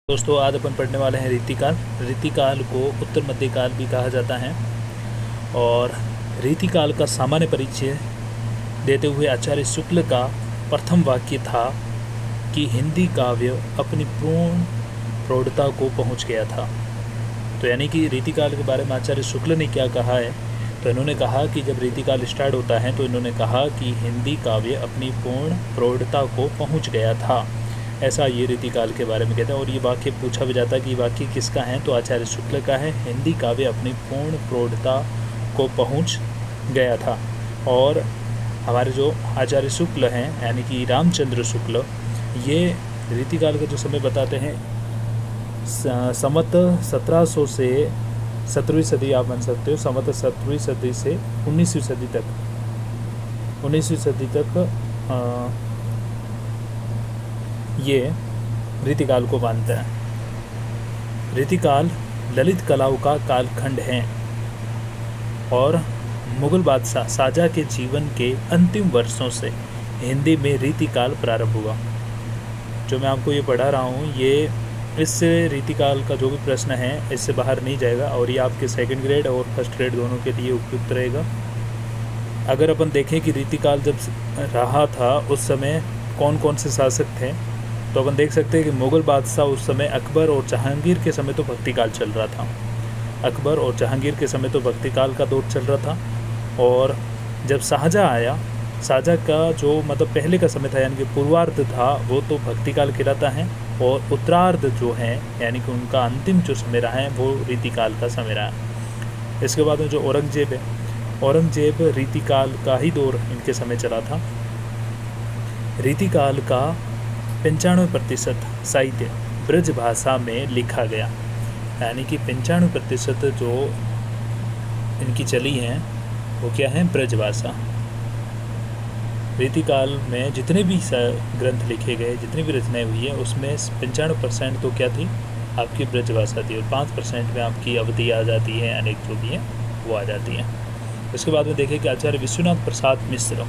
दोस्तों आज अपन पढ़ने वाले हैं रीतिकाल। रीतिकाल को उत्तर मध्यकाल भी कहा जाता है। और रीतिकाल का सामान्य परिचय देते हुए आचार्य शुक्ल का प्रथम वाक्य था कि हिंदी काव्य अपनी पूर्ण प्रौढ़ता को पहुंच गया था। तो यानी कि रीतिकाल के बारे में आचार्य शुक्ल ने क्या कहा है, तो इन्होंने कहा कि जब रीतिकाल स्टार्ट होता है तो इन्होंने कहा कि हिंदी काव्य अपनी पूर्ण प्रौढ़ता को पहुँच गया था, ऐसा ये रीतिकाल के बारे में कहते हैं। और ये वाक्य पूछा भी जाता है कि वाक्य किसका है, तो आचार्य शुक्ल का है। हिंदी काव्य अपनी पूर्ण प्रौढ़ता को पहुंच गया था। और हमारे जो आचार्य शुक्ल हैं यानी कि रामचंद्र शुक्ल, ये रीतिकाल का जो समय बताते हैं संवत 1700 से 17वीं सदी आप मान सकते हो, संवत 17वीं सदी से 19वीं सदी तक 19वीं सदी तक ये रीतिकाल को मानते हैं। रीतिकाल ललित कलाओं का कालखंड है और मुगल बादशाह शाहजहाँ के जीवन के अंतिम वर्षों से हिंदी में रीतिकाल प्रारंभ हुआ। जो मैं आपको ये पढ़ा रहा हूँ, ये इससे रीतिकाल का जो भी प्रश्न है इससे बाहर नहीं जाएगा और ये आपके सेकंड ग्रेड और फर्स्ट ग्रेड दोनों के लिए उपयुक्त रहेगा। अगर अपन देखें कि रीतिकाल जब रहा था उस समय कौन कौन से शासक थे, तो अपन देख सकते हैं कि मुग़ल बादशाह उस समय अकबर और जहांगीर के समय तो भक्तिकाल चल रहा था। अकबर और जहांगीर के समय तो भक्तिकाल का दौर चल रहा था। और जब शाहजहाँ आया, शाहजहाँ का जो मतलब पहले का समय था यानी कि पूर्वार्ध था, वो तो भक्तिकाल कहलाता है। और उत्तरार्ध जो है यानी कि उनका अंतिम जो समय रहा है वो रीतिकाल का समय रहा है। इसके बाद में जो औरंगजेब है, औरंगजेब रीतिकाल का ही दौर इनके समय चला था। रीतिकाल का 95% साहित्य ब्रज भाषा में लिखा गया, यानी कि 95% जो इनकी चली हैं वो क्या है, ब्रज भाषा। रीतिकाल में जितने भी ग्रंथ लिखे गए, जितनी भी रचनाएं हुई है, उसमें 95% तो क्या थी, आपकी ब्रज भाषा थी और 5% में आपकी अवधि आ जाती है, अनेक जो भी है वो आ जाती है। उसके बाद में देखें कि आचार्य विश्वनाथ प्रसाद मिश्र,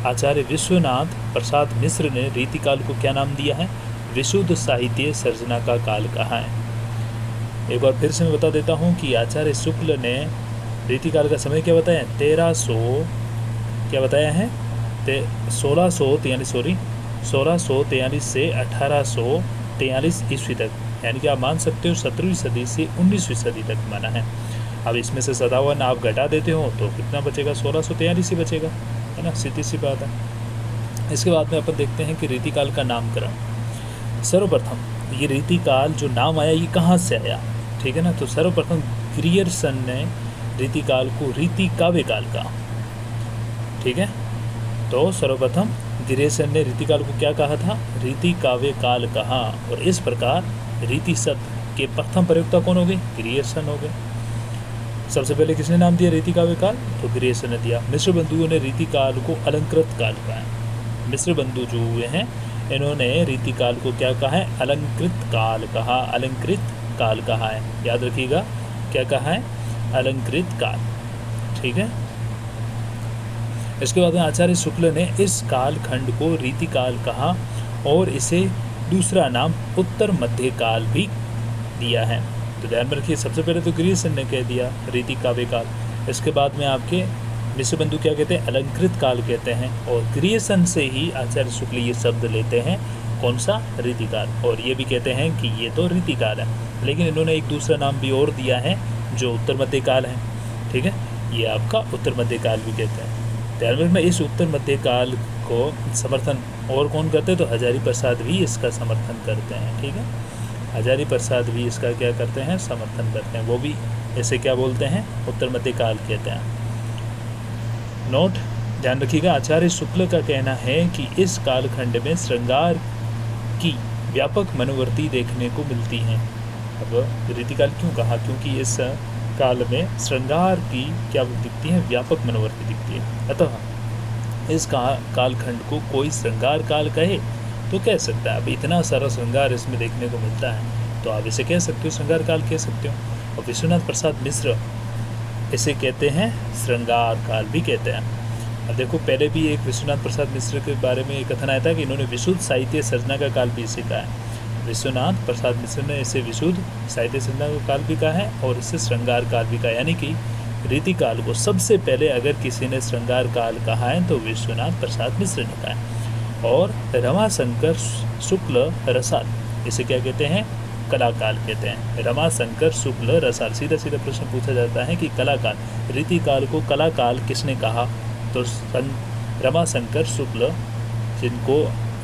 आचार्य विश्वनाथ प्रसाद मिश्र ने रीतिकाल को क्या नाम दिया है, विशुद्ध साहित्य सर्जना का काल कहा है। एक बार फिर से मैं बता देता हूँ कि आचार्य शुक्ल ने रीतिकाल का समय क्या बताया, 1300 क्या बताया है, 1643 से 1843 ईस्वी तक, यानी कि आप मान सकते हो 17वीं सदी से 19वीं सदी तक माना है। अब इसमें से 57 आप घटा देते हो तो कितना बचेगा, 1643 ही बचेगा, है ना, सीधी सी बात है। इसके बाद में अपन देखते हैं कि रीतिकाल का नामकरण। सर्वप्रथम ये रीतिकाल जो नाम आया ये कहाँ से आया, ठीक है ना। तो सर्वप्रथम ग्रियर्सन ने रीतिकाल को रीति काव्य काल कहा, ठीक है। तो सर्वप्रथम ग्रियर्सन ने रीतिकाल को क्या कहा था, रीति काव्य काल कहा। और इस प्रकार रीति शब्द के प्रथम प्रयोक्ता कौन हो गए, ग्रियर्सन हो गए। सबसे पहले किसने नाम दिया रीति काव्य काल, तो ग्रियर्सन ने दिया। मिश्र बंधुओं ने रीतिकाल को अलंकृत काल कहा है। मिश्र बंधु जो हुए हैं इन्होंने रीतिकाल को क्या कहा है, अलंकृत काल कहा, अलंकृत काल कहा है। याद रखिएगा क्या कहा है, अलंकृत काल, ठीक है। इसके बाद में आचार्य शुक्ल ने इस कालखंड को रीतिकाल कहा और इसे दूसरा नाम उत्तर मध्यकाल भी दिया है। तो ध्यान में रखिए, सबसे पहले तो ग्रियर्सन ने कह दिया रीति काव्य काल, इसके बाद में आपके मिश्र बंधु क्या कहते हैं, अलंकृत काल कहते हैं। और ग्रियर्सन से ही आचार्य शुक्ल ये शब्द लेते हैं, कौन सा, रीतिकाल। और ये भी कहते हैं कि ये तो रीतिकाल है, लेकिन इन्होंने एक दूसरा नाम भी और दिया है जो उत्तर मध्यकाल है, ठीक है। ये आपका उत्तर मध्यकाल भी कहते हैं। ध्यान में रखना, इस उत्तर मध्यकाल को समर्थन और कौन करते हैं, तो हजारी प्रसाद भी इसका समर्थन करते हैं, ठीक है। हजारी प्रसाद भी इसका क्या करते हैं, समर्थन करते हैं। वो भी ऐसे क्या बोलते हैं, उत्तर मध्यकाल कहते हैं। नोट ध्यान रखिएगा, आचार्य शुक्ल का कहना है कि इस कालखंड में श्रृंगार की व्यापक मनोवृत्ति देखने को मिलती है। अब रीतिकाल क्यों कहा, क्योंकि इस काल में श्रृंगार की क्या दिखती है, व्यापक मनोवृत्ति दिखती है। अतः इस कालखंड को कोई श्रृंगार काल कहे तो कह सकता है। अब इतना सारा श्रृंगार इसमें देखने को मिलता है तो आप इसे कह सकते हो, श्रृंगार काल कह सकते हो। और विश्वनाथ प्रसाद मिश्र इसे कहते हैं श्रृंगार काल भी कहते हैं। अब देखो, पहले भी एक विश्वनाथ प्रसाद मिश्र के बारे में कथन आया था कि इन्होंने विशुद्ध साहित्य सर्जना का काल भी सीखा है। विश्वनाथ प्रसाद मिश्र ने इसे विशुद्ध साहित्य संध्या काल भी कहा है और इसे श्रृंगार काल भी कहा, यानी कि रीति काल को सबसे पहले अगर किसी ने श्रृंगार काल कहा है तो विश्वनाथ प्रसाद मिश्र ने कहा है। और रमाशंकर शुक्ल रसाल, इसे क्या कहते हैं? कला काल कहते हैं। रमाशंकर शुक्ल रसाल, सीधा सीधा प्रश्न पूछा जाता है कि कला काल, रीति काल को कला काल किसने कहा? तो रमाशंकर शुक्ल, जिनको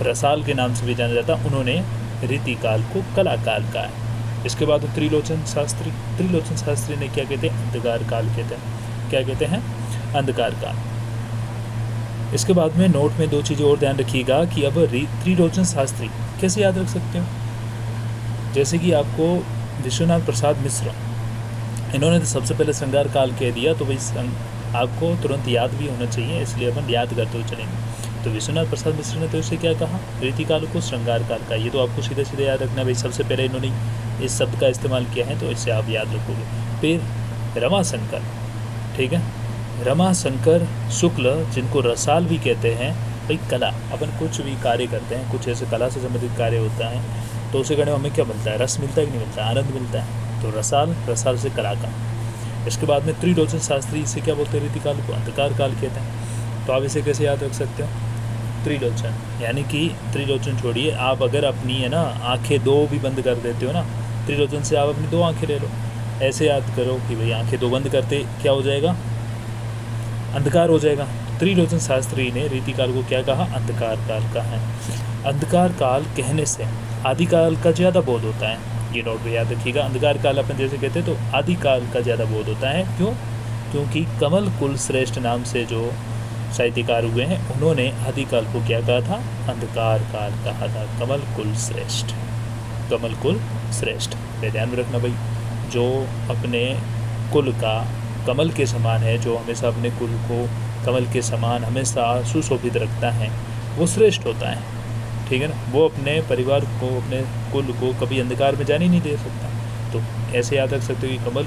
रसाल के नाम से भी जाना जाता, उन्होंने रीति काल को कला काल कहा है। इसके बाद त्रिलोचन शास्त्री ने क्या कहते हैं? अंधकार काल कहते हैं। क्या कहते हैं? अंधकार काल। इसके बाद में नोट में 2 चीज़ें और ध्यान रखिएगा कि अब त्रिलोचन शास्त्री कैसे याद रख सकते हो? जैसे कि आपको विश्वनाथ प्रसाद मिश्र, इन्होंने तो सबसे पहले श्रृंगार काल कह दिया, तो भाई आपको तुरंत याद भी होना चाहिए, इसलिए अपन याद करते हुए चलेंगे। तो विश्वनाथ प्रसाद मिश्र ने तो इसे क्या कहा? रीति काल को श्रृंगार काल का। ये तो आपको सीधे सीधे याद रखना भाई, सबसे पहले इन्होंने इस शब्द का इस्तेमाल किया है, तो इससे आप याद रखोगे। फिर रमाशंकर, ठीक है, रमाशंकर शुक्ल, जिनको रसाल भी कहते हैं। भाई कला, अपन कुछ भी कार्य करते हैं, कुछ ऐसे कला से संबंधित कार्य होता है, तो उसे करने में हमें क्या मिलता है? रस मिलता है कि नहीं मिलता है? आनंद मिलता है। तो रसाल से कला का। इसके बाद में त्रिलोचन शास्त्री, इसे क्या बोलते हैं? रीति काल को अंधकार काल कहते हैं। तो आप इसे कैसे याद रख सकते हो? त्रिलोचन, यानी कि त्रिलोचन छोड़िए, आप अगर अपनी है ना आंखें 2 भी बंद कर देते हो ना, त्रिलोचन से आप अपनी 2 आंखें ले लो, ऐसे याद करो कि भाई आंखें 2 बंद करते क्या हो जाएगा? अंधकार हो जाएगा। त्रिलोचन शास्त्री ने रीति काल को क्या कहा? अंधकार काल का है। अंधकार काल कहने से आदिकाल का ज़्यादा बोध होता है, ये नोट में याद रखिएगा। अंधकार काल अपन जैसे कहते हैं, तो आदिकाल का ज़्यादा बोध होता है। क्यों? क्योंकि कमल कुल श्रेष्ठ नाम से जो साहित्यकार हुए हैं, उन्होंने आदिकाल को क्या कहा था? अंधकार काल कहा था। कमल कुल श्रेष्ठ, कमल कुल श्रेष्ठ। ध्यान में रखना भाई, जो अपने कुल का कमल के समान है, जो हमेशा अपने कुल को कमल के समान हमेशा सुशोभित रखता है, वो श्रेष्ठ होता है, ठीक है ना। वो अपने परिवार को, अपने कुल को कभी अंधकार में जाने नहीं दे सकता। तो ऐसे याद रख सकते हो कि कमल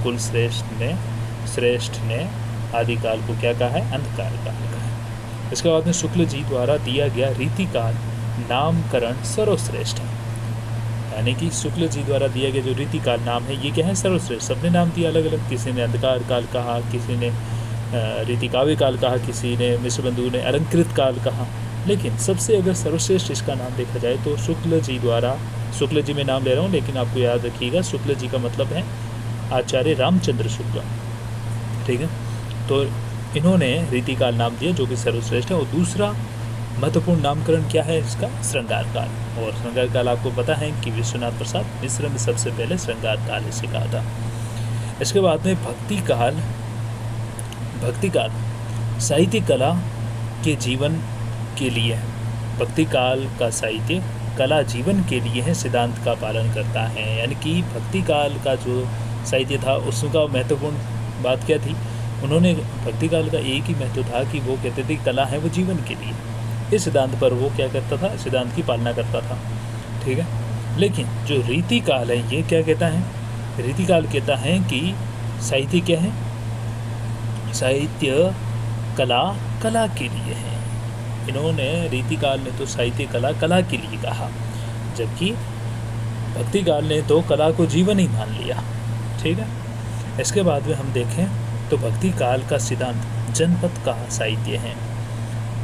कुल श्रेष्ठ ने आदिकाल को क्या कहा है? अंधकार काल का है। इसके बाद में शुक्ल जी द्वारा दिया गया रीति काल नामकरण सर्वश्रेष्ठ है, यानी कि शुक्ल जी द्वारा दिया गया जो रीति काल नाम है, ये क्या है? सर्वश्रेष्ठ। सबने नाम दिया अलग अलग, किसी ने अंधकार काल कहा, किसी ने रीति काव्य काल कहा, किसी ने मिश्र बंधु ने अलंकृत काल कहा, लेकिन सबसे अगर सर्वश्रेष्ठ इसका नाम देखा जाए तो शुक्ल जी द्वारा, शुक्ल जी में नाम ले रहा हूँ, लेकिन आपको याद रखिएगा शुक्ल जी का मतलब है आचार्य रामचंद्र शुक्ल, ठीक है। तो इन्होंने रीति काल नाम दिया जो कि सर्वश्रेष्ठ है। और दूसरा महत्वपूर्ण नामकरण क्या है इसका? श्रृंगार काल। और श्रृंगार काल आपको पता है कि विश्वनाथ प्रसाद मिश्र ने सबसे पहले श्रृंगार काल इसे कहा था। इसके बाद में भक्ति काल साहित्य कला के जीवन के लिए है। भक्ति काल का साहित्य कला जीवन के लिए है, सिद्धांत का पालन करता है। यानी कि भक्ति काल का जो साहित्य था उसका महत्वपूर्ण बात क्या थी? उन्होंने भक्ति काल का एक ही महत्व था कि वो कहते थे कला है वो जीवन के लिए। इस सिद्धांत पर वो क्या करता था? सिद्धांत की पालना करता था, ठीक है। लेकिन जो रीति काल है ये क्या कहता है? रीति काल कहता है कि साहित्य क्या है? साहित्य कला के लिए है। इन्होंने रीति काल ने तो साहित्य कला के लिए कहा, जबकि भक्ति काल ने तो कला को जीवन ही मान लिया, ठीक है। इसके बाद में हम देखें तो भक्ति काल का सिद्धांत जनपद का साहित्य है।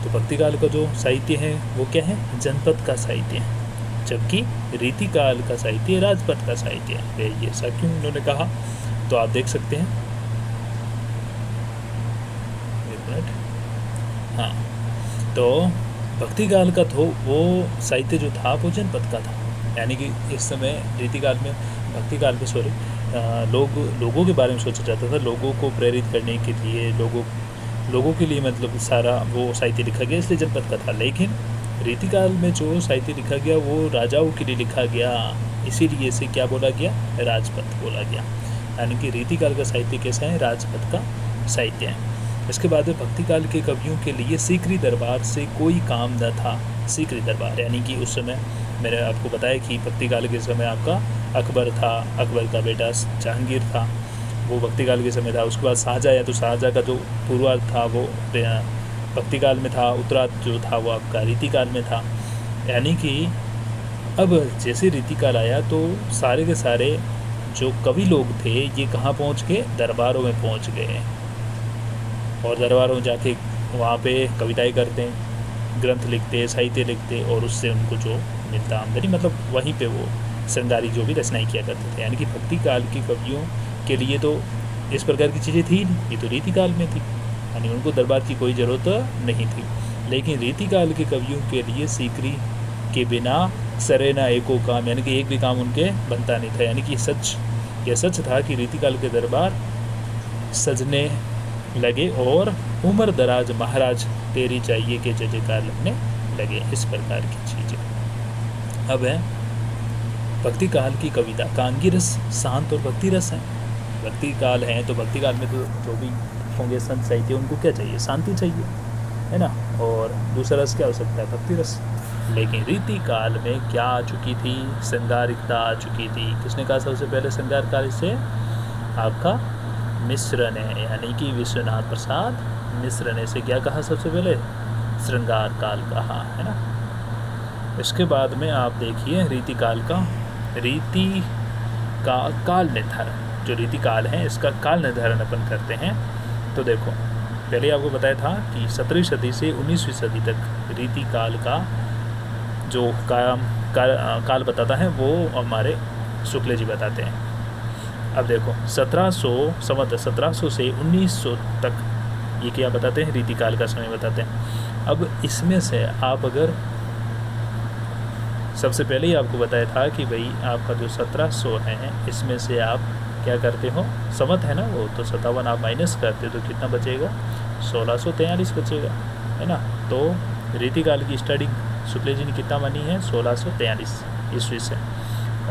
तो भक्ति काल का जो साहित्य है वो क्या है? जनपद का साहित्य है, जबकि रीति काल का साहित्य राजपद का साहित्य है। ये ऐसा क्यों उन्होंने कहा? तो आप देख सकते हैं, एक मिनट, हाँ। तो भक्ति काल का तो वो साहित्य जो था वो जनपद का था, यानी कि इस समय रीति काल में, भक्ति काल में लोगों के बारे में सोचा जाता था, लोगों को प्रेरित करने के लिए, लोगों के लिए मतलब सारा वो साहित्य लिखा गया, इसलिए जनपद का था। लेकिन रीति काल में जो साहित्य लिखा गया वो राजाओं के लिए लिखा गया, इसीलिए इसे क्या बोला गया? राजपद बोला गया। यानी कि रीति काल का साहित्य कैसा है? राजपद का साहित्य है। इसके बाद में भक्ति काल के कवियों के लिए सीकरी दरबार से कोई काम न था। सीकरी दरबार यानी कि उस समय मैंने आपको बताया कि भक्ति काल के समय आपका अकबर था, अकबर का बेटा जहांगीर था, वो भक्ति काल के समय था। उसके बाद शाहजहाँ, या तो शाहजहाँ का जो पूर्वार्ध था वो भक्ति काल में था, उत्तरार्ध जो था वो आपका रीति काल में था। यानी कि अब जैसे रीतिकाल आया तो सारे के सारे जो कवि लोग थे ये कहाँ पहुँच गए, दरबारों में पहुँच गए, और दरबारों में जाके वहाँ पे कविताएं करते हैं, ग्रंथ लिखते, साहित्य लिखते, और उससे उनको जो मिलता आमदनी, मतलब वहीं पे वो श्रृंगारी जो भी रचनाएं किया करते थे। यानी कि भक्ति काल के कवियों के लिए तो इस प्रकार की चीज़ें थी नहीं, ये तो रीतिकाल में थी, यानी उनको दरबार की कोई ज़रूरत नहीं थी। लेकिन रीतिकाल के कवियों के लिए सीकरी के बिना सरे ना एको काम, यानी कि एक भी काम उनके बनता नहीं था। यानी कि यह सच था कि रीतिकाल के दरबार सजने लगे और उम्र दराज महाराज तेरी चाहिए के जय जयकार लगने लगे, इस प्रकार की चीज़ें। अब है भक्ति काल की कविता, कांगी रस शांत और भक्ति रस है। भक्ति काल है तो भक्ति काल में तो जो भी होंगे संत साहित्य, उनको क्या चाहिए, शांति चाहिए, है ना, और दूसरा रस क्या हो सकता है, भक्ति रस। लेकिन रीति काल में क्या आ चुकी थी, श्रृंगारिकता आ चुकी थी। किसने कहा सबसे पहले श्रृंगार काल से, आपका मिश्र ने, यानी कि विश्वनाथ प्रसाद मिश्र ने से क्या कहा सबसे पहले, श्रृंगार काल कहा, है ना। इसके बाद में आप देखिए रीति काल का, रीति का काल निर्धारण, जो रीति काल है इसका काल निर्धारण अपन करते हैं। तो देखो पहले आपको बताया था कि 17वीं सदी से 19वीं सदी तक रीति काल का जो काल बताता है वो हमारे शुक्ल जी बताते हैं। अब देखो 1700 से 1900 तक ये क्या बताते हैं, रीति काल का समय बताते हैं। अब इसमें से आप अगर सबसे पहले ही आपको बताया था कि भाई आपका जो 1700 है इसमें से आप क्या करते हो, समत है ना वो, तो 57 आप माइनस करते हो तो कितना बचेगा, 1643 बचेगा, है ना। तो रीतिकाल की स्टार्टिंग शुक्ल जी ने कितना मानी है, 1643 ईस्वी से,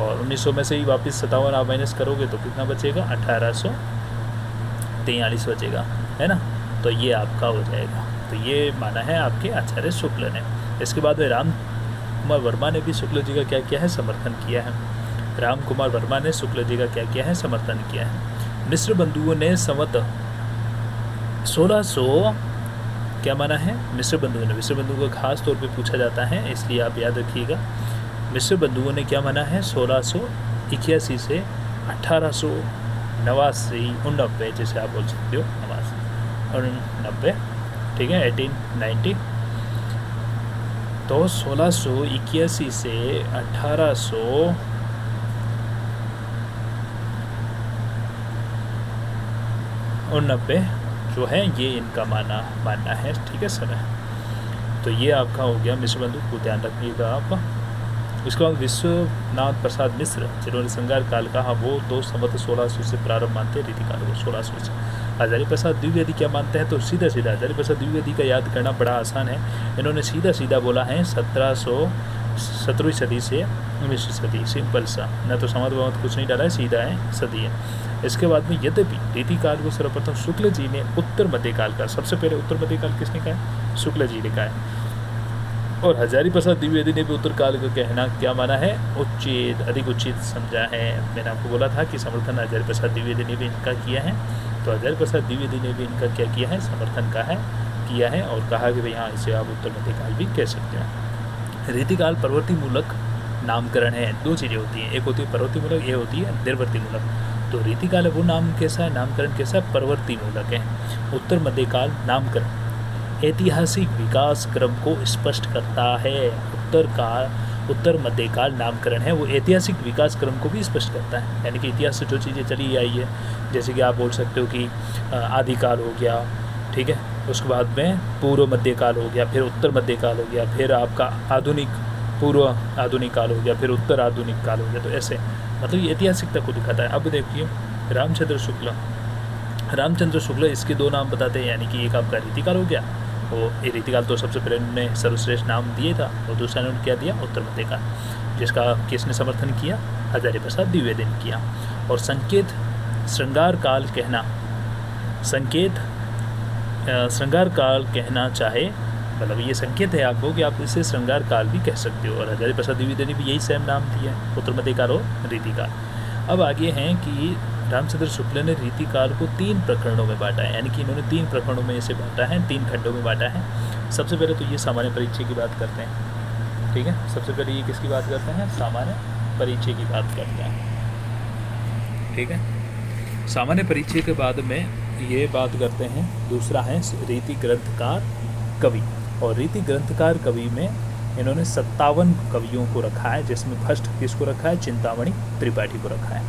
और 1900 में से ही वापस 57 आप माइनस करोगे तो कितना बचेगा, 1843 बचेगा, है ना। तो ये आपका हो जाएगा। तो ये माना है आपके आचार्य शुक्ल ने। इसके बाद में राम कुमार वर्मा ने भी शुक्ल जी का क्या किया है, समर्थन किया है। राम कुमार वर्मा ने शुक्ल जी का क्या किया है, समर्थन किया है। मिश्र बंधुओं ने संवत 1600 क्या माना है, मिश्र बंधुओं ने, मिश्र बंधुओं को खास तौर पे पूछा जाता है इसलिए आप याद रखिएगा। मिश्र बंधुओं ने क्या माना है, 1681 से 1889 जैसे आप बोल सकते हो, 89, ठीक है, 1890। तो 1681 से 1889 जो है ये इनका मानना है, ठीक है समय। तो ये आपका हो गया मिश्र बंधु को ध्यान रखिएगा आप। उसके बाद विश्वनाथ प्रसाद मिश्र जिन्होंने श्रृंगार काल कहा वो तो संवत 1600 से प्रारंभ मानते हैं रीति काल को, 1600 से। हजारी प्रसाद द्विवेदी क्या मानते हैं, तो सीधा हजारी प्रसाद द्विवेदी का याद करना बड़ा आसान है। इन्होंने सीधा बोला है 17वीं सदी से 19वीं सदी, सिंपल सा, न तो समझ वमत कुछ नहीं डाला है, सीधा है, सदी है। इसके बाद में यद्यपि रीति काल को सर्वप्रथम शुक्ल जी ने उत्तर मध्यकाल का, सबसे पहले उत्तर मध्यकाल किसने कहा है, शुक्ल जी ने कहा है। और हजारी प्रसाद द्विवेदी ने भी उत्तर काल का कहना क्या माना है, उचित, अधिक उचित समझा है। मैंने आपको बोला था कि समर्थन हजारी प्रसाद द्विवेदी ने भी इनका किया है, तो हजारी प्रसाद द्विवेदी ने भी इनका क्या किया है, समर्थन किया है और कहा कि भाई हाँ इसे आप उत्तर मध्यकाल भी कह सकते हैं। रीतिकाल प्रवृत्ति मूलक नामकरण है। दो चीज़ें होती हैं, एक होती है प्रवृत्ति मूलक, ये होती है निर्वृत्ति मूलक। तो रीतिकाल है वो नाम कैसा है, नामकरण कैसा है, प्रवृत्ति मूलक है। उत्तर मध्यकाल नामकरण ऐतिहासिक विकास क्रम को स्पष्ट करता है। उत्तर मध्यकाल नामकरण है वो ऐतिहासिक विकास क्रम को भी स्पष्ट करता है, यानी कि इतिहास से जो चीज़ें चली आई है, जैसे कि आप बोल सकते हो कि आदिकाल हो गया, ठीक है, उसके बाद में पूर्व मध्यकाल हो गया, फिर उत्तर मध्यकाल हो गया, फिर आपका आधुनिक पूर्व आधुनिक काल हो गया, फिर उत्तर आधुनिक काल हो गया। तो ऐसे मतलब ये ऐतिहासिकता को दिखाता है। अब देखिए रामचंद्र शुक्ल इसके दो नाम बताते हैं, यानी कि एक आपका रीतिकाल हो गया, वो ये रीतिकाल तो सबसे पहले उन्होंने सर्वश्रेष्ठ नाम दिए था, और दूसरा ने क्या दिया, उत्तर मध्यकाल, जिसका किसने समर्थन किया, हजारी प्रसाद द्विवेदी ने किया। और संकेत श्रृंगार काल कहना चाहे, मतलब ये संकेत है आपको कि आप इसे श्रृंगार काल भी कह सकते हो। और हजारी प्रसाद द्विवेदी ने भी यही सेम नाम दिया, उत्तर मध्यकाल और रीतिकाल। अब आगे हैं कि रामचंद्र शुक्ल ने रीतिकाल को 3 प्रकरणों में बांटा है, यानी कि इन्होंने 3 प्रकरणों में इसे बांटा है, 3 खंडों में बांटा है। सबसे पहले तो ये सामान्य परीक्षा की बात करते हैं। ठीक है। सबसे पहले ये किसकी बात करते हैं, सामान्य परिचय की बात करते हैं। ठीक है, सामान्य परिचय के बाद में ये बात करते हैं, दूसरा है रीति ग्रंथकार कवि। और रीति ग्रंथकार कवि में इन्होंने 57 कवियों को रखा है, जिसमें फर्स्ट किसको रखा है, चिंतामणि त्रिपाठी को रखा है।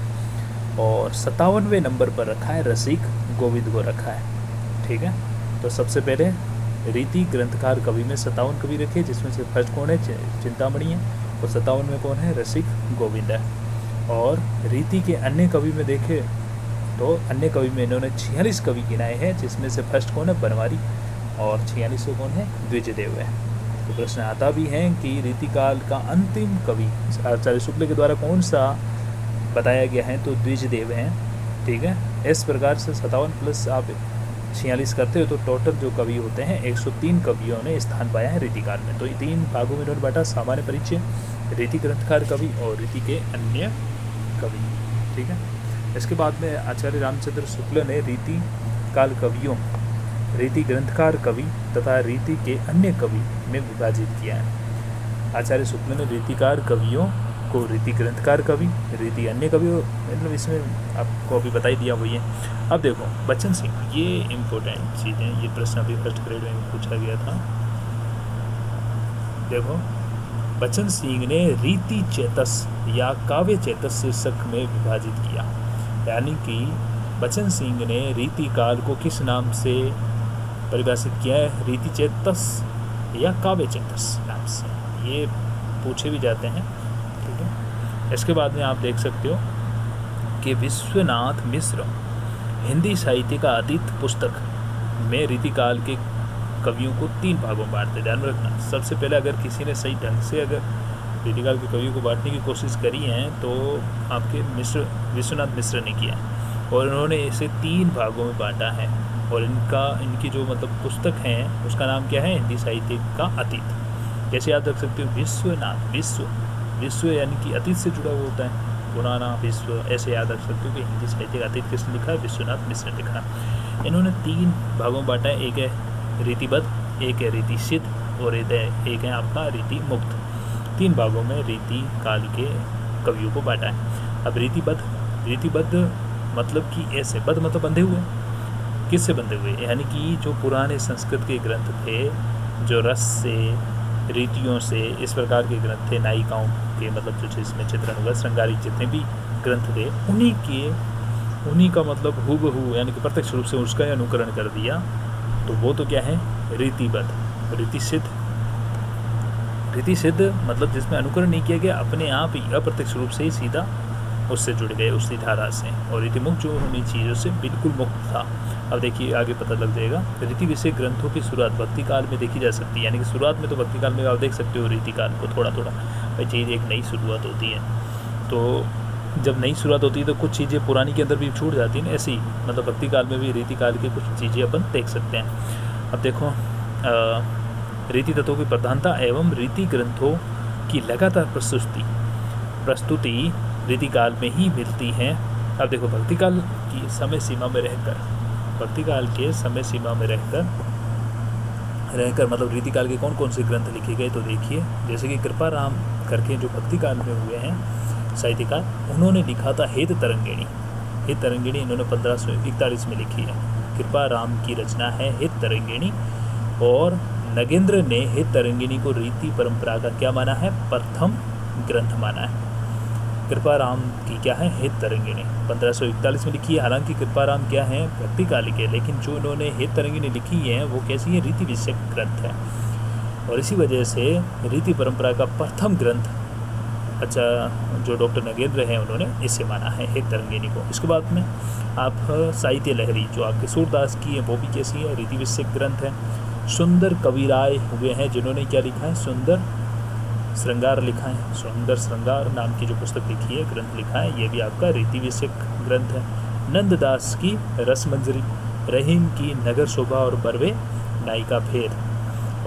और 57वें नंबर पर रखा है रसिक गोविंद को रखा है। ठीक है, तो सबसे पहले रीति ग्रंथकार कवि में 57 कवि रखे, जिसमें से फर्स्ट कौन है, चिंतामणि है, और 57 में कौन है, रसिक गोविंद है। और रीति के अन्य कवि में देखे तो अन्य कवि में इन्होंने 46 कवि गिनाए हैं, जिसमें से फर्स्ट कौन है, बनवारी, और 46 कौन है, द्विजदेव है। तो प्रश्न आता भी है कि रीतिकाल का अंतिम कवि आचार्य शुक्ल के द्वारा कौन सा बताया गया है, तो द्विजदेव हैं। ठीक है, इस प्रकार से 57 प्लस आप 46 करते हो तो टोटल जो कवि होते हैं 103 कवियों ने स्थान पाया है रीतिकाल में। तो ये 3 भागों में इन्होंने बांटा, सामान्य परिचय, रीति ग्रंथकार कवि और रीति के अन्य कवि। ठीक है, इसके बाद में आचार्य रामचंद्र शुक्ल ने रीति काल कवियों, रीति ग्रंथकार कवि तथा रीति के अन्य कवि में विभाजित किया है। आचार्य शुक्ल ने रीतिकार कवियों को रीति ग्रंथकार कवि, रीति अन्य कवि, मतलब इसमें आपको अभी बता ही दिया वही है। अब देखो बच्चन सिंह, ये इम्पोर्टेंट चीज़ है, ये प्रश्न अभी फर्स्ट ग्रेड में पूछा गया था। देखो बच्चन सिंह ने रीति चेतस या काव्य चेतस शीर्षक में विभाजित किया, यानी कि बच्चन सिंह ने रीति काल को किस नाम से परिभाषित किया है, रीति चेतस या काव्य चेतस नाम से, ये पूछे भी जाते हैं। ठीक है, इसके बाद में आप देख सकते हो कि विश्वनाथ मिश्र हिंदी साहित्य का अतीत पुस्तक में रीतिकाल के कवियों को 3 भागों में बांटते, ध्यान रखना। सबसे पहले अगर किसी ने सही ढंग से अगर रीतिकाल के कवियों को बांटने की कोशिश करी है तो आपके विश्वनाथ मिश्र ने किया है, और उन्होंने इसे 3 भागों में बांटा है। और इनकी जो मतलब पुस्तक है उसका नाम क्या है, हिंदी साहित्य का अतीत। कैसे याद रख सकते हो, विश्वनाथ, विश्व यानी कि अतीत से जुड़ा हुआ होता है, पुराना विश्व, ऐसे याद रख सकते हो कि हिंदी साहित्य का अतीत किसने लिखा है, विश्वनाथ मिश्र ने लिखा। इन्होंने 3 भागों में बांटा है, एक है रीतिबद्ध, एक है रीति सिद्ध, और एक है आपका रीति मुक्त। 3 भागों में रीति काल के कवियों को बांटा है। अब रीतिबद्ध मतलब कि ऐसे, बद्ध मतलब बंधे हुए, किससे बंधे हुए, यानी कि जो पुराने संस्कृत के ग्रंथ थे, जो रस से, रीतियों से, इस प्रकार के ग्रंथ थे, नायिकाओं के मतलब जो जिसमें चित्रण हुआ, श्रृंगारिक जितने भी ग्रंथ थे, उन्हीं का मतलब हूबहू यानी कि प्रत्यक्ष रूप से उसका अनुकरण कर दिया, तो वो तो क्या है, रीतिबद्ध। रीति सिद्ध मतलब जिसमें अनुकरण नहीं किया गया, अपने आप ही अप्रत्यक्ष रूप से ही सीधा उससे जुड़ गए, उसी धारा से। और रीति मुक्त जो उन्हीं चीज़ों से बिल्कुल मुक्त था। अब देखिए आगे पता लग जाएगा। रीति विषय ग्रंथों की शुरुआत भक्ति काल में देखी जा सकती है, यानी कि शुरुआत में तो भक्ति काल में आप देख सकते हो रीति काल को थोड़ा भाई चीज़ एक नई शुरुआत होती है, तो जब नई शुरुआत होती है तो कुछ चीज़ें पुरानी के अंदर भी छूट जाती हैं, ऐसी मतलब भक्ति काल में भी रीति काल की कुछ चीज़ें अपन देख सकते हैं। अब देखो रीति तत्वों की प्रधानता एवं रीति ग्रंथों की लगातार प्रस्तुति रीति काल में ही मिलती है। अब देखो भक्ति काल की समय सीमा में रहकर, भक्ति काल के समय सीमा में रहकर मतलब रीति काल के कौन कौन से ग्रंथ लिखे गए, तो देखिए जैसे कि कृपा राम करके जो भक्ति काल में हुए हैं साहित्यकार, उन्होंने लिखा था हेत तरंगिणी इन्होंने 1541 में लिखी है। कृपा राम की रचना है हेत तरंगिणी, और नगेंद्र ने हेत तरंगिणी को रीति परंपरा का क्या माना है, प्रथम ग्रंथ माना है। कृपा राम की क्या है, हेत तरंगिणी 1541 में लिखी है। हालांकि कृपा राम क्या है, भक्ति काल के, लेकिन जो इन्होंने हेत तरंगिणी लिखी है वो कैसी है, रीति विषयक ग्रंथ है, और इसी वजह से रीति परंपरा का प्रथम ग्रंथ जो डॉक्टर नगेंद्र हैं उन्होंने इसे माना है हेत तरंगिणी को। इसके बाद में आप साहित्य लहरी जो आपके सूरदास की है वो भी कैसी है, रीति विषयक ग्रंथ है। सुंदर कविराय हुए हैं जिन्होंने क्या लिखा है, सुंदर श्रृंगार लिखा है, सुंदर श्रृंगार नाम की जो पुस्तक लिखी है, ग्रंथ लिखा है, ये भी आपका रीति विषयक ग्रंथ है। नंददास की रसमंजरी, रहीम की नगर शोभा और बरवे नायिका भेद,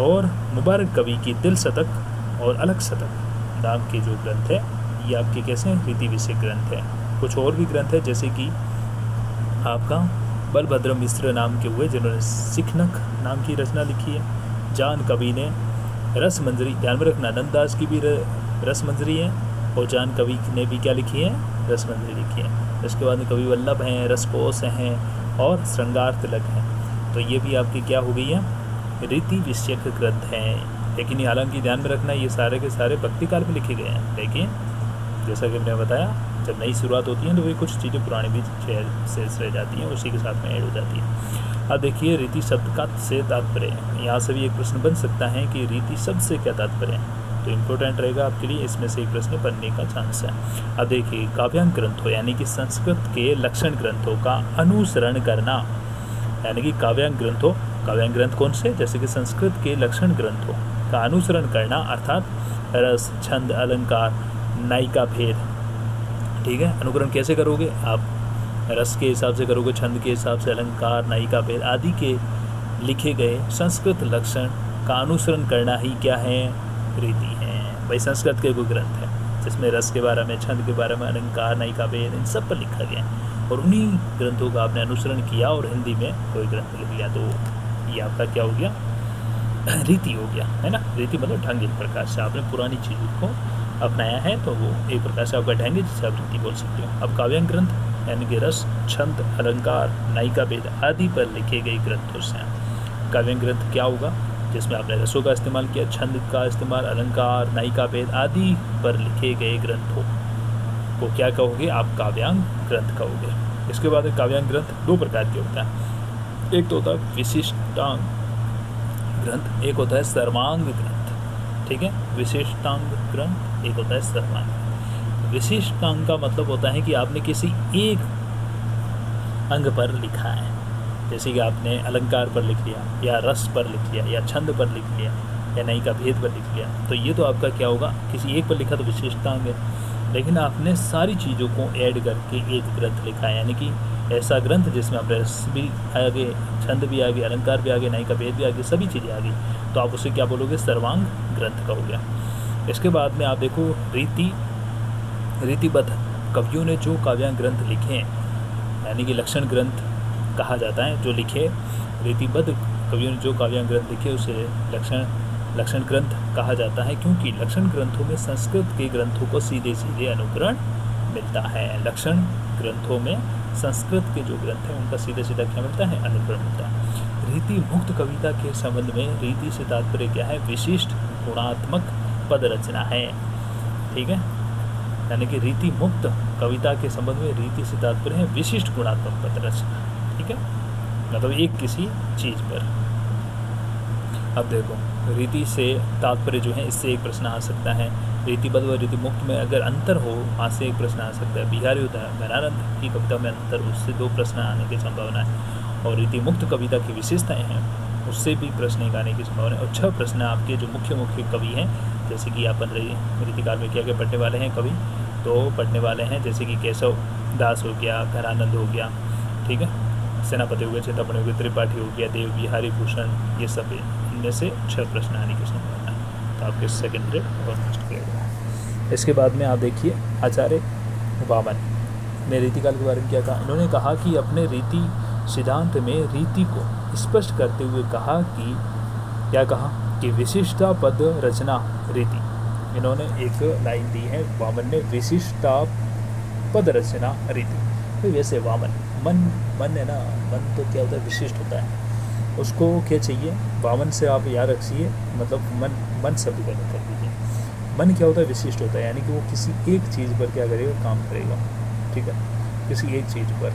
और मुबारक कवि की दिल शतक और अलग शतक नाम के जो ग्रंथ है ये आपके कैसे हैं, रीति विषयक ग्रंथ है। कुछ और भी ग्रंथ है जैसे कि आपका बलभद्र मिश्र नाम के हुए जिन्होंने सिखनक नाम की रचना लिखी है। जान कवि ने रस मंजरी, ध्यान में रखना, नंददास की भी रस मंजरी है और जान कवि ने भी क्या लिखी है, रस मंजरी लिखी है। इसके बाद में कवि वल्लभ हैं, रसकोश हैं और श्रृंगार तिलक हैं। तो ये भी आपकी क्या हो गई है, रीति विषयक ग्रंथ हैं। लेकिन हालांकि ध्यान में रखना ये सारे के सारे भक्ति काल में लिखे गए हैं, लेकिन जैसा कि मैंने बताया जब नई शुरुआत होती है तो वे कुछ चीज़ें पुरानी भी शेष रह जाती हैं, उसी के साथ में ऐड हो जाती है। अब देखिए रीति शब्द का से तात्पर्य, यहाँ से भी एक प्रश्न बन सकता है कि रीति शब्द से क्या तात्पर्य है, तो इम्पोर्टेंट रहेगा आपके लिए, इसमें से एक प्रश्न बनने का चांस है। अब देखिए काव्यांग ग्रंथों यानी कि संस्कृत के लक्षण ग्रंथों का अनुसरण करना, यानी कि काव्यांग ग्रंथों, काव्यांग ग्रंथ कौन से, जैसे कि संस्कृत के लक्षण ग्रंथों का अनुसरण करना, अर्थात रस, छंद, अलंकार, नायिका भेद। ठीक है, अनुकरण कैसे करोगे आप, रस के हिसाब से करोगे, छंद के हिसाब से, अलंकार, नायिका भेद आदि के लिखे गए संस्कृत लक्षण का अनुसरण करना ही क्या है, रीति है। भाई संस्कृत के कोई ग्रंथ है जिसमें रस के बारे में, छंद के बारे में, अलंकार, नायिका भेद इन सब पर लिखा गया है और उन्हीं ग्रंथों का आपने अनुसरण किया और हिंदी में कोई ग्रंथ लिख लिया, तो ये आपका क्या हो गया, रीति हो गया, है ना। रीति मतलब ढंग, एक प्रकार से आपने पुरानी चीज़ों को अपनाया है तो वो एक प्रकार से आपका ढंग है जिसे आप रीति बोल सकते हो। अब काव्यांग ग्रंथ यानी कि रस, छंद, अलंकार, नायिका भेद आदि पर लिखे गए ग्रंथों से काव्यांग ग्रंथ क्या होगा, जिसमें आपने रसों का इस्तेमाल किया, छंद का इस्तेमाल, अलंकार, नायिका भेद आदि पर लिखे गए ग्रंथों को क्या कहोगे आप, काव्यांग ग्रंथ कहोगे। इसके बाद काव्यांग ग्रंथ दो प्रकार के होता है, एक तो होता है विशिष्टांग ग्रंथ, एक होता है सर्वांग ग्रंथ। ठीक है, विशिष्टांग ग्रंथ, एक होता है सर्वांग। विशिष्टांग का मतलब होता है कि आपने किसी एक अंग पर लिखा है, जैसे कि आपने अलंकार पर लिख लिया या रस पर लिख लिया या छंद पर लिख लिया या नायिका भेद पर लिख लिया, तो ये तो आपका क्या होगा, किसी एक पर लिखा तो विशिष्टांग है। लेकिन आपने सारी चीज़ों को ऐड करके एक ग्रंथ लिखा है, यानी कि ऐसा ग्रंथ जिसमें आप रस भी आ गए, छंद भी आ गए, अलंकार भी आ गए, नायिका भेद भी आ गए, सभी चीज़ें आ गई, तो आप उसे क्या बोलोगे, सर्वांग ग्रंथ का हो गया। इसके बाद में आप देखो रीतिबद्ध कवियों ने जो काव्यांग ग्रंथ लिखे हैं, यानी कि लक्षण ग्रंथ कहा जाता है जो लिखे, रीतिबद्ध कवियों ने जो काव्यांग ग्रंथ लिखे उसे लक्षण ग्रंथ कहा जाता है, क्योंकि लक्षण ग्रंथों में संस्कृत के ग्रंथों को सीधे सीधे अनुकरण मिलता है। लक्षण ग्रंथों में संस्कृत के जो ग्रंथ हैं उनका सीधे सीधा क्या मिलता है, अनुकरण मिलता है। रीति मुक्त कविता के संबंध में रीति से तात्पर्य क्या है, विशिष्ट गुणात्मक पद रचना है। ठीक है, यानी कि रीति मुक्त कविता के संबंध में रीति से तात्पर्य है विशिष्ट गुणात्मक पद रचना। ठीक है, मतलब एक किसी चीज़ पर। अब देखो रीति से तात्पर्य जो है, इससे एक प्रश्न आ सकता है, रीतिबद्ध व रीति मुक्त में अगर अंतर हो, वहाँ से एक प्रश्न आ सकता है। बिहारी होता है घनानंद की कविता में अंतर, उससे दो प्रश्न आने की संभावना है। और रीति मुक्त कविता की विशेषताएं हैं, उससे भी प्रश्न एक आने की संभावना है। और 6 प्रश्न आपके जो मुख्य कवि हैं, जैसे कि अपन रीतिकाल में क्या पढ़ने वाले हैं कवि, तो पढ़ने वाले हैं जैसे कि केशव दास हो गया, घनानंद हो गया, ठीक है, सेनापति हो गया, चिंतामणि हो गया, त्रिपाठी हो गया, देव बिहारी भूषण, ये सब इनमें से 6 प्रश्न आने की संभावना है। तो आपके सेकंड ग्रेड और फर्स्ट ग्रेड। इसके बाद में आप देखिए आचार्य वामन ने रीतिकाल के बारे में क्या कहा। इन्होंने कहा कि अपने रीति सिद्धांत में रीति को स्पष्ट करते हुए कहा कि क्या कहा कि विशिष्टा पद रचना रीति। इन्होंने एक लाइन दी है वामन ने, विशिष्टा पद रचना रीति। तो वैसे वामन मन है ना, मन तो क्या होता है, विशिष्ट होता है, उसको क्या चाहिए, वामन से आप याद रखिए, मतलब मन शब्द का कर दीजिए। मन क्या होता है, विशिष्ट होता है, यानी कि वो किसी एक चीज़ पर क्या करेगा, काम करेगा। ठीक है, किसी एक चीज़ पर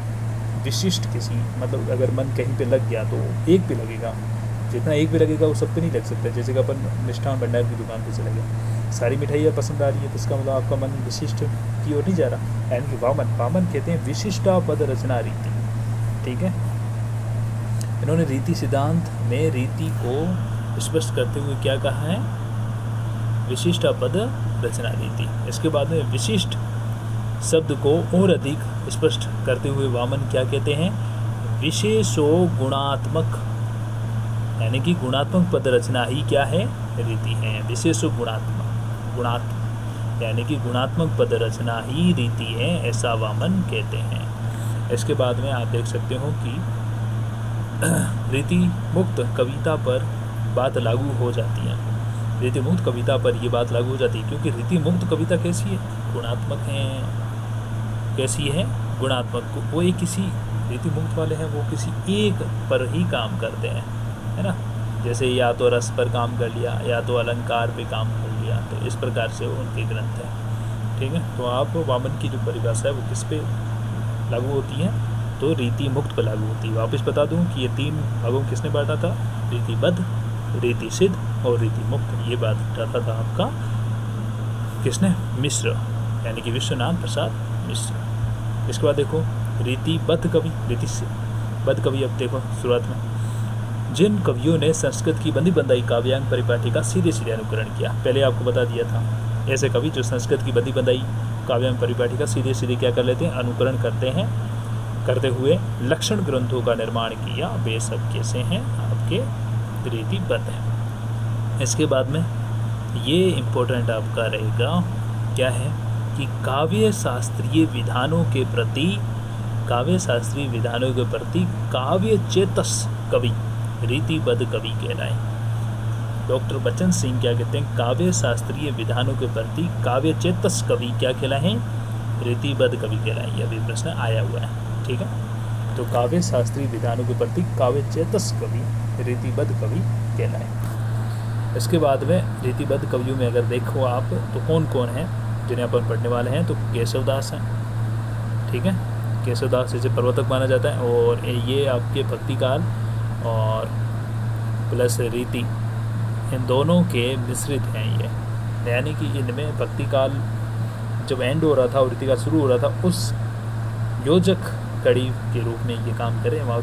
विशिष्ट किसी, मतलब अगर मन कहीं पे लग गया तो एक पे लगेगा, जितना एक पे लगेगा वो सब पे नहीं लग सकता। जैसे कि अपन मिष्ठान भंडार की दुकान पे चले गए, सारी मिठाइयाँ पसंद आ रही है, तो इसका मतलब आपका मन विशिष्ट की ओर नहीं जा रहा, यानी कि वामन कहते हैं विशिष्टा पद रचना रीति। ठीक है, इन्होंने रीति सिद्धांत में रीति को स्पष्ट करते हुए क्या कहा है, विशिष्टा पद रचना रीति। इसके बाद में विशिष्ट शब्द को और अधिक स्पष्ट करते हुए वामन क्या कहते हैं, विशेषो गुणात्मक, यानी कि गुणात्मक पद रचना ही क्या है, रीति है। विशेषो गुणात्मक यानी कि गुणात्मक पद रचना ही रीति है, ऐसा वामन कहते हैं। इसके बाद में आप देख सकते हो कि रीति मुक्त कविता पर बात लागू हो जाती है। रीति मुक्त कविता पर ये बात लागू हो जाती है, क्योंकि रीति मुक्त कविता कैसी है, गुणात्मक है। कैसी है, गुणात्मक। वो एक किसी रीति मुक्त वाले हैं, वो किसी एक पर ही काम करते हैं, है ना। जैसे या तो रस पर काम कर लिया, या तो अलंकार पे काम कर लिया, तो इस प्रकार से वो उनके ग्रंथ हैं, ठीक है। तो आप वामन की जो परिभाषा है वो किस पे लागू होती है, तो रीति मुक्त पर लागू होती है। वापस बता दूं कि ये 3 भागों में किसने बांटा था, रीतिबद्ध, रीति सिद्ध और रीति मुक्त। ये बांटा था आपका किसने, मिश्र, यानी कि विश्वनाथ प्रसाद मिश्र। इसके बाद देखो रीतिबद्ध कवि, रीति बद्ध कवि। अब देखो शुरुआत में, जिन कवियों ने संस्कृत की बंदी बंदाई काव्यांग परिपाटी का सीधे सीधे अनुकरण किया, पहले आपको बता दिया था, ऐसे कवि जो संस्कृत की बंदी बंदाई काव्यांग परिपाटी का सीधे सीधे क्या कर लेते हैं, अनुकरण करते हैं, करते हुए लक्षण ग्रंथों का निर्माण किया, वे सब कैसे हैं, आपके रीतिबद्ध हैं। इसके बाद में ये इम्पोर्टेंट आपका रहेगा, क्या है कि काव्य शास्त्रीय विधानों के प्रति, काव्य शास्त्रीय विधानों के प्रति काव्य चेतस कवि रीतिबद्ध कवि कहलाए। डॉक्टर बच्चन सिंह क्या कहते हैं, काव्य शास्त्रीय विधानों के प्रति काव्य चेतस कवि क्या कहलाए, रीतिबद्ध कवि कहलाए। यह भी प्रश्न आया हुआ है, ठीक है। तो काव्य शास्त्रीय विधानों के प्रति काव्य चेतस कवि रीतिबद्ध कवि कहलाए। इसके बाद में रीतिबद्ध कवियों में अगर देखो आप तो कौन कौन है जिन्हें अपन पढ़ने वाले हैं, तो केशवदास हैं, ठीक है। केशवदास इसे प्रवर्तक माना जाता है, और ये आपके भक्तिकाल और प्लस रीति, इन दोनों के मिश्रित हैं ये, यानी कि इनमें भक्तिकाल जब एंड हो रहा था और रीतिकाल शुरू हो रहा था, उस योजक कड़ी के रूप में ये काम करें, वहाँ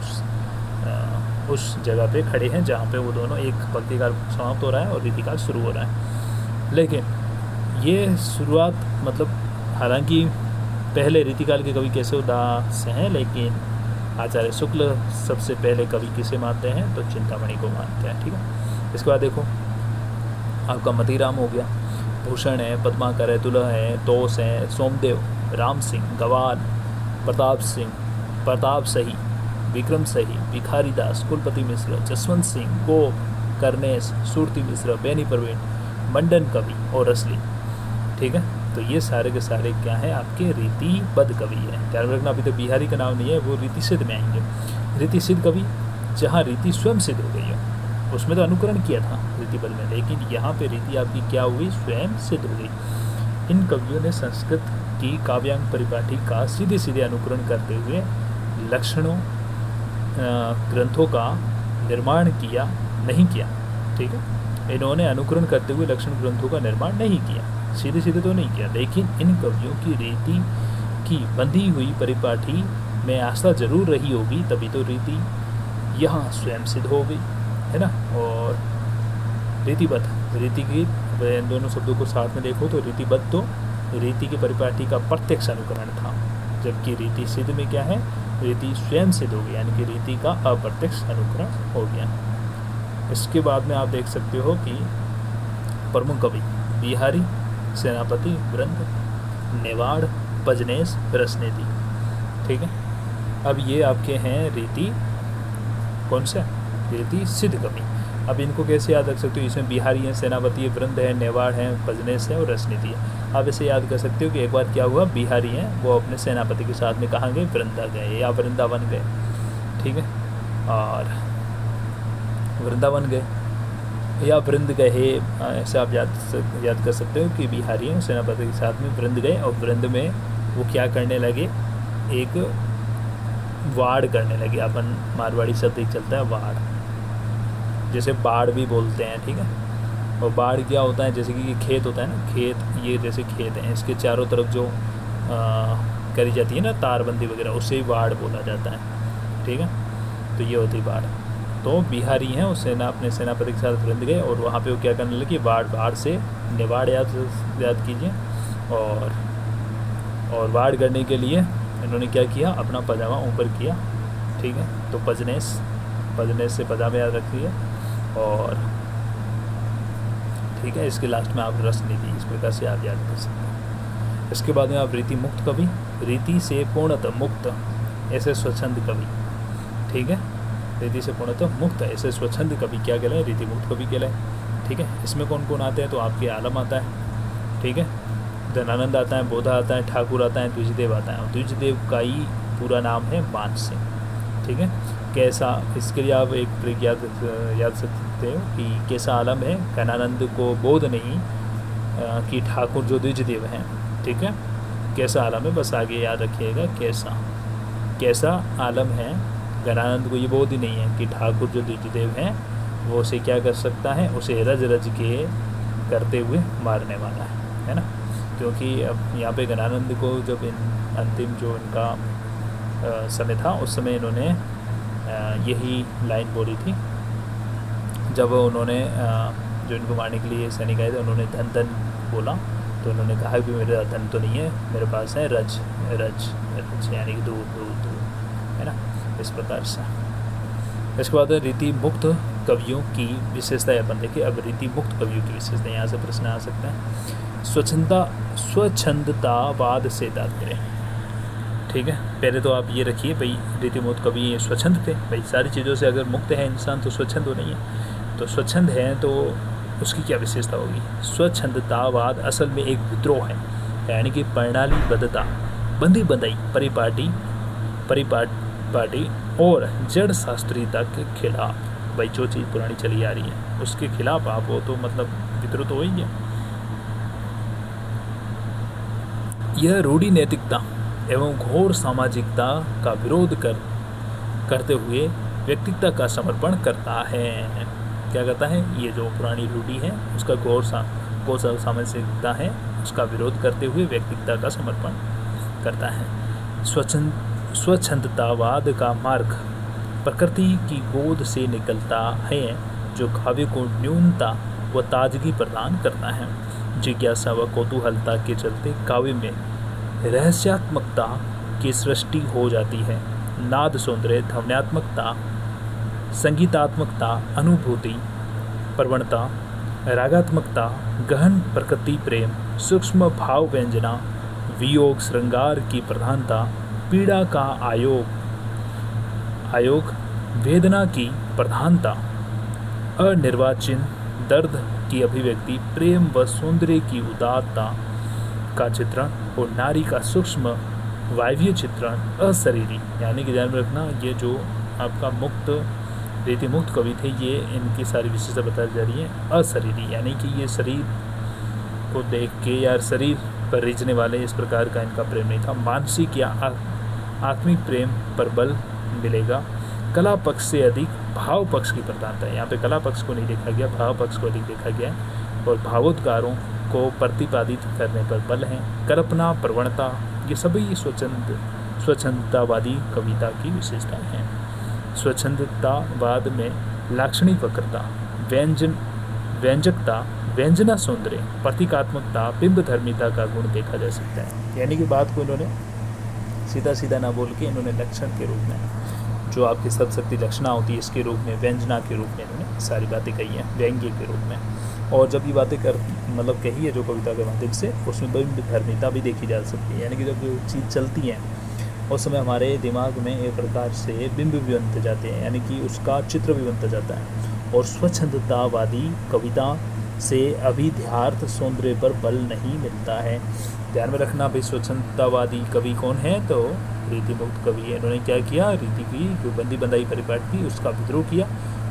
उस जगह पे खड़े हैं जहाँ पे वो दोनों, एक भक्तिकाल समाप्त हो रहा है और रीतिकाल शुरू हो रहा है। लेकिन ये शुरुआत मतलब, हालांकि पहले रीतिकाल के कवि केशवदास हैं, लेकिन आचार्य शुक्ल सबसे पहले कवि किसे मानते हैं, तो चिंतामणि को मानते हैं, ठीक है। इसके बाद देखो आपका मतीराम हो गया, भूषण है, पद्माकर है, तुला है, तोस है, सोमदेव, राम सिंह, गवाल, प्रताप सही, विक्रम सही, भिखारी दास, कुलपति मिश्र, जसवंत सिंह, गो, करनेश, सूरती मिश्र, बेनी प्रवीण, मंडन कवि और रसली, ठीक है। तो ये सारे के सारे क्या हैं, आपके रीतिबद्ध कवि हैं। ध्यान रखना, अभी तो बिहारी का नाम नहीं है, वो रीति सिद्ध में आएंगे। रीति सिद्ध कवि, जहाँ रीति स्वयं सिद्ध हो गई है, उसमें तो अनुकरण किया था रीतिबद्ध में, लेकिन यहाँ पे रीति आपकी क्या हुई, स्वयं सिद्ध हो गई। इन कवियों ने संस्कृत की काव्यांग परिपाटी का सीधे सीधे अनुकरण करते हुए लक्षणों ग्रंथों का निर्माण किया, नहीं किया, ठीक है। इन्होंने अनुकरण करते हुए लक्षण ग्रंथों का निर्माण नहीं किया, सीधे सीधे तो नहीं किया, लेकिन इन कवियों की रीति की बंधी हुई परिपाटी में आस्था जरूर रही होगी, तभी तो रीति यहाँ स्वयं सिद्ध हो गई, है ना। और रीतिबद्ध, रीति की इन दोनों शब्दों को साथ में देखो तो रीतिबद्ध तो रीति की परिपाटी का प्रत्यक्ष अनुकरण था, जबकि रीति सिद्ध में क्या है, रीति स्वयं सिद्ध हो गई, यानी कि रीति का अप्रत्यक्ष अनुकरण हो गया। इसके बाद में आप देख सकते हो कि प्रमुख कवि बिहारी, सेनापति, वृंद, नेवाड़, पजनेश, रसनेती, ठीक है। अब ये आपके हैं रीति कौन से, रीति सिद्ध कवि। अब इनको कैसे याद रख सकते हो, इसमें बिहारी हैं, सेनापति है, वृंद है, नेवाड़ है, पजनेश है और रसनीति है। आप इसे याद कर सकते हो कि एक बार क्या हुआ, बिहारी हैं वो अपने सेनापति के साथ में कहाँ गए, वृंदा गए या वृंदावन गए, ठीक है, और वृंदावन गए या वृंद गए, ऐसे आप याद कर सकते हो कि बिहारी हैं सेनापति के साथ में वृंद गए, और वृंद में वो क्या करने लगे, एक वाड़ करने लगे। अपन मारवाड़ी शब्द एक चलता है वाड़, जैसे बाढ़ भी बोलते हैं, ठीक है। और बाढ़ क्या होता है, जैसे कि खेत होता है ना, खेत, ये जैसे खेत हैं, इसके चारों तरफ जो करी जाती है ना तारबंदी वगैरह, उससे ही बाढ़ बोला जाता है, ठीक है। तो ये होती बाढ़। तो बिहारी हैं, उस अपने सेनापति के साथ वृंद गए और वहाँ पे वो क्या करने लगे, बाढ़ से नेवाड़ याद कीजिए, और बाढ़ करने के लिए इन्होंने क्या किया, अपना पजामा ऊपर किया, ठीक है। तो पजनेश से पजामा याद रखिए, और ठीक है, इसके लास्ट में आप रसनीति, इस प्रकार से आप याद कर सकते हैं। इसके बाद में आप रीति मुक्त कवि, रीति से पूर्णतः मुक्त ऐसे स्वच्छंद कवि, ठीक है। रीति से पूर्णतः मुक्त ऐसे स्वच्छंद कवि क्या कहलाए, रीति मुक्त कवि कहलाए। ठीक है। इसमें कौन कौन आते हैं, तो आपके आलम आता है, ठीक है, धनानंद आता है, बोधा आता है, ठाकुर आता है, द्विजदेव आता है। और द्विजदेव का ही पूरा नाम है मानसिंह, ठीक है। कैसा, इसके लिए आप एक ट्रिक याद सकते हो कि कैसा आलम है, घनानंद को बोध नहीं कि ठाकुर जो द्विजदेव हैं, ठीक है। कैसा आलम है, बस आगे याद रखिएगा, कैसा आलम है, घनानंद को ये बोध ही नहीं है कि ठाकुर जो द्विजदेव हैं वो उसे क्या कर सकता है, उसे रज रज के करते हुए मारने वाला है ना। क्योंकि अब यहाँ पे घनानंद को जब अंतिम जो इनका समय था, उस समय इन्होंने यही लाइन बोली थी, जब उन्होंने जो इनको मारने के लिए सैनिक आए थे, उन्होंने धन धन बोला, तो उन्होंने कहा कि मेरा धन तो नहीं है, मेरे पास है रज रज रज, यानी कि दूध दूध दूध, है ना, इस प्रकार से। इसके बाद रीति मुक्त कवियों की विशेषता अपन देखिए। अब रीति मुक्त कवियों की विशेषता, यहाँ से प्रश्न आ सकता है। स्वच्छंदतावाद से तात्पर्य, ठीक है। पहले तो आप ये रखिए भाई, रीति मुक्त कवि स्वच्छंद थे, भाई सारी चीज़ों से अगर मुक्त है इंसान तो स्वच्छंद तो नहीं है, तो स्वच्छंद है तो उसकी क्या विशेषता होगी। स्वच्छंदतावाद असल में एक विद्रोह है, यानी कि प्रणालीबद्धता, बंदी बंदाई, परिपाटी और जड़ शास्त्रीयता के खिलाफ, भाई जो चीज़ पुरानी चली आ रही है उसके खिलाफ आप हो, तो मतलब विद्रोह तो हो ही है। यह रूढ़ी नैतिकता एवं घोर सामाजिकता का विरोध करते हुए व्यक्तित्व का समर्पण करता है। क्या करता है, ये जो पुरानी रूढ़ी है उसका घोर सामाजिकता है उसका विरोध करते हुए व्यक्तित्व का समर्पण करता है। स्वच्छंदतावाद का मार्ग प्रकृति की गोद से निकलता है, जो काव्य को न्यूनता व ताजगी प्रदान करता है। जिज्ञासा व कौतूहलता के चलते काव्य में रहस्यात्मकता की सृष्टि हो जाती है। नाद सौंदर्य, ध्वन्यात्मकता, संगीतात्मकता, अनुभूति प्रवणता, रागात्मकता, गहन प्रकृति प्रेम, सूक्ष्म भाव व्यंजना, वियोग श्रृंगार की प्रधानता, पीड़ा का आयोग, वेदना की प्रधानता, अनिर्वाचित दर्द की अभिव्यक्ति, प्रेम व सौंदर्य की उदारता का चित्रण और नारी का सूक्ष्म वायवीय चित्रण, अशरीरी, यानी कि ध्यान में रखना ये जो आपका रीति मुक्त कवि थे, ये इनकी सारी विशेषता बताई जा रही है। अशरीरी यानी कि ये शरीर को देख के या शरीर पर रिझने वाले इस प्रकार का इनका प्रेम नहीं था। मानसिक या आत्मिक प्रेम पर बल मिलेगा। कला पक्ष से अधिक भाव पक्ष की प्रधानता है। यहाँ पे कला पक्ष को नहीं देखा गया, भाव पक्ष को अधिक देखा गया है। और भावोद्गारों को प्रतिपादित करने पर बल है। कल्पना, प्रवणता, ये सभी स्वच्छंदतावादी कविता की विशेषताएं हैं। स्वच्छंदतावाद में लाक्षणिक वक्रता, व्यंजकता, व्यंजना सौंदर्य, प्रतीकात्मकता, बिंब धर्मिता का गुण देखा जा सकता है। यानी कि बात को इन्होंने सीधा सीधा ना बोल के इन्होंने लक्षण के रूप में, जो आपकी सदशक्ति लक्षणा होती है इसके रूप में, व्यंजना के रूप में इन्होंने सारी बातें कही हैं, व्यंग्य के रूप में। और जब ये बातें कही है जो कविता के माध्यम से, उसमें बिंब धर्मिता भी देखी जा सकती है। यानी कि जब जो चीज़ चलती है उस समय हमारे दिमाग में एक प्रकार से बिंब भी बनते जाते हैं, यानी कि उसका चित्र भी बनता जाता है। और स्वच्छंदतावादी कविता से अभिध्यार्थ सौंदर्य पर बल नहीं मिलता है। ध्यान में रखना भाई, स्वच्छंदतावादी कवि कौन है, तो रीति मुक्त कवि है। इन्होंने क्या किया, रीति की जो बंदी बंदाई परिपाटी थी उसका विद्रोह किया।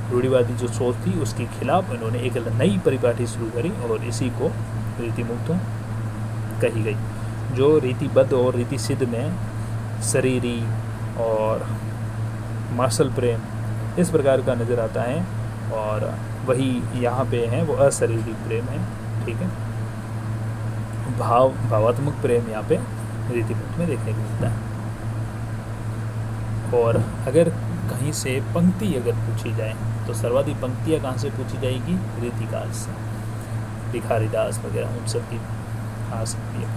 रूढ़िवादी जो सोच थी उसके खिलाफ इन्होंने एक नई परिपाटी शुरू करी और इसी को रीति मुक्त कही गई। जो रीतिबद्ध और रीति सिद्ध में शरीरी और मार्शल प्रेम इस प्रकार का नज़र आता है, और वही यहाँ पे है वो अशरीरी प्रेम है। ठीक है, भावात्मक प्रेम यहाँ पे रीतिमुक्त में देखने को मिलता है। और अगर कहीं से पंक्ति अगर पूछी जाए तो सर्वाधिक पंक्तियाँ कहाँ से पूछी जाएगी, रीतिकाल से। भिखारीदास वगैरह उन सब की आ सकती है।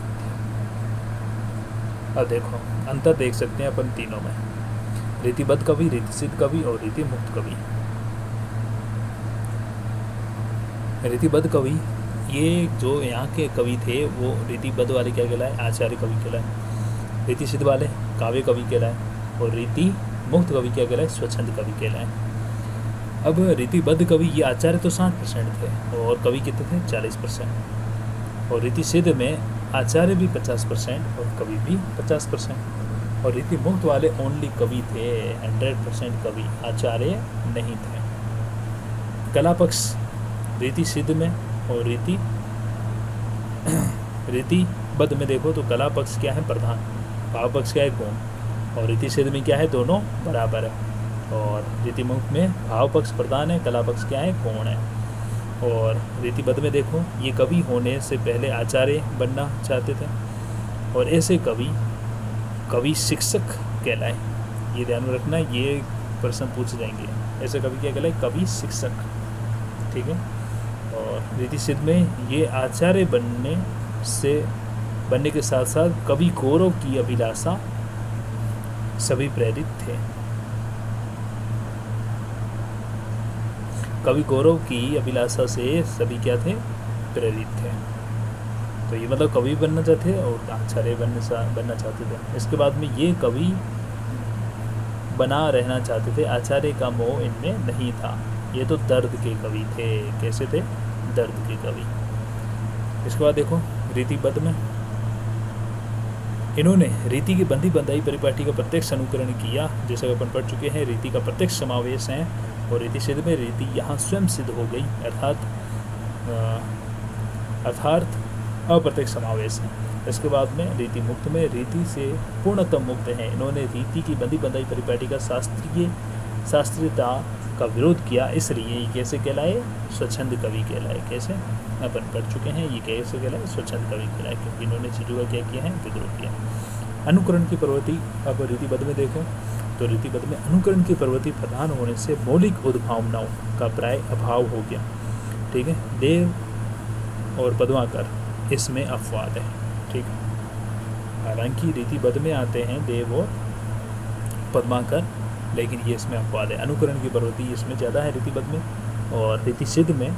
अब देखो अंतर देख सकते हैं अपन तीनों में, रीतिबद्ध कवि, रीतिसिद्ध कवि और रीति मुक्त कवि। रीतिबद्ध कवि, ये जो यहाँ के कवि थे वो रीतिबद्ध वाले क्या कहलाए, आचार्य कवि कहलाए। रीतिसिद्ध वाले काव्य कवि कहलाए और रीति मुक्त कवि क्या कहलाए, स्वच्छंद कवि कहलाए। अब रीतिबद्ध कवि ये आचार्य तो 60% थे और कवि कितने थे 40%। और रीति सिद्ध में आचार्य भी 50% और कवि भी 50%। और रीति मुक्त वाले ओनली कवि थे, 100% कवि, आचार्य नहीं थे। कला पक्ष रीति सिद्ध में और रीतिबद्ध में देखो तो कला पक्ष क्या है प्रधान, भाव पक्ष क्या है गौण, और रीति सिद्ध में क्या है दोनों बराबर है। और रीति मुक्त में भाव पक्ष प्रधान है, कला पक्ष क्या है गौण है। और रीतिबद्ध में देखो ये कवि होने से पहले आचार्य बनना चाहते थे और ऐसे कवि शिक्षक कहलाए। ये ध्यान में रखना, ये प्रश्न पूछे जाएंगे। ऐसे कवि क्या कहलाए, कवि शिक्षक, ठीक है। और रीति सिद्ध में ये आचार्य बनने के साथ साथ कवि गौरव की अभिलाषा सभी प्रेरित थे। कवि गौरव की अभिलाषा से सभी क्या थे, प्रेरित थे। तो ये मतलब कवि बनना चाहते और आचार्य बनना चाहते थे। इसके बाद में ये कवि बना रहना चाहते थे, आचार्य का मोह इनमें नहीं था। ये तो दर्द के कवि थे। कैसे थे, दर्द के कवि। इसके बाद देखो रीतिबद्ध में इन्होंने रीति की बंधी बंधाई परिपाटी का प्रत्यक्ष अनुकरण किया, जैसा कि अपन पढ़ चुके हैं। रीति का प्रत्यक्ष समावेश है। और रीति सिद्ध में रीति यहाँ स्वयं सिद्ध हो गई, अर्थात अप्रत्यक्ष समावेश है। इसके बाद में रीति मुक्त में रीति से पूर्णतम मुक्त है। इन्होंने रीति की बंधी बंधाई परिपाटी का शास्त्रीयता का विरोध किया, इसलिए ये कैसे कहलाए, स्वच्छंद कवि कहलाए। कैसे अपन पढ़ चुके हैं, ये कैसे कहलाए, स्वच्छंद कवि कहलाए, क्योंकि इन्होंने चीज़ों का क्या किया है, विद्रोह किया। अनुकरण की प्रवृत्ति अब रीतिबद्ध में देखो तो रीतिबद्ध में अनुकरण की प्रवृत्ति प्रधान होने से मौलिक उद्भावनाओं का प्राय अभाव हो गया, ठीक है। देव और पद्माकर इसमें अपवाद है, ठीक है। हालांकि रीतिबद्ध में आते हैं देव और पद्माकर, लेकिन ये इसमें अपवाद है। अनुकरण की प्रवृत्ति इसमें ज़्यादा है रीतिबद्ध में। और रीति सिद्ध में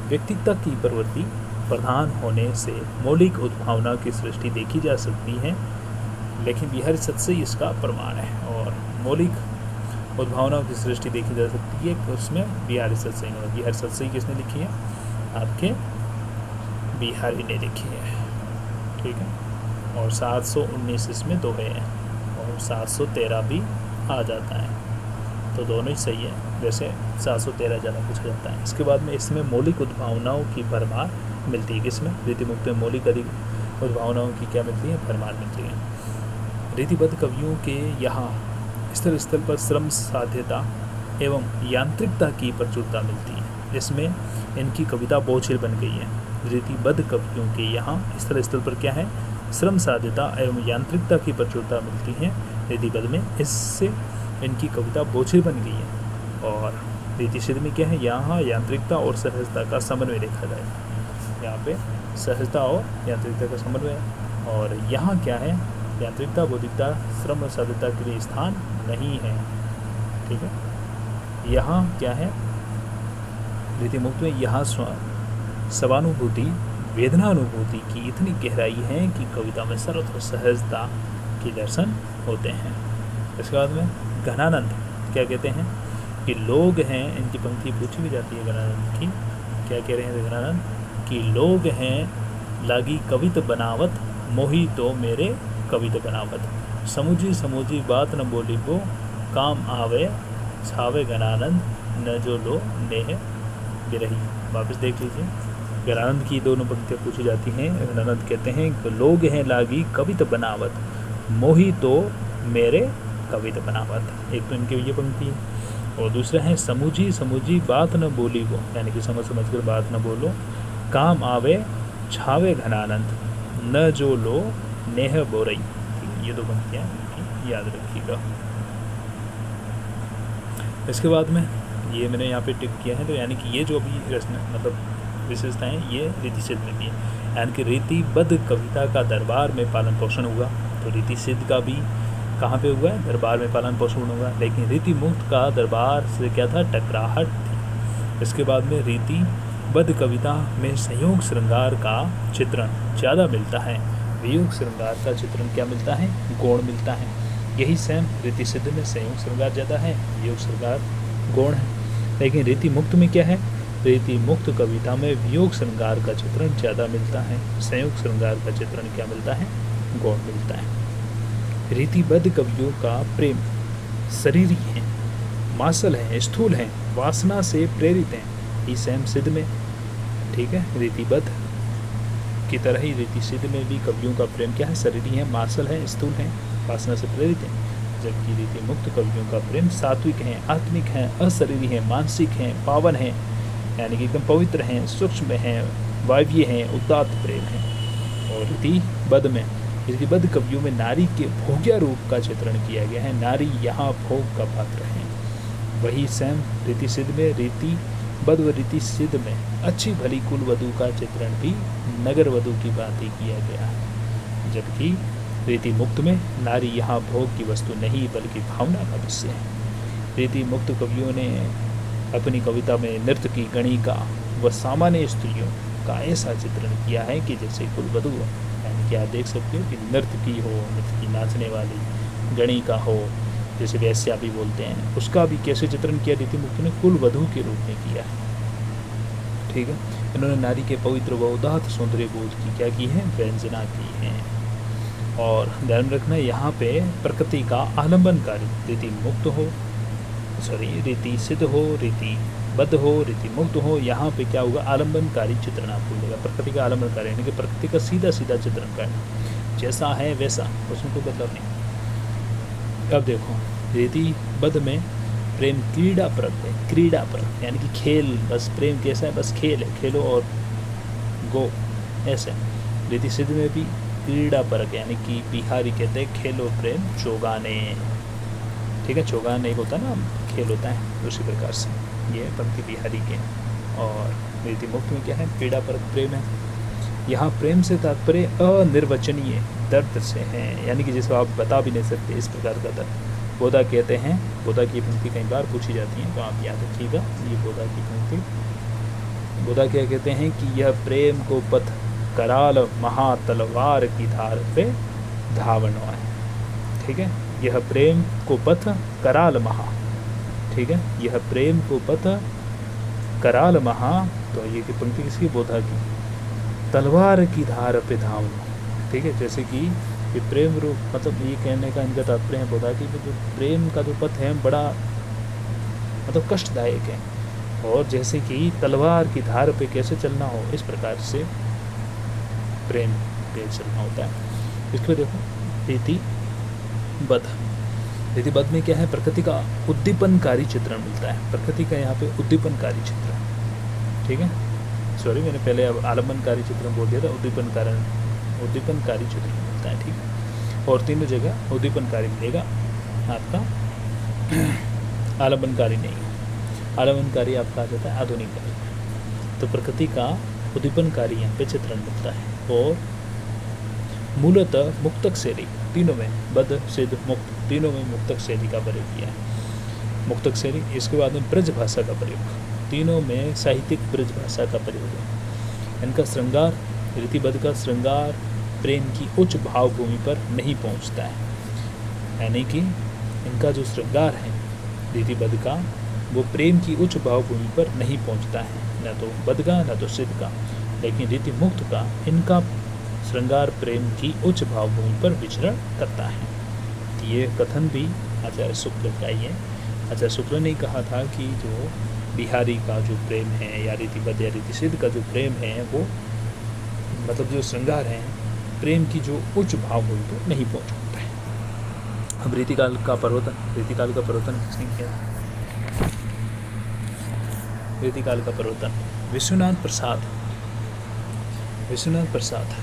व्यक्तित्व की प्रवृत्ति प्रधान होने से मौलिक उद्भावना की सृष्टि देखी जा सकती है, लेकिन बिहारी सत्सई इसका प्रमाण है। और मौलिक उद्भावनाओं की सृष्टि देखी जा सकती है, उसमें बिहारी सत्सई में। बिहारी सत्सई किसने लिखी है, आपके बिहारी ने लिखी है, ठीक है। और 719 इसमें दोहे हैं और 713 भी आ जाता है, तो दोनों ही सही है। वैसे 713 ज़्यादा पूछा जाता है। इसके बाद में इसमें मौलिक उद्भावनाओं की भरमार मिलती है। किसमें, रीतिमुक्त में मौलिक अधिक उद्भावनाओं की क्या मिलती है, भरमार मिलती है। रीतिबद्ध कवियों के यहाँ स्थल स्थल पर श्रम साध्यता एवं यांत्रिकता की प्रचुरता मिलती है। इसमें इनकी कविता बोझिल बन गई है। रीतिबद्ध कवियों के यहाँ स्थल स्थल पर क्या है, श्रम साध्यता एवं यांत्रिकता की प्रचुरता मिलती है रीतिबद्ध में, इससे इनकी कविता बोझिल बन गई है। और रीति सिद्ध में क्या है, यहाँ यांत्रिकता और सहजता का समन्वय देखा जाए। यहाँ पे सहजता और यांत्रिकता का समन्वय, और यहाँ क्या है, यांत्रिकता बौद्धिकता श्रम साध्यता के लिए स्थान नहीं है, ठीक है। यहाँ क्या है, रीति मुक्त में यहाँ स्वानुभूति वेदनानुभूति की इतनी गहराई है कि कविता में सरल और सहजता के दर्शन होते हैं। इसके बाद में घनानंद क्या कहते हैं कि लोग हैं, इनकी पंक्ति पूछी भी जाती है घनानंद की, क्या कह रहे हैं घनानंद कि लोग हैं लागी कवित बनावत, मोही तो मेरे कवित बनावत, समूजी समूजी बात न बोली को, काम आवे छावे घनानंद, न जो लो नेह बिरही। वापस देख लीजिए, घनानंद की दोनों पंक्तियाँ पूछी जाती हैं। घनानंद कहते हैं कि लोग हैं लागी कवित बनावत, मोही तो मेरे कवित बनावत। एक तो इनकी ये पंक्ति है, और दूसरा है समूजी समूजी बात न बोली को, यानी कि समझ समझ कर बात न बोलो, काम आवे छावे घनानंद, न जो लो नेह बोरई। ये दो पंक्तियाँ याद रखिएगा। इसके बाद में ये मैंने यहाँ पे टिक किया है, तो यानी कि ये जो अभी रचना मतलब विशेषताएँ ये रीति सिद्ध में भी है, यानी कि रीतिबद्ध कविता का दरबार में पालन पोषण हुआ, तो रीति सिद्ध का भी कहाँ पे हुआ है, दरबार में पालन पोषण होगा। लेकिन रीति मुक्त का दरबार से क्या था, टकराहट थी। इसके बाद में रीतिबद्ध कविता में संयोग श्रृंगार का चित्रण ज़्यादा मिलता है, वियोग श्रृंगार का चित्रण क्या मिलता है, गौण मिलता है। यही सेम रीति सिद्ध में संयोग श्रृंगार ज़्यादा है, वियोग श्रृंगार गौण है। लेकिन रीति मुक्त में क्या है, रीति मुक्त कविता में वियोग श्रृंगार का चित्रण ज़्यादा मिलता है, संयोग श्रृंगार का चित्रण क्या मिलता है, गौण मिलता है। रीतिबद्ध कवियों का प्रेम शरीरी है, मासल है, स्थूल है, वासना से प्रेरित है, इस एम सिद्ध में, ठीक है, रीतिबद्ध की तरह ही रीति सिद्ध में भी कवियों का प्रेम क्या है, शरीरी है, मासल है, स्थूल है, वासना से प्रेरित है। जबकि रीति मुक्त कवियों का प्रेम सात्विक है, आत्मिक है, अशरीरी है, मानसिक है, पावन है, यानी कि एकदम पवित्र है, सूक्ष्म है, वायव्य है, उदात्त प्रेम है। और रीतिबद्ध में, रीतिबद्ध कवियों में नारी के भोग्या रूप का चित्रण किया गया है, नारी यहाँ भोग का पात्र है। वही सेम रीति सिद्ध में, रीतिबद्ध व रीति सिद्ध में अच्छी भली कुल वधू का चित्रण भी नगर वधू की भांति किया गया है। जबकि रीति मुक्त में नारी यहाँ भोग की वस्तु नहीं बल्कि भावना का विषय है। रीति मुक्त कवियों ने अपनी कविता में नृत्य की, गणिका व सामान्य स्त्रियों का ऐसा चित्रण किया है कि जैसे कुलवधू हो, यानी कि आप देख सकते हो कि नृत्य की हो, नृत्य की नाचने वाली, गणिका हो, जैसे वैश्या भी बोलते हैं, उसका भी कैसे चित्रण किया रीति मुक्त ने, कुलवधू के रूप में किया है। ठीक है, इन्होंने नारी के पवित्र व उदात्त सौंदर्य बोध की क्या की है, व्यंजना की है। और ध्यान रखना यहाँ पे प्रकृति का आलम्बनकारी रीति मुक्त हो, रीति सिद्ध हो, रीति बद्ध हो, रीति मुक्त हो, यहाँ पे क्या होगा, आलम्बनकारी चित्रण आपको मिलेगा। प्रकृति का आलम्बनकारी यानी कि प्रकृति का सीधा सीधा चित्रण करना, जैसा है वैसा, उसमें कोई बदलाव नहीं। अब देखो रीति बद्ध में प्रेम क्रीड़ा परक है, क्रीड़ा परक यानी कि खेल, बस प्रेम कैसा है, बस खेल है, खेलो और गो, ऐसे। रीति सिद्ध में भी क्रीड़ा परक यानी कि बिहारी कहते हैं खेलो प्रेम चौगाने, ठीक है, चौगाने एक होता है ना, खेल होता है, उसी प्रकार से ये पंक्ति बिहारी के। और रीति मुक्त में क्या है, क्रीड़ा परक प्रेम है। यहाँ प्रेम से तात्पर्य अनिर्वचनीय दर्द से है, यानी कि जिसको आप बता भी नहीं सकते, इस प्रकार का दर्द बोधा कहते हैं। बोधा की पंक्ति कई बार पूछी जाती है, तो आप याद रखिएगा, ये बोधा की पंक्ति। बोधा क्या कहते हैं कि यह प्रेम को पथ कराल महातलवार की धार पे धावनो है, ठीक है, यह प्रेम को पथ कराल महा, ठीक है, यह प्रेम को पथ कराल महा, तो ये की पंक्ति किसकी, बोधा की, तलवार की धार पे धावनो, ठीक है, जैसे कि ये प्रेम रूप, मतलब ये कहने का इनका तात्पर्य है बोधा की जो प्रेम का जो पथ है बड़ा मतलब कष्टदायक है, और जैसे कि तलवार की धार पे कैसे चलना हो, इस प्रकार से प्रेम पे चलना होता है। इसको देखो रीतिबद्ध, रीतिबद्ध में क्या है, प्रकृति का उद्दीपनकारी चित्रण मिलता है, प्रकृति का यहाँ पे उद्दीपनकारी चित्रण, ठीक है, सॉरी मैंने पहले अब आलम्बनकारी चित्रण बोल दिया था, उद्दीपनकारी चित्रण मिलता है, ठीक है, और तीनों जगह उद्दीपनकारी मिलेगा आपका, आलम्बनकारी नहीं। आलम्बनकारी आपका आ जाता है आधुनिक काल। तो प्रकृति का उद्दीपनकारी यहाँ पे चित्रण मिलता है। और मूलतः मुक्तक शैली तीनों में, बद्ध सिद्ध मुक्त तीनों में मुक्तक शैली का प्रयोग किया है, मुक्तक शैली। इसके बाद में ब्रज भाषा का प्रयोग, तीनों में साहित्यिक ब्रज भाषा का प्रयोग है। इनका श्रृंगार, रीतिबद्ध का श्रृंगार प्रेम की उच्च भावभूमि पर नहीं पहुंचता है, यानी कि इनका जो श्रृंगार है रीतिबद्ध का, वो प्रेम की उच्च भावभूमि पर नहीं पहुंचता है, न तो बद्ध का न तो सिद्ध का। लेकिन रीति मुक्त का इनका श्रृंगार प्रेम की उच्च भावभूमि पर विचरण करता है। ये कथन भी आचार्य शुक्ल का ही है। आचार्य शुक्ल ने कहा था कि जो बिहारी का जो प्रेम है या रीतिबद्ध या रीति सिद्ध का जो प्रेम है, वो मतलब जो श्रृंगार है प्रेम की जो उच्च भावभूमि पर नहीं पहुँच पाता है। अब रीतिकाल का परिवर्तन, रीतिकाल का परिवर्तन किसने किया? रीतिकाल का परिवर्तन विश्वनाथ प्रसाद, विश्वनाथ प्रसाद।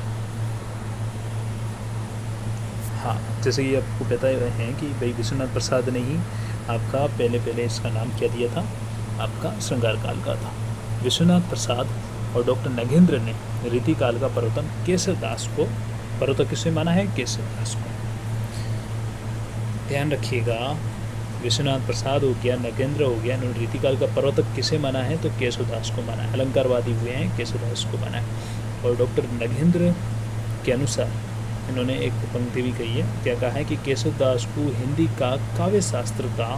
हाँ, जैसे कि आपको पता है कि भाई विश्वनाथ प्रसाद ने ही आपका पहले इसका नाम क्या दिया था, आपका श्रृंगार काल का था। विश्वनाथ प्रसाद और डॉक्टर नगेंद्र ने रीतिकाल का परिवर्तन केशव दास को, परिवर्तक किससे माना है? केशव दास को। ध्यान रखिएगा, विश्वनाथ प्रसाद हो गया, नगेंद्र हो गया, इन्होंने रीतिकाल का प्रवर्तक किसे माना है? तो केशव दास को माना है। अलंकारवादी हुए हैं, केशव दास को माना है। और डॉक्टर नगेंद्र के अनुसार इन्होंने एक पंक्ति भी कही है, क्या कहा है कि केशव दास को हिंदी का काव्य शास्त्र का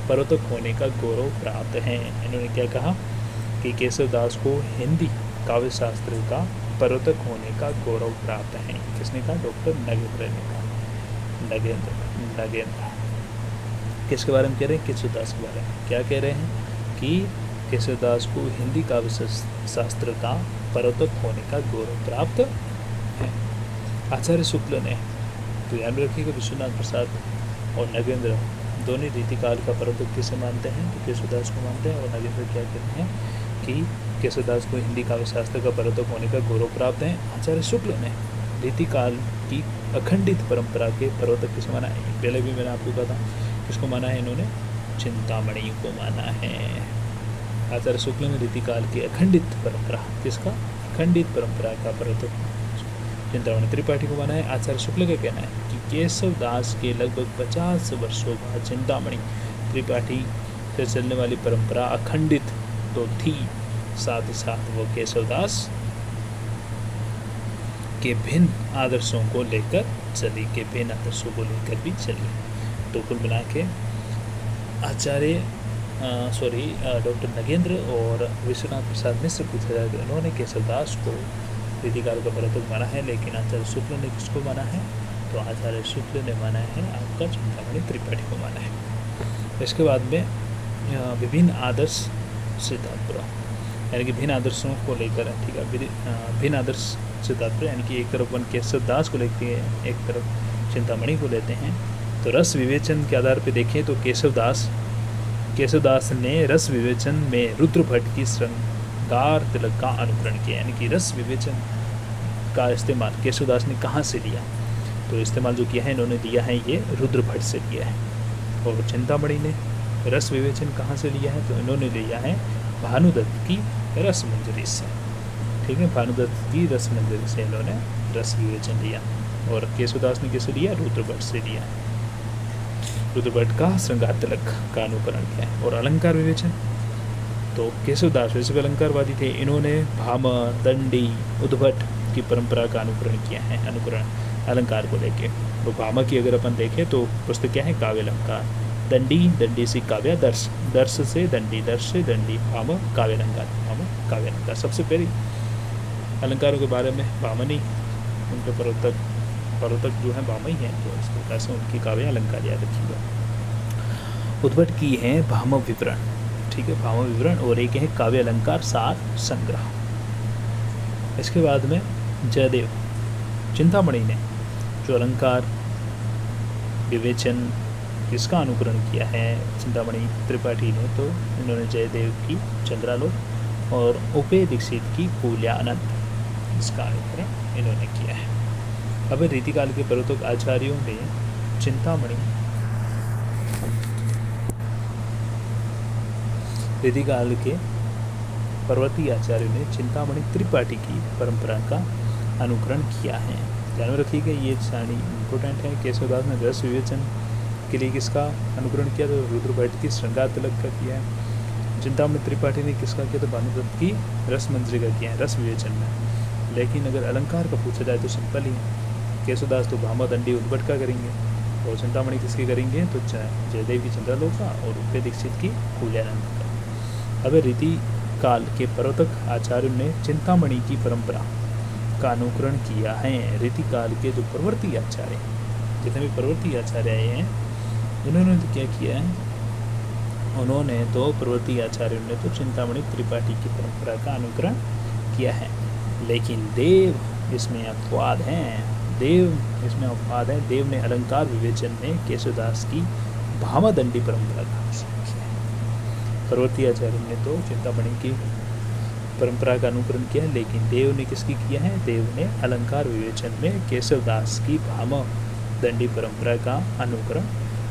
परोतक होने का गौरव प्राप्त है। इन्होंने क्या कहा कि केशवदास को हिंदी काव्य शास्त्र का परोतक होने का गौरव प्राप्त है। किसने कहा? डॉक्टर नगेंद्र ने कहा। नगेंद्र किसके बारे में कह रहे हैं? केशवदास के बारे में। क्या कह रहे हैं कि केशवदास को हिंदी काव्य शास्त्र का परोतक होने का गौरव प्राप्त है। आचार्य शुक्ल ने, तो ध्यान रखिएगा, विश्वनाथ प्रसाद और नगेंद्र दोनों रीतिकाल का परोतक किसे मानते हैं? तो केशवदास को मानते हैं। और नगेंद्र क्या कहते हैं कि केशवदास को हिंदी काव्य शास्त्र का परोतक होने का गौरव प्राप्त है। आचार्य शुक्ल ने रीतिकाल की अखंडित परंपरा के परोतक किसे माना है? पहले भी मैंने आपको कहा था किसको माना है इन्होंने? चिंतामणि को माना है। आचार्य शुक्ल ने रीतिकाल की अखंडित परंपरा, किसका? अखंडित परंपरा का परोतक चिंतामणि त्रिपाठी को माना है। आचार्य शुक्ल का कहना है कि केशवदास के लगभग 50 वर्षों बाद चिंतामणि त्रिपाठी से चलने वाली परंपरा अखंडित तो थी, साथ ही साथ वो केशवदास के भिन्न आदर्शों को लेकर चली, भी चली। तो कुल मिला के आचार्य डॉक्टर नगेंद्र और विश्वनाथ प्रसाद मिश्र पूछा जाए तो इन्होंने केशवदास को रीतिकाल का परोतक माना है, लेकिन आचार्य शुक्ल ने किसको माना है? तो आचार्य शुक्ल ने माना है आपका चिंतामणि त्रिपाठी को माना है। इसके बाद में विभिन्न आदर्श से तात्पर्य, यानी कि भिन्न आदर्शों को लेकर, ठीक है, भिन्न आदर्श से तात्पर्य, यानी कि एक तरफ वन केशवदास को लेते हैं, एक तरफ चिंतामणि को लेते हैं। तो रस विवेचन के आधार पर देखें तो केशवदास ने रस विवेचन में रुद्र भट्ट की श्रृंगार तिलक का अनुकरण किया, यानी कि रस विवेचन का इस्तेमाल केशवदास ने कहाँ से लिया? तो इस्तेमाल जो किया है इन्होंने दिया है ये रुद्र भट्ट से लिया है। और चिंतामणि ने रस विवेचन कहाँ से लिया है? तो इन्होंने लिया है भानुदत्त की रस मंजरी से, ठीक है, भानुदत्त की रस मंजरी से इन्होंने रस विवेचन लिया। और केशवदास ने किसे लिया? रुद्र भट्ट से लिया। रुद्र भट्ट का श्रृंगार तिलक का अनुकरण किया है। और अलंकार विवेचन, तो केशवदास वैसे भी अलंकारवादी थे, इन्होंने भाम, दंडी, उद्भट की परंपरा का अनुकरण किया है, अलंकार को लेके। तो भामा की अगर अपन देखें तो पुस्तक क्या है? काव्य अलंकार। दंडी से काव्य, दर्श से दंडी, भाम काव्य अलंकार। सबसे पहले अलंकारों के बारे में भामनी, उनके परोतक जो है भामा ही है, तो इस प्रकार से उनकी काव्य अलंकार याद रखिएगा। उद्भट की है भाम विवरण, ठीक है, भाम विवरण, और एक है काव्य अलंकार सार संग्रह। इसके बाद में जयदेव, चिंतामणि ने जो अलंकार विवेचन किसका अनुकरण किया है? चिंतामणि त्रिपाठी ने, तो इन्होंने जयदेव की चंद्रालोक और उपे दीक्षित की फूल्यानंद, इसका अनुकरण इन्होंने किया है। अब रीतिकाल के परोतक आचार्यों ने रीतिकाल के पर्वतीय आचार्यों ने चिंतामणि त्रिपाठी की परंपरा का अनुकरण किया है। ध्यान में रखिएगा, ये सारी इम्पोर्टेंट है। केशवदास ने रस विवेचन के लिए किसका अनुकरण किया? तो रुद्र भट्ट की श्रृंगार तिलक का किया है। चिंतामणि त्रिपाठी ने किसका किया? तो भानुदत्त की रस मंजरी का किया है रस विवेचन में। लेकिन अगर अलंकार का पूछा जाए तो सिंपल ही है, केशवदास तो भामा, दंडी, उद्भट का करेंगे, और चिंतामणि किसके करेंगे? तो जयदेव की चंद्रालोक का और उपे दीक्षित की फूल्यानंद का। अब रीतिकाल के परोतक आचार्यों ने चिंतामणि की परंपरा का अनुकरण किया है। रीतिकाल के जो प्रवर्ती आचार्य, जितने भी प्रवर्ती आचार्य आए हैं, उन्होंने तो क्या किया है? उन्होंने तो प्रवर्ती आचार्यों ने तो चिंतामणि त्रिपाठी की परंपरा का अनुकरण किया है। लेकिन देव इसमें अपवाद हैं। देव ने अलंकार विवेचन में केशवदास की भामादंडी परंपरा का अनुसरण किया है। पर्वतीय आचार्य ने तो चिंतामणि की परंपरा का अनुकरण किया है, लेकिन देव ने किसकी किया है? देव ने अलंकार विवेचन में केशवदास की भामादंडी परंपरा का अनुकरण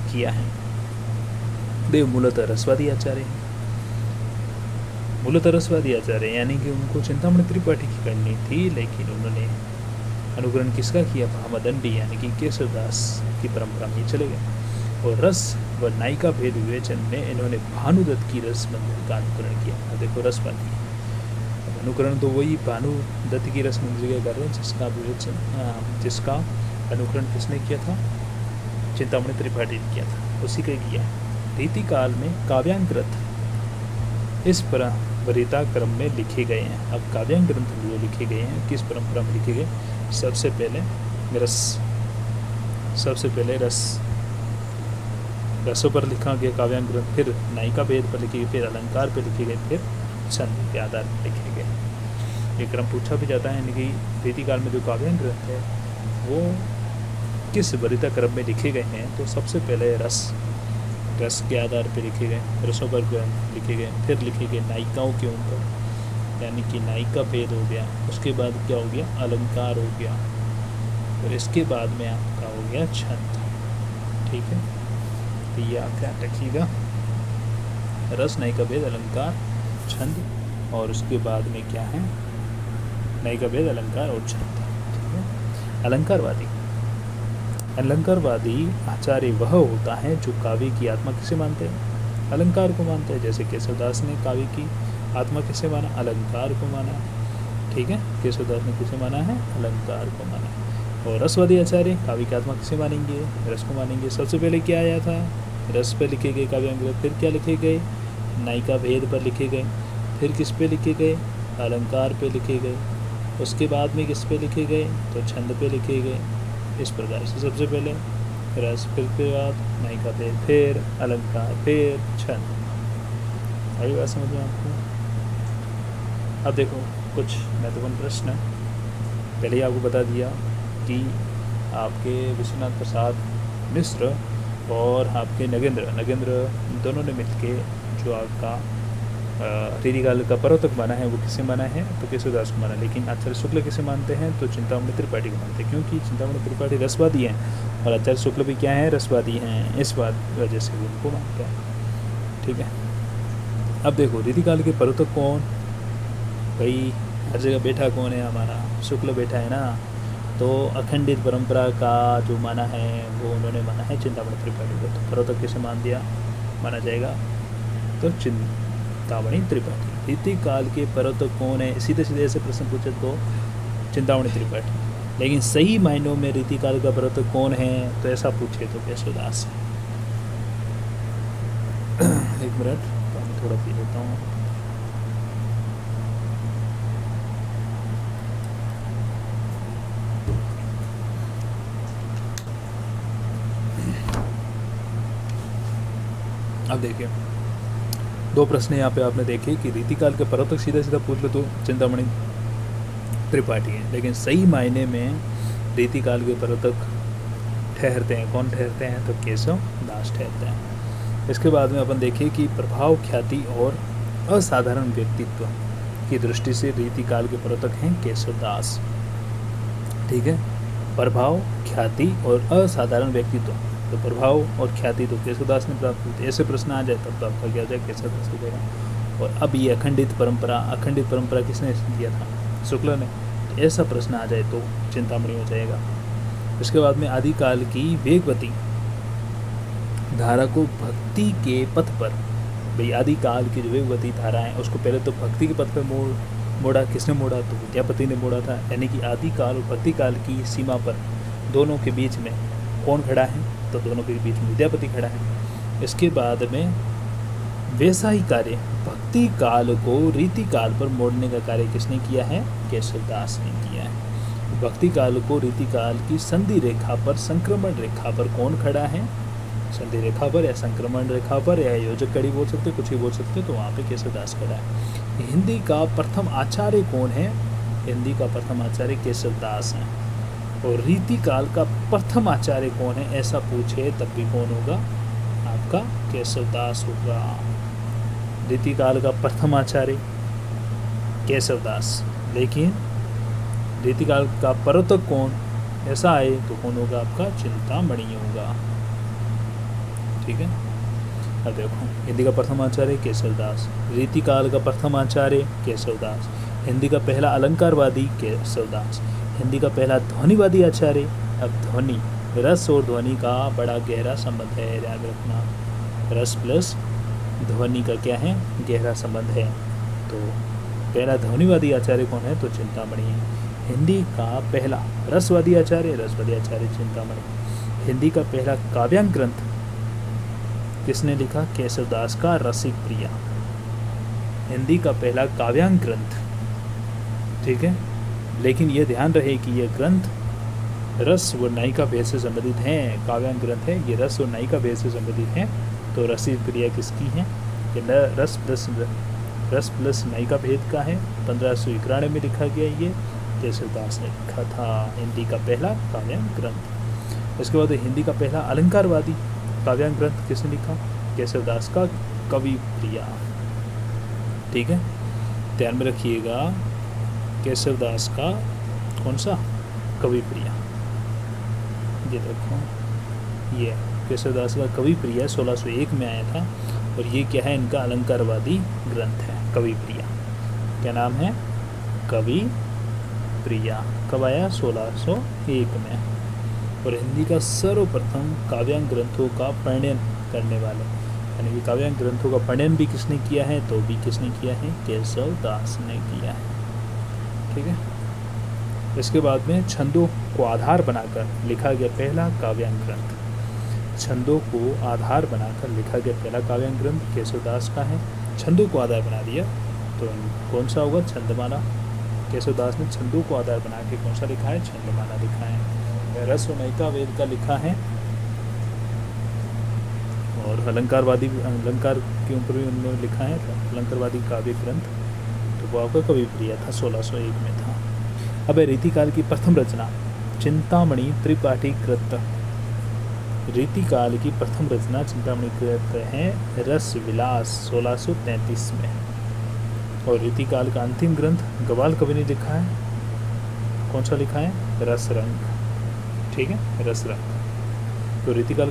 किया है। देव मूलतः रसवादी आचार्य हैं, यानी कि उनको चिंतामणि त्रिपाठी की करनी थी, लेकिन उन्होंने अनुकरण किसका किया? भामादंडी, यानी कि केशवदास की परंपरा में चले गए। और रस व नायिका भेद विवेचन में इन्होंने भानुदत्त की रस मंजरी का अनुकरण किया। देखो रस बन गई, अनुकरण तो वही भानुदत्त की रस मंजरी का कर रहे हैं, जिसका अनुकरण किसने किया था? चिंतामणि त्रिपाठी ने किया था, उसी का किया है। रीतिकाल में काव्यांग ग्रंथ इस वरीयता क्रम में लिखे गए हैं। अब काव्यांग ग्रंथ जो लिखे गए हैं किस परंपरा में लिखे गए? सबसे पहले रसों पर लिखा गया काव्यांग ग्रंथ, फिर नायिका भेद पर लिखे गए, फिर अलंकार पर लिखे गए, फिर छंद के आधार पर लिखे गए। ये क्रम पूछा भी जाता है कि रीतिकाल में जो काव्यांग ग्रंथ है वो किस वरीयता क्रम में लिखे गए हैं। तो सबसे पहले रस के आधार पर लिखे गए, रसों पर लिखे गए, फिर लिखे गए नायिकाओं के ऊपर, यानी कि नायिका भेद हो गया। उसके बाद क्या हो गया? अलंकार हो गया। और इसके बाद में आपका हो गया छंद। ठीक है, तो ये आप ध्यान रखिएगा, रस, नायिका भेद, अलंकार, छंद, और उसके बाद में क्या है? नायिका भेद, अलंकार और छंद। ठीक है। अलंकारवादी आचार्य वह होता है जो काव्य की आत्मा किसे मानते हैं? अलंकार को मानते हैं। जैसे केशवदास ने काव्य की आत्मा किसे माना? अलंकार को माना। ठीक है, केशवदास ने किसे माना है? अलंकार को माना। और रसवादी आचार्य काव्य की आत्मा किसे मानेंगे? रस को मानेंगे। सबसे पहले क्या आया था? रस पे लिखे गए काव्यांग, फिर क्या लिखे गए? नायिका भेद पर लिखे गए, फिर किस पे लिखे गए? अलंकार पे लिखे गए। उसके बाद में किस पे लिखे गए? तो छंद पे लिखे गए। इस प्रकार से सबसे पहले रस, फिर के बाद नायिका भेद, फिर अलंकार, फिर छंद। आई बात समझ में आपको? अब देखो कुछ महत्वपूर्ण प्रश्न। पहले ही आपको बता दिया कि आपके विश्वनाथ प्रसाद मिश्र और आपके नगेंद्र दोनों ने मिलके जो आपका रीतिकाल का प्रवर्तक माना है वो किसे माना है? तो केशवदास को माना। लेकिन आचार्य शुक्ल किसे मानते हैं? तो चिंतामणि त्रिपाठी को मानते हैं, क्योंकि चिंतामणि त्रिपाठी रसवादी हैं और आचार्य शुक्ल भी क्या है? रसवादी हैं। इस वजह से वो उनको मानते हैं। ठीक है। अब देखो रीतिकाल के प्रवर्तक कौन? भाई हर जगह बैठा कौन है? हमारा शुक्ल बैठा है ना। तो अखंडित परंपरा का जो माना है वो उन्होंने माना है चिंतामणि त्रिपाठी को। तो प्रवर्तक किसे माना जाएगा? तो चिंतामणि त्रिपाठी। रीतिकाल के प्रवर्तक कौन है? सीधे ऐसे प्रश्न पूछे तो चिंतामणि त्रिपाठी। लेकिन सही मायनों में रीतिकाल का प्रवर्तक कौन है? तो ऐसा पूछे तो केशवदास है। एक मिनट, पानी थोड़ा पी लेता हूँ। अब देखिए दो प्रश्न यहाँ पे आपने देखे कि रीतिकाल के प्रवर्तक सीधा पूछ लो तो चिंतामणि त्रिपाठी है, लेकिन सही मायने में रीतिकाल के प्रवर्तक ठहरते हैं। कौन ठहरते हैं? तो केशवदास ठहरते हैं। इसके बाद में अपन देखें कि प्रभाव, ख्याति और असाधारण व्यक्तित्व की दृष्टि से रीतिकाल के प्रवर्तक हैं केशवदास। ठीक है, प्रभाव, ख्याति और असाधारण व्यक्तित्व। तो प्रभाव और ख्याति तो केशवदास ने प्राप्त की। ऐसे प्रश्न आ जाए तब तो आपका क्या हो जाए? केशवदास हो जाएगा। और अब ये अखंडित परंपरा किसने दिया था? शुक्ल ने। तो ऐसा प्रश्न आ जाए तो चिंतामणि हो जाएगा। इसके बाद में आदिकाल की वेगवती धारा को भक्ति के पथ पर, भाई आदिकाल की जो वेगवती धारा है उसको पहले तो भक्ति के पथ पर मोड़ा। किसने मोड़ा? तो विद्यापति ने मोड़ा था। यानी कि आदिकाल और भक्तिकाल की सीमा पर दोनों के बीच में कौन खड़ा है? तो दोनों के बीच में विद्यापति खड़ा है। इसके बाद में वैसा ही कार्य भक्ति काल को रीतिकाल पर मोड़ने का कार्य किसने किया है? केशवदास ने किया है। भक्ति काल को रीतिकाल की संधि रेखा पर, संक्रमण रेखा पर कौन खड़ा है? संधि रेखा पर या संक्रमण रेखा पर या योजक कड़ी बोल सकते, कुछ भी बोल सकते, तो वहाँ पे केशवदास खड़ा है। हिंदी का प्रथम आचार्य कौन है? हिंदी का प्रथम आचार्य केशवदास हैं। और रीतिकाल का प्रथम आचार्य कौन है ऐसा पूछे तब भी कौन होगा? आपका केशवदास होगा। रीतिकाल का प्रथम आचार्य केशवदास, लेकिन रीतिकाल का प्रवर्तक कौन ऐसा आए तो कौन होगा? आपका चिंतामणि होगा। ठीक है। अब देखो हिंदी का प्रथम आचार्य केशवदास, रीतिकाल का प्रथम आचार्य केशवदास, हिंदी का पहला अलंकारवादी केशवदास, हिंदी का पहला ध्वनिवादी आचार्य। अब ध्वनि, रस और ध्वनि का बड़ा गहरा संबंध है, याद रखना। रस प्लस ध्वनि का क्या है? गहरा संबंध है। तो पहला ध्वनिवादी आचार्य कौन है? तो चिंतामणि है। हिंदी का पहला रसवादी आचार्य चिंतामणि। हिंदी का पहला काव्यांग ग्रंथ किसने लिखा? केशवदास का रसिक प्रिया, हिंदी का पहला काव्यांग ग्रंथ। ठीक है, लेकिन ये ध्यान रहे कि यह ग्रंथ रस व नायिका भेद से संबंधित हैं। काव्यांग ग्रंथ है ये, रस और नायिका भेद से संबंधित हैं। तो रसिक प्रिया किसकी है? कि रस प्लस नायिका भेद का है। 1591 में लिखा गया, ये केशवदास ने लिखा था, हिंदी का पहला काव्यांग ग्रंथ। इसके बाद हिंदी का पहला अलंकारवादी काव्यांग ग्रंथ किसने लिखा? केशवदास का कवि प्रिया। ठीक है, ध्यान में रखिएगा, केशवदास का कौन सा? कवि प्रिया। ये देखो, ये केशवदास का कवि प्रिया 1601 में आया था, और ये क्या है? इनका अलंकारवादी ग्रंथ है, कवि प्रिया। क्या नाम है? कवि प्रिया। कब आया? 1601 में। और हिंदी का सर्वप्रथम काव्यांग ग्रंथों का प्रणयन करने वाले, यानी कि काव्यांग ग्रंथों का प्रणयन भी किसने किया है? तो भी किसने किया है? केशवदास ने किया है। ठीक है, इसके बाद में छंदों को आधार बनाकर लिखा गया पहला काव्यांग ग्रंथ। छंदों को आधार बनाकर लिखा गया पहला काव्यांग ग्रंथ केशवदास का है। छंदों को आधार बना दिया तो कौन सा होगा? छंदमाला। केशवदास ने छंदों को आधार बना के कौन सा लिखा है? छंदमाला लिखा है। रस और नायिका वेद का लिखा है, और अलंकारवादी, अलंकार के ऊपर भी उन्होंने लिखा है, अलंकारवादी काव्य ग्रंथ। तो वो आपका कवि प्रिया था, 1601 में था। अब रीतिकाल की प्रथम रचना चिंतामणि त्रिपाठी कृत। रीतिकाल की प्रथम रचना चिंतामणि कृत है रस विलास 1633 में। और रीतिकाल का अंतिम ग्रंथ गवाल कवि ने लिखा है, कौन सा लिखा है? रस रंग। ठीक है, रस रंग। तो रीतिकाल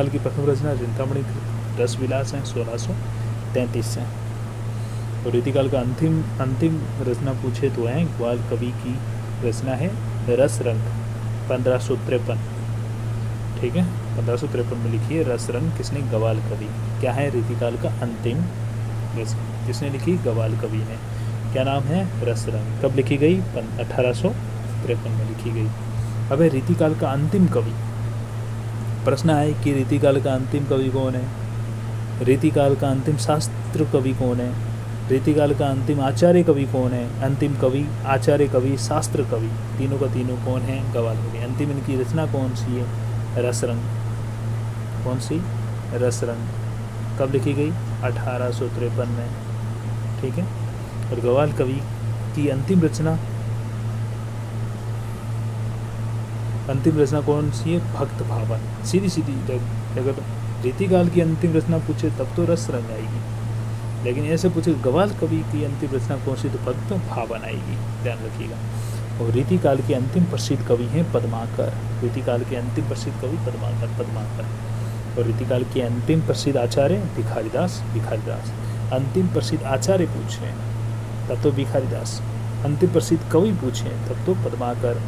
की प्रथम रचना चिंतामणि रस विलास है, 1633 से। और रीतिकाल का अंतिम रचना पूछे तो है ग्वाल कवि की रचना है रस रंग, 1553। ठीक है, 1553 में लिखी है रस रंग। किसने? गवाल कवि। क्या है? रीतिकाल का अंतिम रचना किसने लिखी? गवाल कवि ने। क्या नाम है? रस रंग। कब लिखी गई? 1853 में लिखी गई। अब है रीतिकाल का अंतिम कवि। प्रश्न है कि रीतिकाल का अंतिम कवि कौन है? रीतिकाल का अंतिम शास्त्र कवि कौन है? रीतिकाल का अंतिम आचार्य कवि कौन है? अंतिम कवि, आचार्य कवि, शास्त्र कवि, तीनों का तीनों कौन है? गवाल कवि। अंतिम इनकी रचना कौन सी है? रसरंग। कौन सी? रसरंग। कब लिखी गई? 1853 में। ठीक है, और गवाल कवि की अंतिम रचना कौन सी है? भक्त भावन। सीधी अगर रीतिकाल की अंतिम रचना पूछे तब तो रस रंग आएगी, लेकिन ऐसे पूछे गवाल कवि की अंतिम रचना कौन सी, तो भक्त भावन आएगी। ध्यान रखिएगा। और रीतिकाल के अंतिम प्रसिद्ध कवि हैं पद्माकर। रीतिकाल के अंतिम प्रसिद्ध कवि पद्माकर। और रीतिकाल के अंतिम प्रसिद्ध आचार्य भिखारीदास। अंतिम प्रसिद्ध आचार्य पूछे तब तो भिखारीदास। अंतिम प्रसिद्ध कवि पूछे तब तो पद्माकर।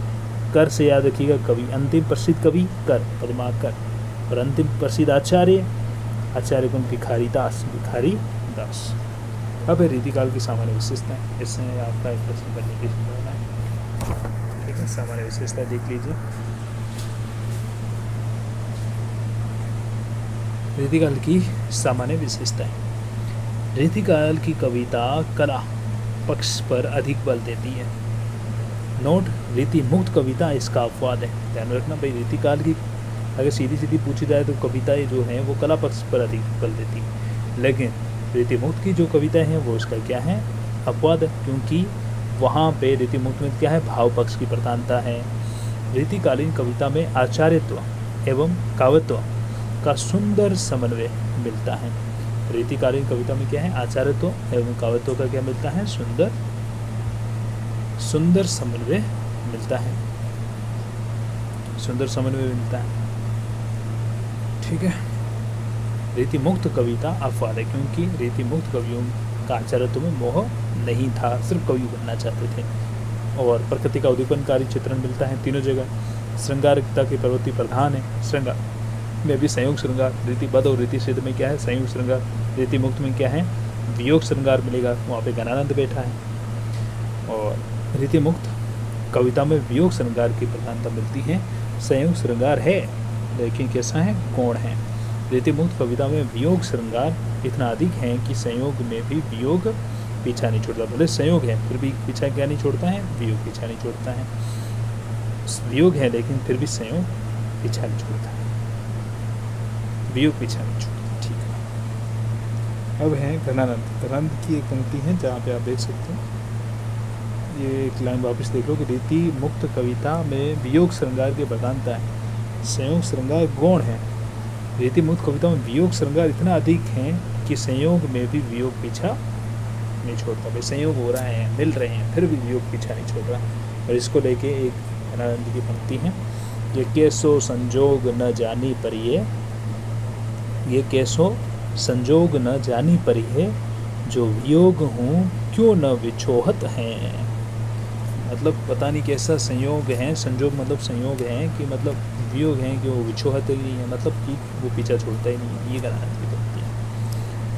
कर से याद रखिएगा कवि। अंतिम प्रसिद्ध कवि कर, पद्माकर। और अंतिम प्रसिद्ध आचार्य कौन? भिखारीदास। अब है रीतिकाल की सामान्य विशेषताएं। इसमें आपका एक प्रश्न करने की संभावना है। ठीक है, सामान्य विशेषता देख लीजिए। रीतिकाल की सामान्य विशेषताएं। रीतिकाल की कविता कला पक्ष पर अधिक बल देती है। नोट, रीति मुक्त कविता इसका अपवाद है। ध्यान रखना भाई, रीतिकाल की अगर सीधी पूछी जाए तो कविताएं जो हैं वो कला पक्ष पर अधिक बल देती है, लेकिन रीति मुक्त की जो कविताएं हैं वो इसका क्या है? अपवाद है, क्योंकि वहाँ पे रीति मुक्त में क्या है? भाव पक्ष की प्रधानता है। रीतिकालीन कविता में आचार्यत्व एवं काव्यत्व का सुंदर समन्वय मिलता है। रीतिकालीन कविता में क्या है? आचार्यत्व एवं काव्यत्व का क्या मिलता है? सुंदर समन्वय मिलता है। सुंदर समन्वय मिलता है। ठीक है, रीति मुक्त कविता अपवाद है, क्योंकि रीति मुक्त कवियों का आचार्यत्व में मोह नहीं था, सिर्फ कवि बनना चाहते थे। और प्रकृति का उद्दीपनकारी चित्रण मिलता है तीनों जगह। श्रृंगारिकता की प्रवृत्ति प्रधान है। श्रृंगार में भी संयोग श्रृंगार, रीतिबद्ध और रीति सिद्ध में क्या है? संयोग श्रृंगार। रीति मुक्त में क्या है? वियोग श्रृंगार मिलेगा, वहाँ पे ज्ञानानंद बैठा है। और रीति मुक्त कविता में वियोग श्रृंगार की प्रधानता मिलती है। संयोग श्रृंगार है, लेकिन कैसा है? गौण है। रीतिमुक्त कविता में वियोग श्रृंगार इतना अधिक है कि संयोग में भी वियोग पीछा नहीं छोड़ता। भले संयोग है फिर भी पीछा क्या नहीं छोड़ता है, वियोग पीछा नहीं छोड़ता है। वियोग है लेकिन फिर भी संयोग पीछा नहीं छोड़ता है, वियोग पीछा नहीं छोड़ता। ठीक है, अब है घनानंद। घनानंद की एक पंक्ति है जहाँ पे आप देख सकते हैं, ये एक लाइन वापस देख लो कि रीति मुक्त कविता में वियोग श्रृंगार की प्रधानता है, संयोग श्रृंगार गौण है। रीति मुक्त कविता में वियोग श्रृंगार इतना अधिक है कि संयोग में भी वियोग पीछा नहीं छोड़ता। भाई संयोग हो रहा है, मिल रहे हैं, फिर भी वियोग पीछा नहीं छोड़ रहा। और इसको लेके एक घनानंद की पंक्ति है, ये कैसो संजोग न जानी परिये, ये कैसो संजोग न जानी परिये, जो वियोग हूँ क्यों न विछोहत हैं। मतलब पता नहीं कैसा संयोग है, संजोग मतलब संयोग है कि मतलब वियोग है कि वो विछोहत ही नहीं है, मतलब कि वो पीछा छोड़ता ही नहीं है। ये घनानंद की पंक्ति है।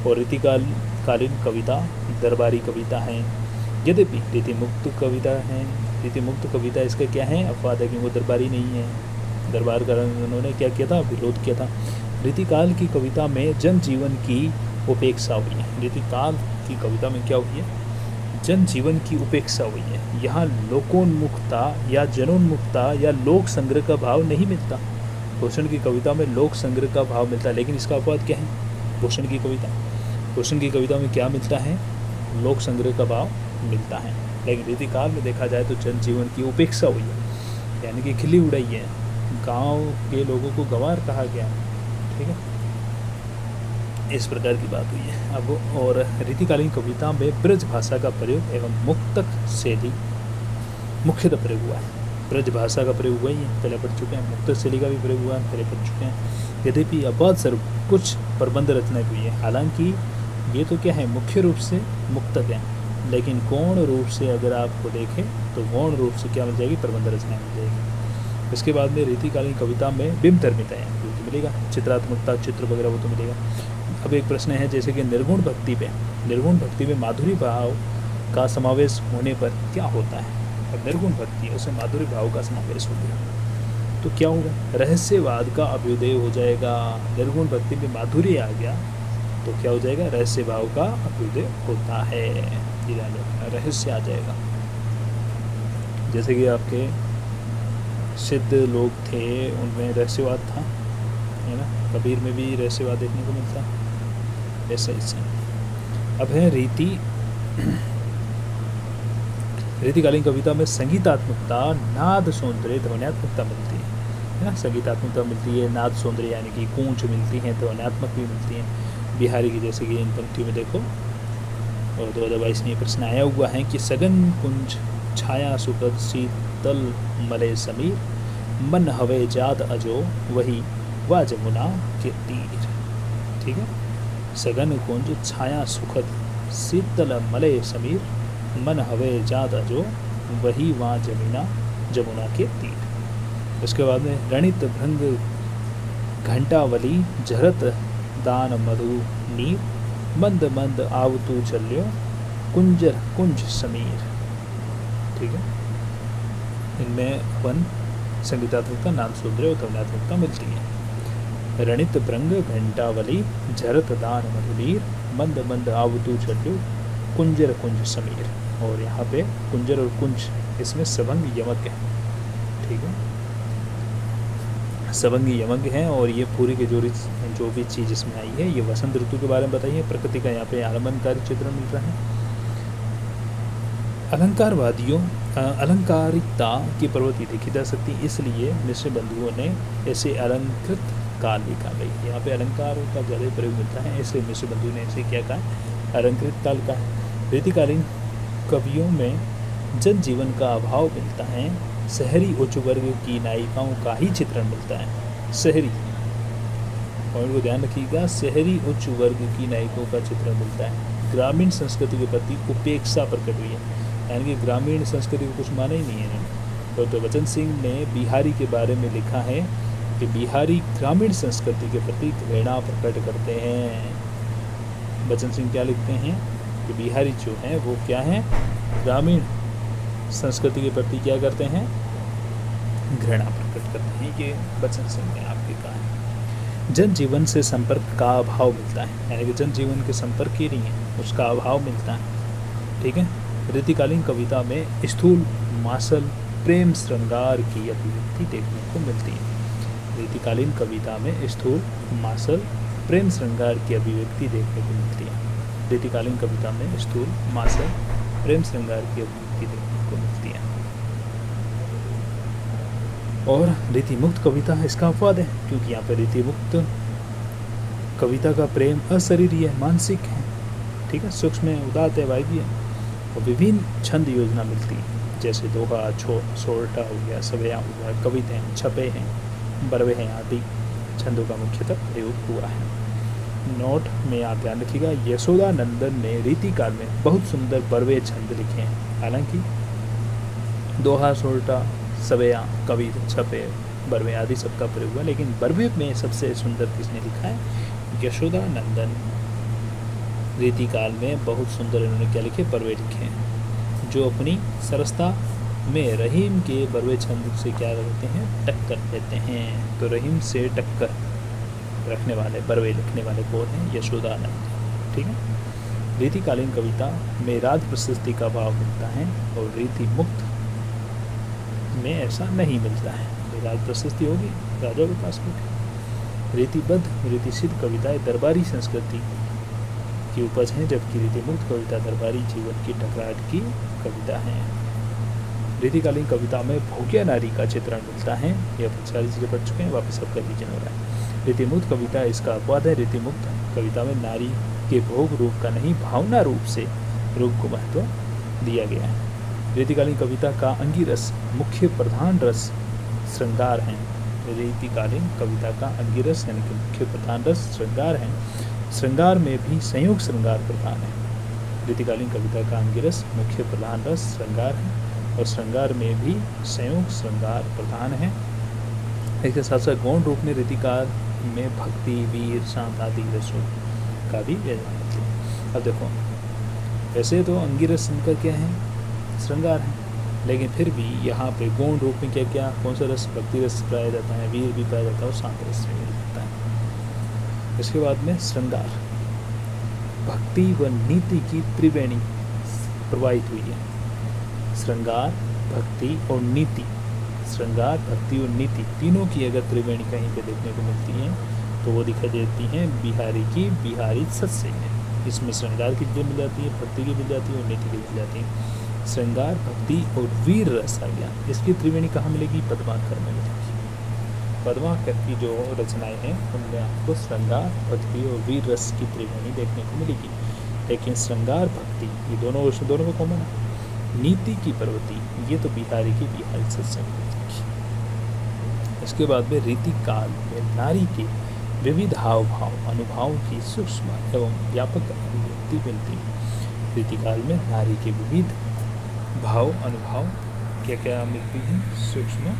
और रीतिकालीन कविता दरबारी कविता है, यद्यपि रीतिमुक्त कविता है। रीतिमुक्त कविता इसका क्या है, अपवाद है कि वो दरबारी नहीं है। दरबार का उन्होंने क्या किया था, विरोध किया था। रीतिकाल की कविता में जनजीवन की उपेक्षा हुई है। रीतिकाल की कविता में क्या हुई है, जनजीवन की उपेक्षा हुई है। यहाँ लोकोन्मुखता या जनोन्मुखता या लोक संग्रह का भाव नहीं मिलता। भूषण की कविता में लोक संग्रह का भाव मिलता है, लेकिन इसका अपवाद क्या है, भूषण की कविता में क्या मिलता है, लोक संग्रह का भाव मिलता है। लेकिन रीतिकाल में देखा जाए तो जनजीवन की उपेक्षा हुई है, यानी कि खिल्ली उड़ाई है, गांव के लोगों को गंवार कहा गया। ठीक है, इस प्रकार की बात हुई है। अब और रीतिकालीन कविता में ब्रज भाषा का प्रयोग एवं मुक्तक शैली मुख्यतः प्रयोग हुआ है। ब्रज भाषा का प्रयोग हुआ ही है, पहले पढ़ चुके हैं। मुक्तक शैली का भी प्रयोग हुआ है, पहले पढ़ चुके हैं। यद्यपि अपवाद स्वरूप कुछ प्रबंध रचना हुई है। हालांकि ये तो क्या है, मुख्य रूप से मुक्तक है, लेकिन गौण रूप से अगर आपको देखें तो गौण रूप से क्या मिल जाएगी, प्रबंध रचना मिल जाएगी। इसके बाद में रीतिकालीन कविता में बिंब धर्मिता है, वो तो मिलेगा, चित्रात्मकता, चित्र वगैरह वो तो मिलेगा। अब एक प्रश्न है जैसे कि निर्गुण भक्ति में माधुरी भाव का समावेश होने पर क्या होता है। अब निर्गुण भक्ति उसमें माधुरी भाव का समावेश हो गया तो क्या होगा, रहस्यवाद का अभ्युदय हो जाएगा। निर्गुण भक्ति में माधुरी आ गया तो क्या हो जाएगा, रहस्य भाव का अभ्युदय होता है, रहस्य आ जाएगा। जैसे कि आपके सिद्ध लोग थे, उनमें रहस्यवाद था, है ना। कबीर में भी रहस्यवाद देखने को मिलता है, ऐसा ही। अब है रीतिकालीन कविता में संगीतात्मकता, नाद सौंदर्य, ध्वन्यात्मकता मिलती है ना। संगीतात्मकता मिलती है, नाद सौंदर्य यानी कि गूंज मिलती है, ध्वन्यात्मक भी मिलती है। बिहारी की जैसे कि इन पंक्तियों में देखो, और 2022 में ये प्रश्न आया हुआ है कि सगन कुंज छाया सुखद शीतल मले समीर, मन हवे जात अजो वही वा जमुना के तीर। ठीक है, सगन कुंज छाया सुखद शीतल मले समीर, मन हवे जात अजो वही वा जमुना के तीर। उसके बाद में रणित भृंग घंटावली झरत दान मधु नीर, मंद मंद आवतु चल्यो कुंजर कुंज समीर। ठीक है, इनमें अपन संगीतात्मकता, नाद सौंदर्य और ध्वन्यात्मकता मिलती है। रणित भृंग घंटावली झरत दान मधुनीर, मंद मंद आवतु चल्यो कुंजर कुंज समीर। और यहाँ पे कुंजर और कुंज इसमें सबंग यमक है। ठीक है, सबंगी यमक है। और ये पूरी की जो भी चीज़ इसमें आई है ये वसंत ऋतु के बारे में बताइए। प्रकृति का यहाँ पे आलमनकारी चित्र मिल रहा है। अलंकारिकता की प्रवृत्ति देखी जा सकती है, इसलिए मिश्र बंधुओं ने ऐसे अलंकृत काल भी कहा। भाई यहाँ पे अलंकारों का ज़्यादा प्रयोग मिलता है, इसलिए मिश्र बंधु ने ऐसे क्या कहा, अलंकृत काल का। रीतिकालीन कवियों में जनजीवन का अभाव मिलता है, शहरी उच्च वर्ग की नायिकाओं का ही चित्रण मिलता है। शहरी, पॉइंट को ध्यान रखिएगा, शहरी उच्च वर्ग की नायिकाओं का चित्रण मिलता है। ग्रामीण संस्कृति के प्रति उपेक्षा प्रकट हुई है, यानी कि ग्रामीण संस्कृति को कुछ माना ही नहीं है। डॉक्टर वचन सिंह ने बिहारी के बारे में लिखा है कि बिहारी ग्रामीण संस्कृति के प्रति घृणा प्रकट करते हैं। वचन सिंह क्या लिखते हैं कि बिहारी जो है वो क्या है, ग्रामीण संस्कृति के प्रति क्या करते हैं, घृणा प्रकट करते हैं। ये वचन सिंह ने आपके कहा है। जनजीवन से संपर्क का अभाव मिलता है, यानी कि जनजीवन के संपर्क ही नहीं है, उसका अभाव मिलता है। ठीक है। रीतिकालीन कविता में स्थूल मासल प्रेम श्रृंगार की अभिव्यक्ति देखने को मिलती है। रीतिकालीन कविता में स्थूल मासल प्रेम श्रृंगार की अभिव्यक्ति देखने को मिलती है। रीतिकालीन कविता में स्थूल मासल प्रेम श्रृंगार की अभिव्यक्ति देखने को मिलती है। और रीतिमुक्त कविता इसका अपवाद है, क्योंकि यहाँ पर रीतिमुक्त कविता का प्रेम अशरीरी है, मानसिक है। ठीक है, सूक्ष्म है, उदात्त है, वायवी है, और विभिन्न छंद योजना मिलती है, जैसे दोहा, सोरठा हो गया, सवेया हो गया, कविता हैं, छपे हैं, बरवे हैं आदि छंदों का मुख्यतः प्रयोग हुआ है। नोट में आप ध्यान रखिएगा, यशोदा नंदन ने रीतिकाल में बहुत सुंदर बरवे छंद लिखे हैं। हालांकि दोहा, सोरठा, सवेया, कविता, छपे, बरवे आदि सबका प्रयोग हुआ, लेकिन बरवे में सबसे सुंदर किसने लिखा है? यशोदा नंदन। रीतिकाल में बहुत सुंदर इन्होंने क्या लिखे? बरवे लिखे हैं, जो अपनी सरसता में रहीम के बरवे छंद से क्या करते हैं? टक्कर देते हैं। तो रहीम से टक्कर रखने वाले बरवे लिखने वाले कौन हैं? यशोदानंद। ठीक है। रीतिकालीन कविता में राज प्रशस्ति का भाव मिलता है, और रीति मुक्त में ऐसा नहीं मिलता है। राज प्रशस्ति होगी, राजा के पास बैठे। रीतिबद्ध रीतिसिद्ध कविताएं दरबारी संस्कृति की उपज हैं, जबकि रीतिमुक्त कविता दरबारी जीवन की टकराहट की कविता है। रीतिकालीन कविता में भोग्या नारी का चित्रण मिलता है। ये अपन सारी चीज़ें पढ़ चुके हैं, वापस सबका रिवीजन हो रहा है। रीतिमुक्त कविता इसका अपवाद है। रीतिमुक्त कविता में नारी के भोग रूप का नहीं, भावना रूप से रूप को महत्व दिया गया है। रीतिकालीन कविता का अंगिरस मुख्य प्रधान रस श्रृंगार है। रीतिकालीन कविता का अंगिरस यानी कि मुख्य प्रधान रस श्रृंगार है। श्रृंगार में भी संयोग श्रृंगार प्रधान है। रीतिकालीन कविता का अंगिरस मुख्य प्रधान रस श्रृंगार है, और श्रृंगार में भी संयोग श्रृंगार प्रधान है। इसके साथ साथ गौण रूप में रीतिकाल में भक्ति, वीर, शांत आदि रसों का भी व्यंजन है। अब देखो, वैसे तो अंगिरस इनका क्या है? श्रृंगार है, लेकिन फिर भी यहाँ पे गौण रूप में क्या क्या कौन सा रस? भक्ति रस पाया जाता है, वीर भी पाया जाता है, और शांत रस भी मिल जाता है। इसके बाद में श्रृंगार, भक्ति व नीति की त्रिवेणी प्रवाहित हुई है। श्रृंगार, भक्ति और नीति, श्रृंगार, भक्ति और नीति तीनों की अगर त्रिवेणी कहीं पे देखने को मिलती है, तो वो दिखाई देती हैं बिहारी की बिहारी सत्से में। इसमें श्रृंगार की चीज़ें मिल जाती है, भक्ति की मिल जाती है, और नीति की मिल जाती है। श्रृंगार, भक्ति और वीर रस आ गया। इसकी त्रिवेणी कहाँ मिलेगी? पद्माकर में मिलेगी। पद्माकर की जो रचनाएं हैं उनमें आपको श्रृंगार, भक्ति और वीर रस की त्रिवेणी देखने को मिलेगी। लेकिन श्रृंगार, भक्ति ये दोनों को कॉमन है। नीति की प्रवृत्ति ये तो बिहारी की बिहारी सत्संग मिलेगी। इसके बाद में रीतिकाल में नारी के विविध हाव भाव अनुभाव की सूक्ष्म एवं व्यापक अभिव्यक्ति मिलती है। रीतिकाल में नारी के विविध भाव अनुभाव क्या क्या मिलती हैं? सूक्ष्म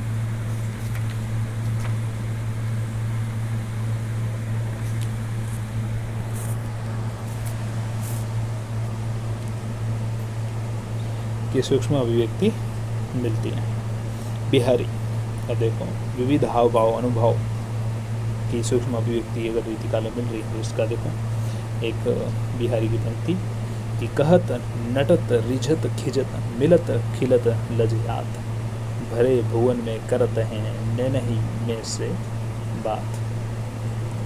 की सूक्ष्म अभिव्यक्ति मिलती है। बिहारी, अब देखो, विविध हाव भाव अनुभव की सूक्ष्म अभिव्यक्ति अगर रीतिकाल में मिल रही है, तो इसका देखो एक बिहारी की पंक्ति कि कहत नटत रिझत खिजत मिलत खिलत लजयात, भरे भुवन में करत हैं नैनही में से बात।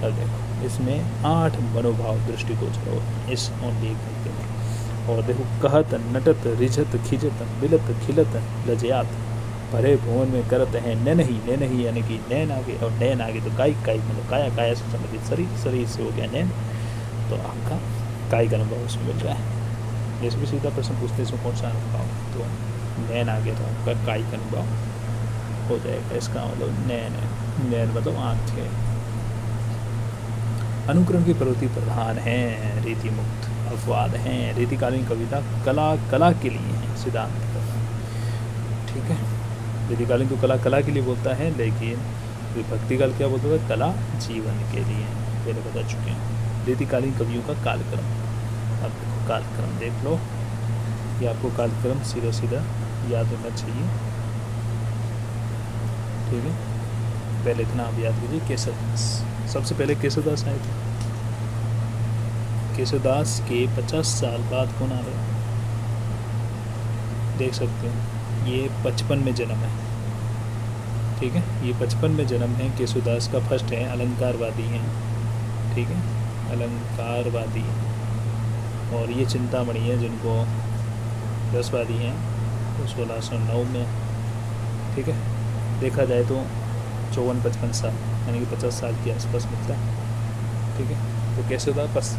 अब देखो, इसमें 8 मनोभाव दृष्टिगोचर हो इस ओनली एक पंक्ति में। और देखो, कहत नटत रिझत खिजत मिलत खिलत लजयात, भरे भुवन में करत हैं नैनही, नैनही यानी कि नैन आगे, और नैन आगे तो काई, काई मतलब काया, काया से संबंधित शरीर, शरीर से हो गया नैन, तो आपका काई का अनुभव उसमें मिल रहा है। जैसे भी सीधा प्रश्न पूछते हैं इसमें कौन सा अनुभव, तो नैन आगे तो आपका काई का अनुभव हो जाएगा। इसका मतलब नैन है, नैन मतलब आँख है। अनुक्रम की प्रवृत्ति प्रधान है। रीतिमुक्त अपवाद हैं। रीतिकालीन कविता कला के लिए है, सिद्धांत प्रधान। ठीक है, रीतिकालीन तो कला के लिए बोलता है, लेकिन भक्तिकाल क्या बोलता है? कला जीवन के लिए, पहले बता चुके हैं। रीतिकालीन कवियों का कालक्रम, अब देखो कालक्रम देख लो, ये आपको कालक्रम सीधा सीधा याद होना चाहिए। ठीक है, पहले इतना आप याद कीजिए, केसर सबसे पहले केशवदास आए थे। केशवदास के 50 साल बाद कौन आ गया, देख सकते हो, ये 55 में जन्म है। ठीक है, ये 55 में जन्म है केशवदास का। फर्स्ट है अलंकारवादी हैं, ठीक है, अलंकारवादी। और ये चिंतामणि है जिनको रसवादी हैं, तो 1609 में। ठीक है, देखा जाए तो 54-55 साल यानी कि 50 साल के आसपास मिलता है। ठीक है, तो केशवदास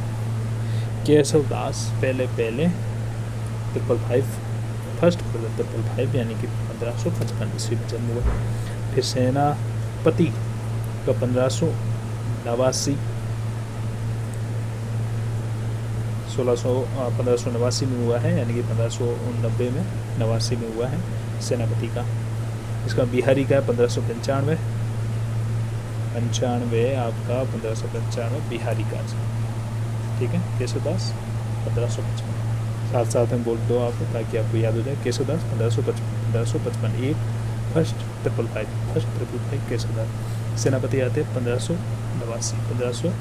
पहले 555 फर्स्ट 555 यानी कि 1555 ईस्वी में जन्म हुआ। फिर सेनापति का 1589 1589 में हुआ है, यानी कि 1589 में 89 में हुआ है सेनापति का। इसका बिहारी का 1595 आपका 1595 बिहारी का। ठीक है, केशवदास 1555 साथ साथ में बोल दो आप ताकि आपको याद हो जाए। केशवदास 1555 एक फर्स्ट 555 केशवदास। सेनापति आते 1589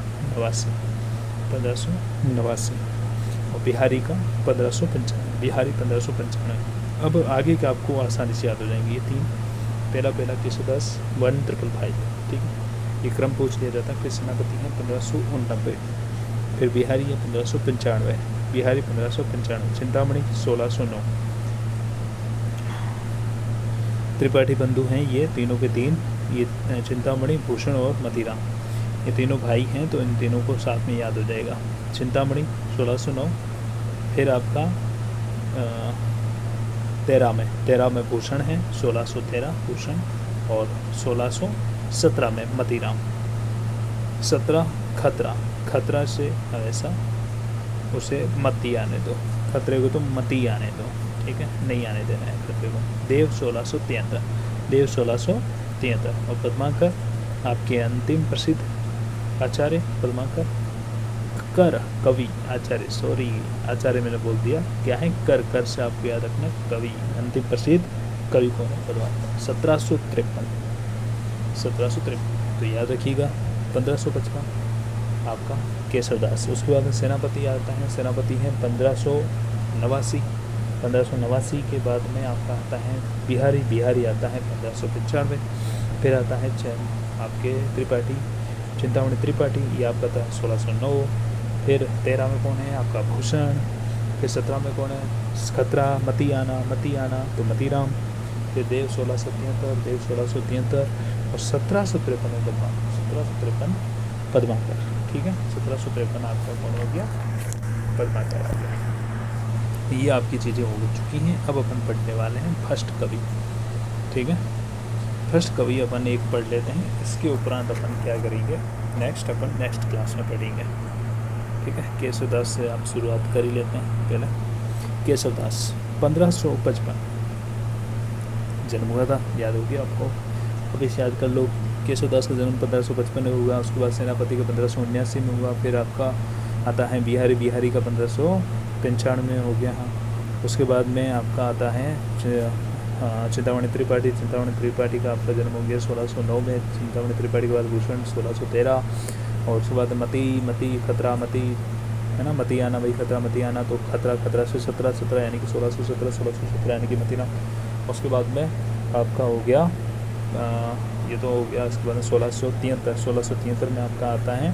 और बिहारी का 1595, बिहारी 1595। अब आगे का आपको आसानी से याद हो जाएंगे ये तीन। पहला केशवदास 1555, ठीक है, ये क्रम पूछ लिया जाता है। फिर सेनापति है 1589, फिर बिहारी है 1595, बिहारी 1595, चिंतामणि 1609। त्रिपाठी बंधु हैं ये तीनों के तीन, ये चिंतामणि, भूषण और मतीराम, ये तीनों भाई हैं, तो इन तीनों को साथ में याद हो जाएगा। चिंतामणि 1609, फिर आपका 13 में भूषण है, 1613 भूषण, और 1617 में मतीराम। 17 खतरा से हमेशा उसे मती आने दो, खतरे को तो मती आने दो, ठीक है, नहीं आने देना है खतरे को। देव 1673 और पद्माकर आपके अंतिम प्रसिद्ध आचार्य पद्माकर। कर कवि आचार्य मैंने बोल दिया, क्या है कर से आपको याद रखना, कवि, अंतिम प्रसिद्ध कवि कौन है, पद्माकर। 1753 तो याद रखिएगा। 1555 आपका केशवदास। उसके बाद में सेनापति आता है, सेनापति है 1589 के बाद में आपका आता है बिहारी आता है 1595। फिर आता है आपके त्रिपाठी, चिंतामणि त्रिपाठी, ये आपका था 1609। फिर 13 में कौन है आपका भूषण। फिर 17 में कौन है खतरा, मती आना तो मतीराम। फिर देव 1673 और 1753 पद्माकर। ठीक है, 1753 आपका कौन हो गया, पद्माकर आ गया। ये आपकी चीज़ें हो चुकी हैं। अब अपन पढ़ने वाले हैं फर्स्ट कवि। ठीक है, फर्स्ट कवि अपन एक पढ़ लेते हैं, इसके उपरांत अपन क्या करेंगे, नेक्स्ट क्लास में पढ़ेंगे। ठीक है, केशवदास से आप शुरुआत कर ही लेते हैं। पहले केशवदास 1555 जन्म हुआ था, याद हो गया आपको। अब इसे याद कर लो, केशवदास का जन्म 1555 में हुआ। उसके बाद सेनापति का 1579 में हुआ। फिर आपका आता है बिहारी का 1595 में हो गया। हाँ, उसके बाद में आपका आता है चिंतामणि त्रिपाठी का आपका जन्म हो गया 1609 में। चिंतामणि त्रिपाठी के बाद भूषण 1613। और उसके बाद मती खतरा है ना, मती आना भाई, खतरा मती आना, तो खतरा से 17 यानी कि 1617 यानी कि मतीराम। उसके बाद में आपका हो गया ये तो हो गया। उसके बाद में 1673 में आपका आता है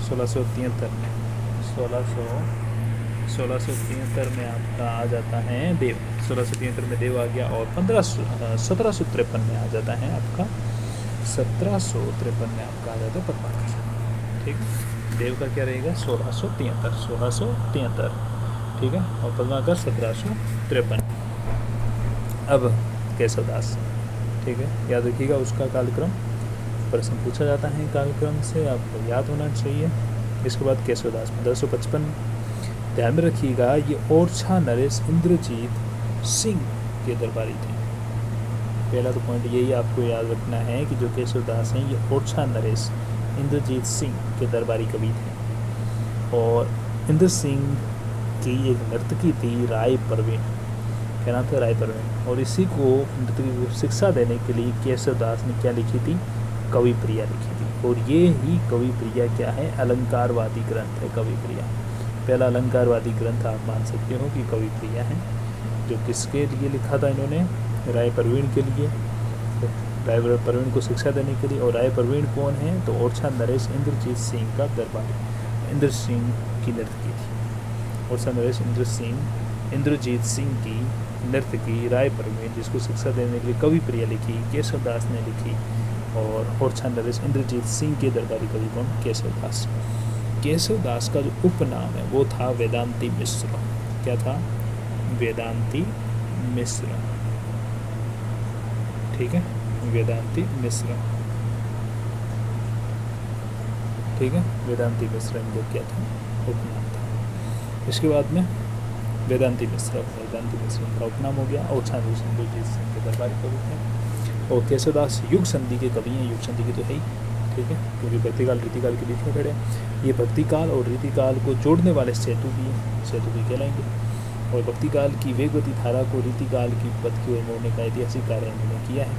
1673 में आपका आ जाता है देव। 1673 में देव आ गया। और 1753 में आ जाता है आपका 1753 में आपका आ जाता है पद्माकर। ठीक, देव का क्या रहेगा 1673, ठीक है, और पद्माकर 1753। अब केशवदास, ठीक है, याद रखिएगा उसका कालक्रम, प्रश्न पूछा जाता है कालक्रम से, आपको याद होना चाहिए। इसके बाद केशवदास 1555, ध्यान में रखिएगा ये ओरछा नरेश इंद्रजीत सिंह के दरबारी थे। पहला तो पॉइंट यही आपको याद रखना है कि जो केशवदास हैं ये ओरछा नरेश इंद्रजीत सिंह के दरबारी कवि थे। और इंद्र सिंह की एक नर्तकी थी राय परवीन, क्या नाम था, राय परवीन। और इसी को नर्तकी को शिक्षा देने के लिए केशवदास ने क्या लिखी थी, कवि प्रिया लिखी थी। और ये ही कवि प्रिया क्या है, अलंकारवादी ग्रंथ है कवि प्रिया। पहला अलंकारवादी ग्रंथ आप मान सकते हो कि कवि प्रिया है, जो किसके लिए लिखा था इन्होंने, राय परवीन के लिए, राय परवीन को शिक्षा देने के लिए। और राय परवीन कौन है, तो ओरछा नरेश इंद्रजीत सिंह का दरबारी, इंद्र सिंह की नर्तकी थी। ओरछा नरेश इंद्रजीत सिंह की नर्तकी राय परवीन, जिसको शिक्षा देने के लिए कवि प्रिया लिखी, केशवदास ने लिखी। और ओरछा नरेश इंद्रजीत सिंह के दरबारी कवि कौन, केशवदास। केशवदास का जो उपनाम है वो था वेदांती मिश्र। क्या था, वेदांती मिश्र। ठीक है, वेदांती मिश्र। ठीक है, वेदांती मिश्र इनका क्या था, उपनाम था। इसके बाद में वेदांती मिश्र का उपनाम हो गया। और इंद्रजीत सिंह के दरबारी कवि हैं। और केशवदास युग संधि के कवि हैं, युग संधि की तो है ही, ठीक है, क्योंकि भक्तिकाल रीतिकाल के बीच में खड़े हैं। ये भक्तिकाल और रीतिकाल को जोड़ने वाले सेतु भी हैं, सेतु भी कहलाएंगे। और भक्तिकाल की वेगवती धारा को रीतिकाल की पथ की ओर मोड़ने का ऐतिहासिक कार्य इन्होंने किया है।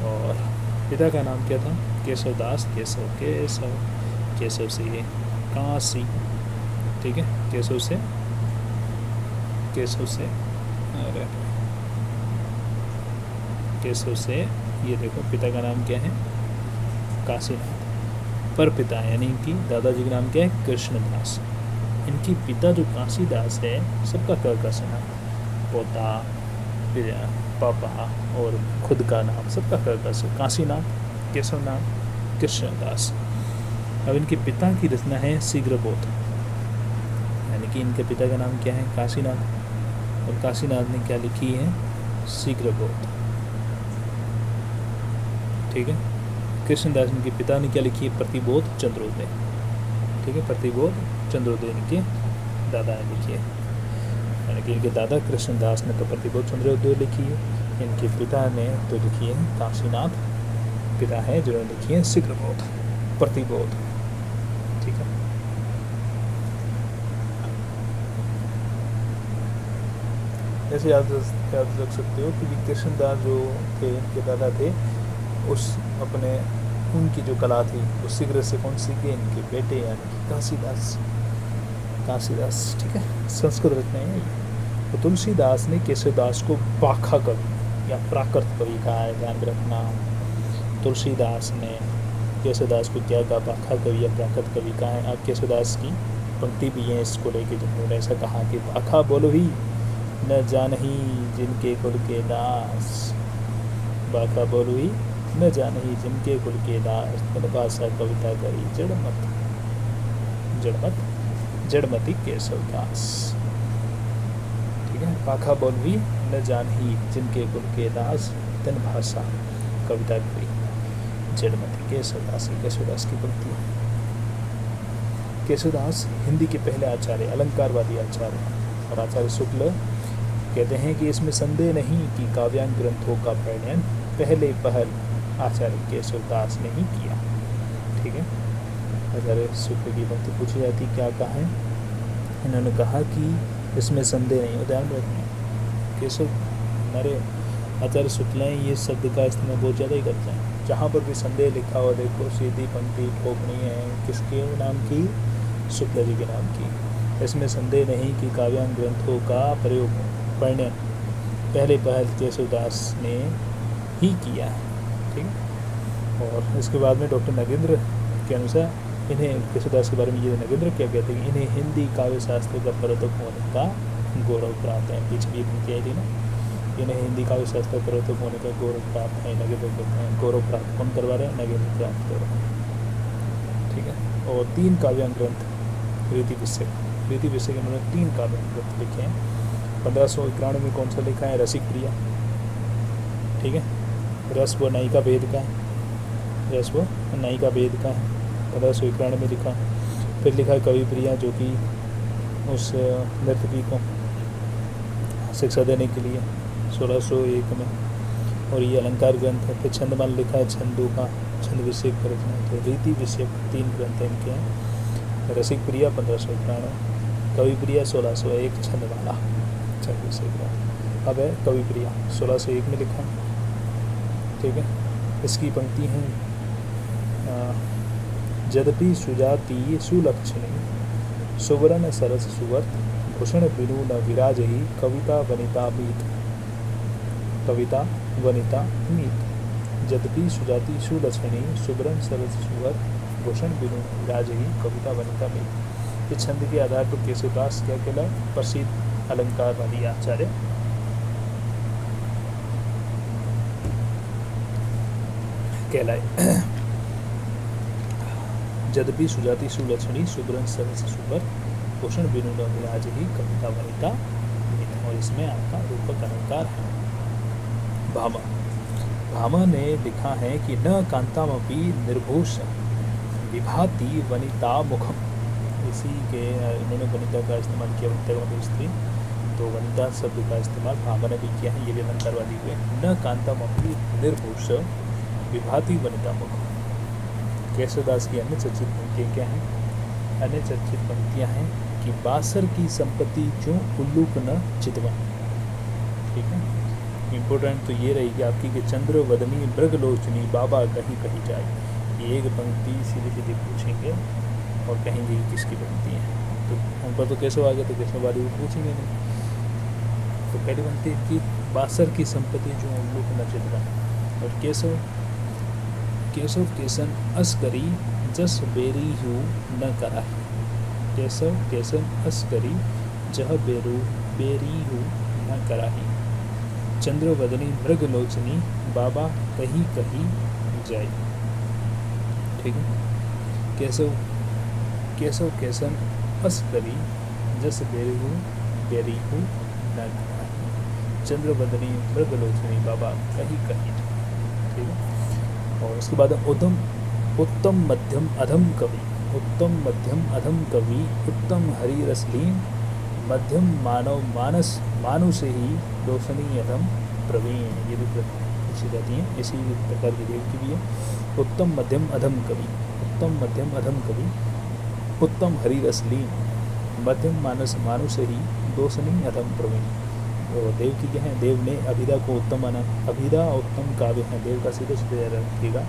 और पिता का नाम क्या था, केशवदास। केशव से काशी, ठीक है, केशव से अरे केशव से, ये देखो पिता का नाम क्या है, काशीनाथ। पर पिता यानी कि दादाजी का नाम क्या है, कृष्णदास। इनकी पिता जो काशीदास है, सबका काशीनाथ, पोता, पापा और खुद का नाम सबका काशीनाथ, केशवनाथ, कृष्णदास। अब इनके पिता की रचना है शीघ्रबोध, यानी कि इनके पिता का नाम क्या है, काशीनाथ, और काशीनाथ ने क्या लिखी है, शीघ्रबोध। ठीक है, कृष्णदास इनके पिता ने क्या लिखी है, प्रतिबोध चंद्रोदय। ठीक है, प्रतिबोध चंद्रोदय इनके दादा ने लिखी है, यानी कि इनके दादा कृष्णदास ने तो प्रतिबोध चंद्रोदय लिखी है, इनके पिता ने तो लिखी है काशीनाथ, पिता है जिन्होंने लिखी है शीघ्रबोध, प्रतिबोध। ठीक है, ऐसे याद रख सकते हो कि कृष्णदास जो थे, इनके दादा थे, उस अपने उनकी जो कला थी वो शीघ्र से कौन सीखे, इनके बेटे यानी कि काशीदास। ठीक है, संस्कृत रचना है। तो तुलसीदास ने केशवदास को बाखा कवि या प्राकृत कवि कहा है, ध्यान रखना। तुलसीदास ने केशवदास को क्या कहा, बाखा कवि या प्राकृत कवि कहा है। आप केशवदास की पंक्ति भी है इसको लेके, जिन्होंने ऐसा कहा कि बाखा बोलो ही न जानही जिनके कुल के दास, बाखा बोलो ही न जानही जिनके कुल के दास, तन भाषा कविता करी जड़मती केशवदास। ठीक है, पाखा बोलवी न जानही जिनके कुल के दास, तन भाषा कविता करी जड़मती केशवदास की पंक्ति। केशवदास हिंदी के पहले आचार्य, अलंकारवादी आचार्य। और आचार्य शुक्ल कहते हैं कि इसमें संदेह नहीं कि काव्यांग ग्रंथों का प्रणयन पहले पहल आचार्य केशवदास ने ही किया। ठीक है, आचार्य शुक्ल की पंक्ति पूछी जाती, क्या कहा है, इन्होंने कहा कि इसमें संदेह नहीं। उदाहरण रखना, केशव हमारे आचार्य शुक्ल हैं, ये शब्द का इस्तेमाल बहुत ज़्यादा ही करते हैं। जहाँ पर भी संदेह लिखा हो, देखो सीधी पंक्ति ठोकनी है, किसके नाम की, शुक्ल जी के नाम की। इसमें संदेह नहीं कि काव्यांग ग्रंथों का प्रयोग वर्णन पहले पहल केशवदास ने ही किया है। ठीक है, और इसके बाद में डॉक्टर नगेंद्र के अनुसार इन्हें केशवदास के बारे में ये नगेंद्र क्या कहते हैं, इन्हें हिंदी काव्य शास्त्र का प्रवर्तक होने का गौरव प्राप्त है। पीछे भी पंक्ति आई थी ना, इन्हें हिंदी काव्य शास्त्र का प्रवर्तक होने का गौरव प्राप्त है। नगेंद्र कहते हैं, गौरव प्राप्त कौन करवा रहे हैं, नगेंद्र प्राप्त कर रहे हैं। ठीक है, और 3 काव्यांग ग्रंथ रीति विषय के उन्होंने 3 काव्यांग ग्रंथ लिखे हैं। 1591 में कौन सा लिखा है, रसिक प्रिया। ठीक है, रस व नायिका भेद का है, 1591 में लिखा। फिर लिखा है कवि प्रिया, जो कि उस नर्तकी को शिक्षा देने के लिए 1601 में। और ये अलंकार ग्रंथ है। फिर छंदमाल लिखा है, छंदों का छंद विषय पर रचना। तो रीति विषय 3 ग्रंथ इनके हैं, रसिक प्रिया 1591, कवि प्रिया 1601, छंदमाला छंद विषय ग्रंथ। अब है कवि प्रिया 1601 में लिखा। ठीक है, इसकी पंक्ति हैं यद्यपि सुजाति सुलक्षणी सुवर्ण सरस सुवर्त भूषण बिनु न विराज ही कविता वनिता मीत। कविता वनिता मीत। यद्यपि सुजाति सुलक्षणी सुवर्ण सरस सुवर्त भूषण बिनु विराज ही कविता वनिता मीत। इस छंद के आधार पर केशवदास क्या कहलाए? प्रसिद्ध अलंकारवादी आचार्य कहलाए। यद्यपि सुजाति सुलक्षणी सुवर्ण सरस सुवर भूषण बिनु न विराज ही कविता वनिता मीत। और इसमें आपका रूपक अलंकार है। भामा भामा ने लिखा है कि न कांतामपि निर्भूष विभाति वनिता मुखम। इसी के इन्होंने वनिता का इस्तेमाल किया, वनिता का मतलब स्त्री, तो वनिता शब्द का इस्तेमाल भामा ने भी किया है। ये भी अलंकारवादी हुए। न कांतामपि निर्भूष विभाति वनिता मुखम। केशवदास की अन्य चर्चित पंक्तियाँ क्या हैं? अन्य चर्चित पंक्तियाँ हैं कि बासर की संपत्ति जो उल्लूक न चितवन। ठीक है, इम्पोर्टेंट तो ये रहेगी आपकी कि चंद्र वदनी मृगलोचनी बाबा कहीं कहीं जाए। ये एक पंक्ति सीधी सीधी पूछेंगे और कहेंगे कि किसकी पंक्ति है। तो हम पर तो केशव आ गया, तो केशव वाली वो पूछेंगे नहीं। तो पहली पंक्ति की बासर की संपत्ति जो उल्लूक न चितवन। और केशव केशव केसन अस्करी जस बेरी हु न करा। केशव केसन अस्करी जह बेरू बेरी हु न कराही। चंद्रवदनी मृगलोचनी बाबा कहीं कहीं जाए। ठीक है, केशव केशव केसन अस्करी जस बेरी हु न कराही। चंद्रवदनी मृगलोचनी बाबा कहीं कहीं। ठीक है, और उसके बाद उत्तम मध्यम अधम कवि। उत्तम मध्यम अधम कवि उत्तम हरि रसलीन मध्यम मानव मानस मानुष ही रोशनी अधम प्रवीण। ये भी पूछी जाती हैं, इसी प्रकार की देव की भी है। उत्तम मध्यम अधम कवि उत्तम मध्यम अधम कवि उत्तम हरि रसलीन मध्यम मानस मानुष ही रोशनी अधम प्रवीण। तो देव की क्या है? देव ने अभिधा को उत्तम माना। अभिधा उत्तम काव्य है। देव का सीधे सीधे रखिएगा,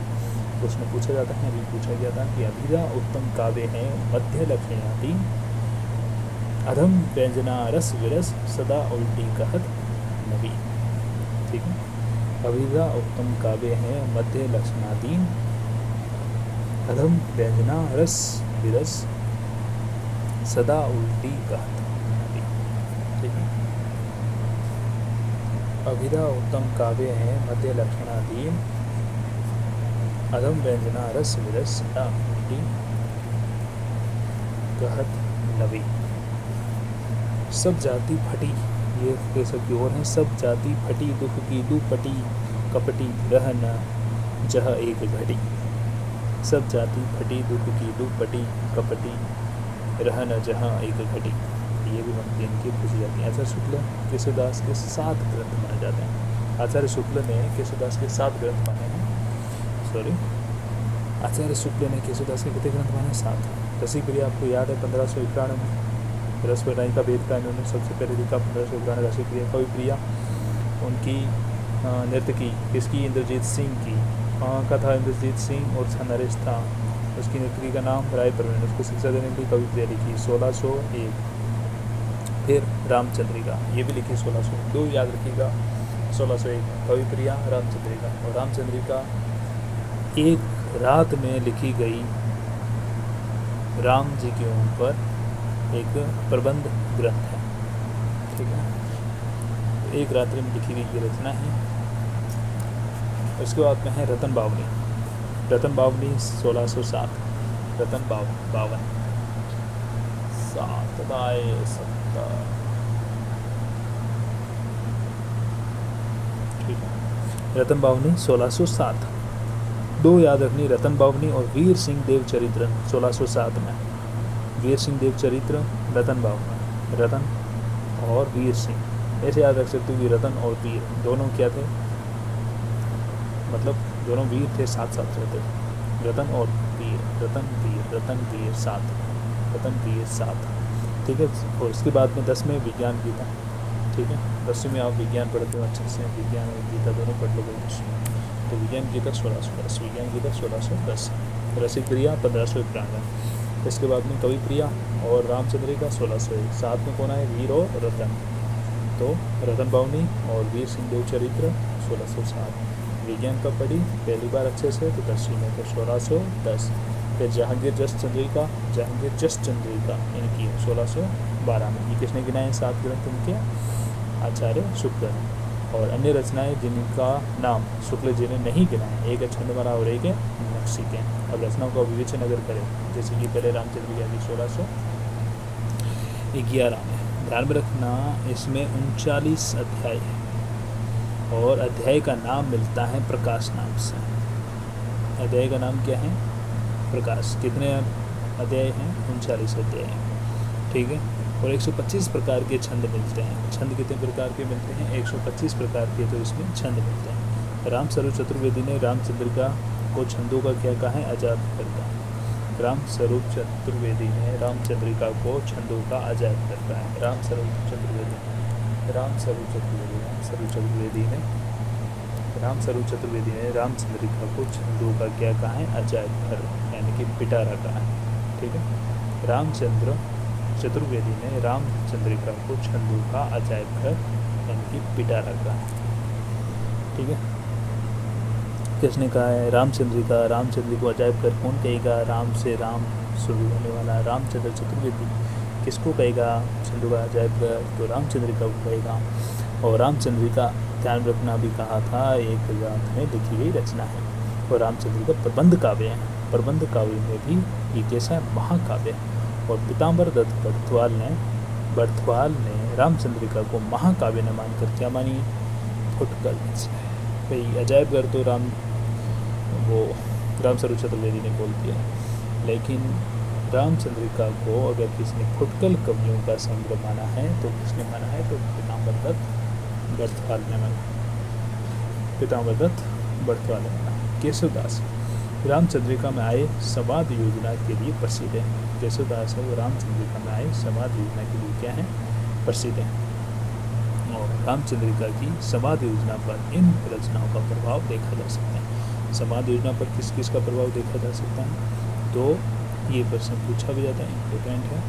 उसमें पूछा जाता है, अभी पूछा गया था कि अभिधा उत्तम काव्य है मध्य लक्षणादि अधम व्यंजना रस विरस सदा उल्टी कहत नबी। ठीक है, अभिधा उत्तम काव्य है मध्य लक्षणादि अधम व्यंजना रस विरस सदा उल्टी कहत नबी। ठीक है, अभिधा उत्तम काव्य है मध्य लक्षणाधीन अधम व्यंजना रस विरस सदा उल्टी कहत नवी। सब जाति फटी, ये केशव की ओर है। सब जाति फटी दुख की दुपटी कपटी रह न जह एक घड़ी। सब जाति फटी दुख की दुपटी कपटी रह न जहाँ एक घड़ी। ये भी पंक्ति इनकी पूछी जाती है। आचार्य शुक्ल केशवदास के 7 ग्रंथ माने जाते हैं। आचार्य शुक्ल ने केशवदास के 7 ग्रंथ माने हैं। सॉरी, आचार्य शुक्ल ने केशवदास के कितने ग्रंथ माने? 7। रसिकप्रिया आपको याद है 1591 रसवनाई का वेद का इन्होंने सबसे पहले लिखा। 1591 रसिकप्रिया कविप्रिया उनकी नर्तकी किसकी? इंद्रजीत सिंह की। का था इंद्रजीत सिंह और नरेश था। उसकी नर्तकी का नाम राय प्रवीण। उसको शिक्षा देने के लिए कविप्रिया लिखी 1601। फिर रामचंद्रिका, ये भी लिखी 1602, याद रखिएगा 1601 कविप्रिया रामचंद्रिका। और रामचंद्रिका एक रात में लिखी गई राम जी के ऊपर एक प्रबंध ग्रंथ है। ठीक है, तो एक रात्रि में लिखी गई ये रचना है। उसके बाद में है रतन बावनी। रतन बावनी 1607। रतन बावन 7 ठीक है, रतन बावनी 1607। 2 याद रखनी, रतन बावनी और वीर सिंह देव चरित्र 1607 में। वीर सिंह देव चरित्र रतन बावनी, रतन और वीर सिंह, ऐसे याद रख सकते हो कि रतन और वीर दोनों क्या थे, मतलब दोनों वीर थे, साथ साथ रहते थे। रतन और वीर, रतन वीर 7, रतन वीर 7। ठीक है, और उसके बाद में 10 में विज्ञान गीता। ठीक है, 10वीं में आप विज्ञान पढ़ते हो अच्छे से, विज्ञान और गीता दोनों पढ़ लोगे। तो विज्ञान गीता 1610, विज्ञान गीता 1610। रसिक प्रिया 1591। इसके बाद में कवि प्रिया और रामचंद्रिका 1601। साथ में कौन आए, वीर और रतन, तो रतन बावनी और वीर सिंह चरित्र 1607। विज्ञान का पढ़ी पहली बार अच्छे से तो 10वीं में, तो 1610। फिर जहांगीर जस चंद्रिका इनकी 1612 में। ये किसने गिनाए 7 ग्रंथ इनके, आचार्य शुक्ल ने। और अन्य रचनाएं जिनका नाम शुक्ल जी ने नहीं गिनाए, एक है छंदमाला और एक है नक्शिके। अब रचनाओं का विवेचन अगर करें, जैसे कि पहले रामचंद्र की 1611 में, ध्यान में रखना इसमें 39 अध्याय है और अध्याय का नाम मिलता है प्रकाश नाम से। अध्याय का नाम क्या है, प्रकाश। कितने अध्याय हैं, 39 अध्याय हैं, ठीक है। और 125 प्रकार के छंद मिलते हैं। छंद कितने प्रकार के मिलते हैं, 125 प्रकार के तो इसमें छंद मिलते हैं। राम स्वरूप चतुर्वेदी ने रामचंद्रिका को छंदों का क्या कहा है, अजायब घर कहा। राम स्वरूप चतुर्वेदी ने रामचंद्रिका को छंदों का अजायब घर कहा है। राम स्वरूप चतुर्वेदी ने रामचंद्रिका को छंदों का क्या कहा है, अजायब घर, यानी कि पिटारा कहा है, ठीक है। रामचंद्र चतुर्वेदी ने रामचंद्रिका को छंदों का अजायब घर यानी कि पिटारा कहा है, ठीक है। किसने कहा है, रामचंद्र को अजायब घर कौन कहेगा, राम से राम शुरू होने वाला रामचंद्र चतुर्वेदी किसको कहेगा छंदों का अजायब घर, तो रामचंद्रिका को कहेगा। और रामचंद्रिका ध्यान रखना भी कहा था, एक ग्रंथ में लिखी गई रचना है और रामचंद्रिका प्रबंध काव्य है। प्रबंध काव्य में भी ये कैसा है, महाकाव्य है। और पीताम्बर दत्त बर्थवाल ने रामचंद्रिका को महाकाव्य न मानकर क्या मानी, फुटकल भाई। अजायब घर तो राम स्वरूप चतुर्वेदी ने बोल दिया, लेकिन रामचंद्रिका को अगर किसी ने फुटकल कवियों का संग्रह माना है तो किसने माना है, तो पीताम्बर दत्त बर्थवाल ने माना। केशवदास रामचंद्रिका में आए समाध योजना के लिए प्रसिद्ध है। केशवदास है वो रामचंद्रिका में आए समाध योजना के लिए क्या है, प्रसिद्ध है। और रामचंद्रिका की समाध योजना पर इन रचनाओं का प्रभाव देखा जा सकता है। समाध योजना पर किस किस का प्रभाव देखा जा सकता है, तो ये प्रश्न पूछा भी जाता है, इम्पोर्टेंट है।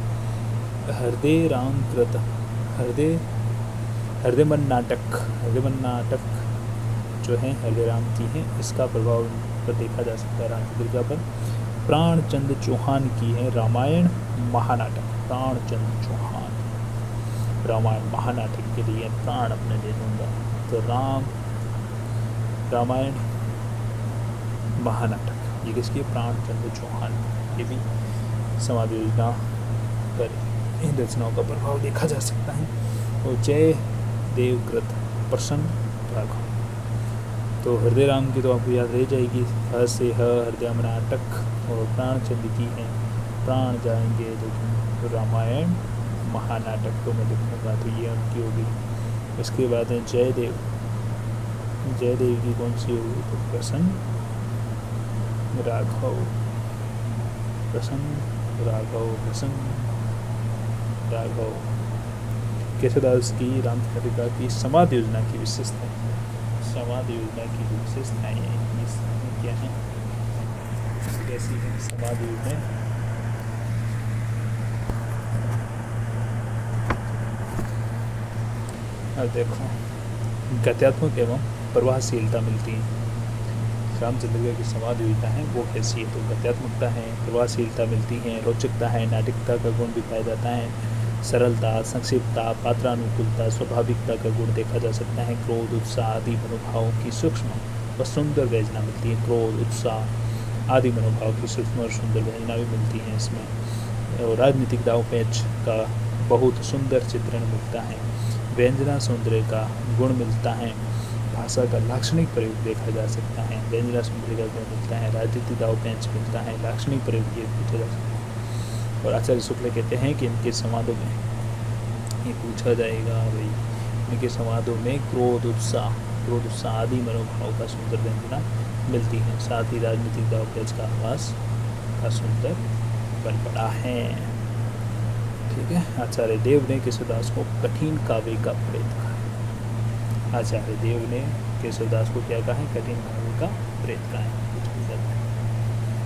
हृदयमन नाटक जो है हृदय राम की है, इसका प्रभाव पर देखा जा सकता है रामचंद्रिका पर। प्राणचंद चौहान की है रामायण महानाटक। प्राणचंद चौहान रामायण महानाटक के लिए प्राण अपने दे दूंगा, तो रामायण महानाटक ये किसकी, प्राणचंद चौहान। ये भी समाज योजना पर इन रचनाओं का प्रभाव देखा जा सकता है। और जय देवव्रत प्रसन्न राघव, तो हृदय राम की तो आपको याद रह जाएगी, ह से ह हृदय नाटक। और प्राणचंद की है प्राण जाएंगे तो रामायण महानाटक को मैं लिखूँगा, तो ये उनकी होगी। इसके बाद है जयदेव की कौन सी होगी, तो प्रसन्न राघव। केशवदास की रामचंद्रिका की समाध योजना की विशेषता है। समाध योजना की विशेषताएं इसमें क्या है, कैसी है समाध योजना। अब देखो, गत्यात्मक एवं प्रवाहशीलता मिलती है। रामचंद्रिका की समाध योजना है वो कैसी है, तो गत्यात्मकता है, प्रवाहशीलता मिलती है, रोचकता है, नाटकता का गुण भी पाया जाता है, सरलता, संक्षिप्तता, पात्रानुकूलता, स्वाभाविकता का गुण देखा जा सकता है, क्रोध, उत्साह आदि मनोभावों की सूक्ष्म व सुंदर व्यंजना मिलती है। क्रोध, उत्साह आदि मनोभाव की सूक्ष्म और सुंदर व्यंजना भी मिलती है इसमें। और राजनीतिक दाव पेच का बहुत सुंदर चित्रण मिलता है, व्यंजना सौंदर्य का गुण मिलता है, भाषा का लाक्षणिक प्रयोग देखा जा सकता है, व्यंजना सौंदर्य का गुण मिलता है, राजनीतिक दाव पेच मिलता है, लाक्षणिक प्रयोग ये पूछा जा सकता है। और आचार्य शुक्ल कहते हैं कि इनके संवादों में ये पूछा जाएगा भाई, इनके संवादों में क्रोध उत्साह आदि मनोभाव का सुंदर व्यंजना मिलती है, साथ ही राजनीतिक दाव पेच का आवास का सुंदर बन पड़ा है। ठीक है। आचार्य देव ने केशवदास को कठिन काव्य का प्रेत कहा। आचार्य देव ने केशवदास को क्या कहा है, कठिन काव्य का प्रेत कहा है।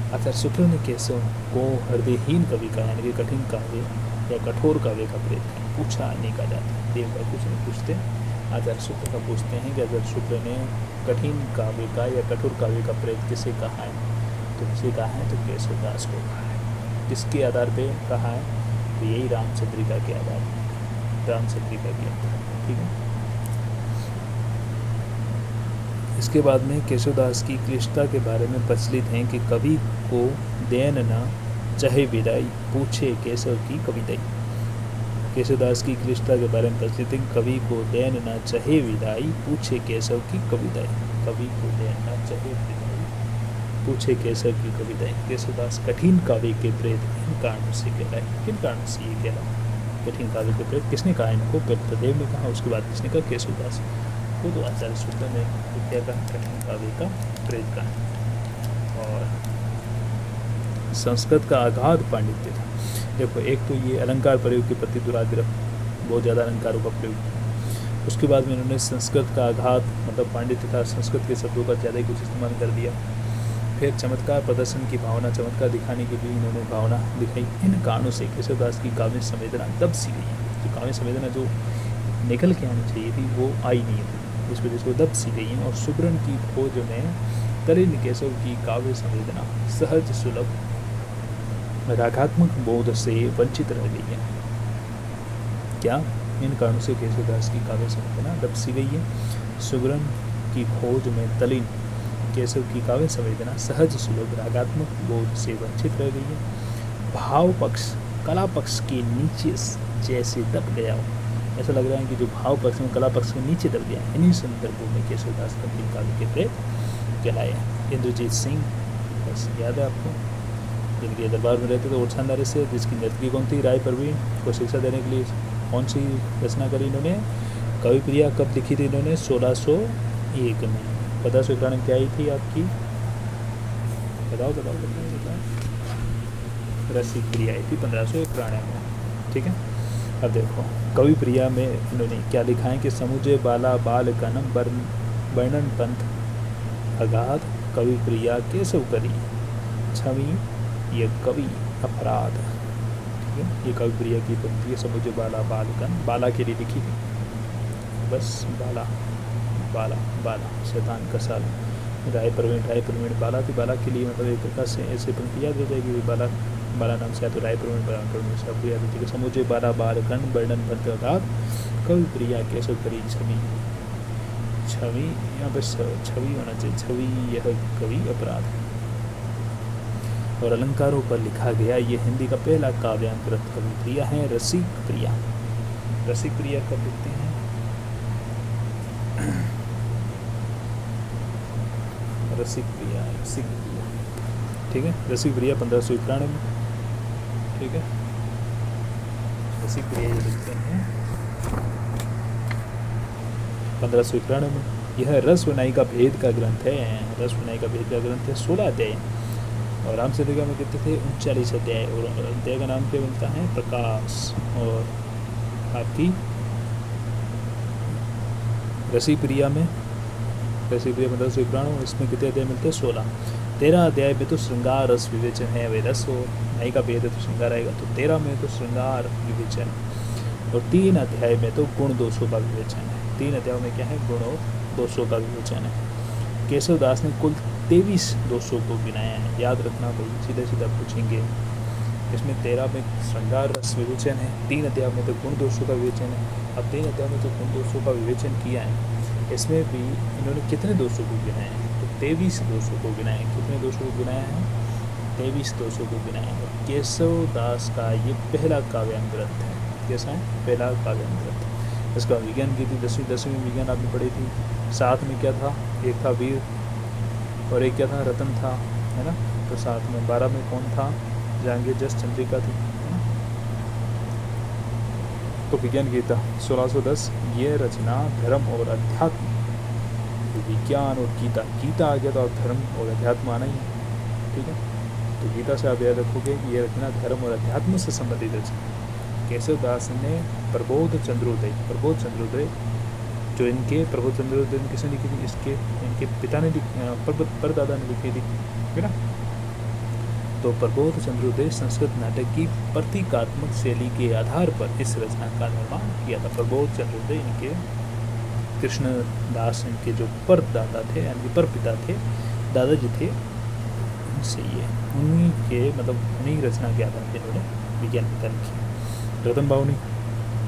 आचार्य शुक्ल ने केशव को हृदयहीन कवि का यानी कि कठिन काव्य या कठोर काव्य का प्रेत पूछा नहीं कहा जाता। देव का कुछ नहीं पूछते, आचार्य शुक्ल का पूछते हैं कि आचार्य शुक्ल ने कठिन काव्य का या कठोर काव्य का प्रेत किसे कहा है, तो किसे कहा है, तो केशवदास को कहा है। किसके आधार पे कहा है, तो यही रामचंद्रिका के आधार पर, रामचंद्रिका के आधार पर, ठीक है। इसके बाद में केशवदास की क्लिष्टता के बारे में प्रचलित हैं कि कवि को देन न चाहे विदाई पूछे केशव की कविताई। केशवदास की क्लिष्टता के बारे में प्रचलित है, कवि को देन न चाहे विदाई पूछे केशव की कविताई। कवि को देन न चाहे विदाई पूछे केशव की कविताई। केशवदास कठिन काव्य के प्रेत इन कारणों से कहलाए। किन कारणों से ये कहलाए कठिन काव्य के प्रेत? किसने कहा इनको? प्रदेव ने कहा, उसके बाद किसने कहा? केशवदास को। तो आचार्य शुक्ल ने क्या कहा? कठिन काव्य का प्रेत कहा। और संस्कृत का अगाध पांडित्य था। देखो, एक तो ये अलंकार प्रयोग के प्रति दुराग्रह, बहुत ज़्यादा अलंकारों का प्रयोग था। उसके बाद में इन्होंने संस्कृत का अगाध मतलब पांडित्य था, संस्कृत के शब्दों का ज़्यादा ही कुछ इस्तेमाल कर दिया। फिर चमत्कार प्रदर्शन की भावना, चमत्कार दिखाने की भी इन्होंने भावना दिखाई। इन कारणों से केशवदास की काव्य संवेदना दब सी गई है। जो काव्य संवेदना जो निकल के आनी चाहिए थी वो आई नहीं थी, इस वजह से वो दब सी गई है। और सुब्रन की खोज में तरिण केशव की काव्य संवेदना सहज सुलभ रागात्मक बोध से वंचित रह गई है। क्या? इन कारणों से केशवदास की काव्य संवेदना दब सी गई है। सुब्रन की खोज में तलिन केशव की काव्य संवेदना सहज सुलभ रागात्मक बोध से वंचित रह गई है। भाव पक्ष कला पक्ष के नीचे जैसे दब गया हो, ऐसा लग रहा है कि जो भाव पक्ष में कला पक्ष के नीचे दब गया है। इन्हीं संदर्भों में केशवदास कठिन काव्य के प्रेत कहलाए हैं। इंद्रजीत सिंह, बस याद है आपको, जिनके दरबार में रहते थे और शानदार से, जिसकी नर्तकी कौन थी? राय प्रवीण को शिक्षा देने के लिए कौन सी रचना करी इन्होंने? कवि प्रिया कब लिखी थी इन्होंने? 1601 में। 1591 क्या आई थी आपकी? बताओ। रसिक प्रिया आई थी 1591 में, ठीक है। अब देखो, कवि प्रिया में इन्होंने क्या लिखा है कि समुझे बाला बाल कनम वर्णन पंथ अगाध कवि प्रिया केशव करी छवि ये कवि अपराध। ठीक है, ये कवि प्रिया की पंक्ति है। समुझे बाला बाल कन, बाला के लिए लिखी थी, बस बाला बाला बाला शैतान का साल। राय प्रवीण बाला थी, बाला के लिए मतलब एक प्रकार से ऐसे पंक्ति याद रह जाएगी। बाला बाला नाम से, तो राय प्रवीण से आपको याद रहती है। समुझे बाला बाल कन वर्णन पंथ अगाध कवि प्रिया केशव करी छवि यहाँ पर छवि होना चाहिए, छवि यह कवि अपराध। और अलंकारों पर लिखा गया ये हिंदी का पहला काव्यांश ग्रंथ कवि प्रिया है। रसिक प्रिया कब लिखते हैं? रसिक प्रिया, ठीक है। रसिक प्रिया 1591 में, ठीक है। रसिक प्रिया ये लिखते हैं 1591 में। यह रसवनाई का भेद का ग्रंथ है। 16 अध्याय और रामचंद्रिका में कितने थे? 39 अध्याय। और अध्याय का नाम क्या मिलता है? प्रकाश। और आपकी रसिक प्रिया में 1591, इसमें कितने अध्याय मिलते हैं? 16। 13 अध्याय में तो श्रृंगार रस विवेचन है। वे रस हो नाई का भेद है तो श्रृंगार आएगा, तो 13 में तो श्रृंगार विवेचन। और 3 अध्याय में तो गुण दोषों का विवेचन है। 3 अध्याय में क्या है? गुण और दोषों का विवेचन है। केशवदास ने कुल 23 दोषों को गिनाया है। याद रखना भाई, सीधा पूछेंगे। इसमें 13 में श्रृंगार रस विवेचन है, 3 अध्याय में तो गुण दोषों का विवेचन है। अब 3 अध्याय में तो गुण दोषों का विवेचन किया है, इसमें भी इन्होंने कितने दोषों को गिनाया है? तो 23 दोषों को गिनाया है। कितने दोषों को गिनाया है? 23 दोषों को गिनाया है। केशवदास का ये पहला काव्यांश ग्रंथ है। कैसा है? पहला काव्यांश ग्रंथ। इसका विज्ञान की थी 10वीं विज्ञान आपने पढ़ी थी। साथ में क्या था? एक था वीर और एक क्या था? रतन था, है ना। तो साथ में 12 में कौन था? जहांगीर जस चंद्रिका थी, है ना। तो विज्ञान गीता 1610 ये रचना धर्म और अध्यात्म, विज्ञान और गीता आ गया तो धर्म और अध्यात्म आना ही है, ठीक है। तो गीता से आप याद रखोगे कि ये रचना धर्म और अध्यात्म से संबंधित रचना। केशवदास ने प्रबोध चंद्रोदय जो इनके प्रबोध चंद्रोदय किसने लिखी थी? इनके पिता ने परदादा ने लिखी थी, है ना। तो प्रबोध चंद्रोदय संस्कृत नाटक की प्रतीकात्मक शैली के आधार पर इस रचना का निर्माण किया था। प्रबोध चंद्रोदय इनके कृष्णदास इनके जो परदादा थे यानी परपिता थे, दादाजी थे, उनसे ये उन्हीं के मतलब उन्हीं रचना के आधार पर इन्होंने विज्ञान पिता लिखी। रतन बावनी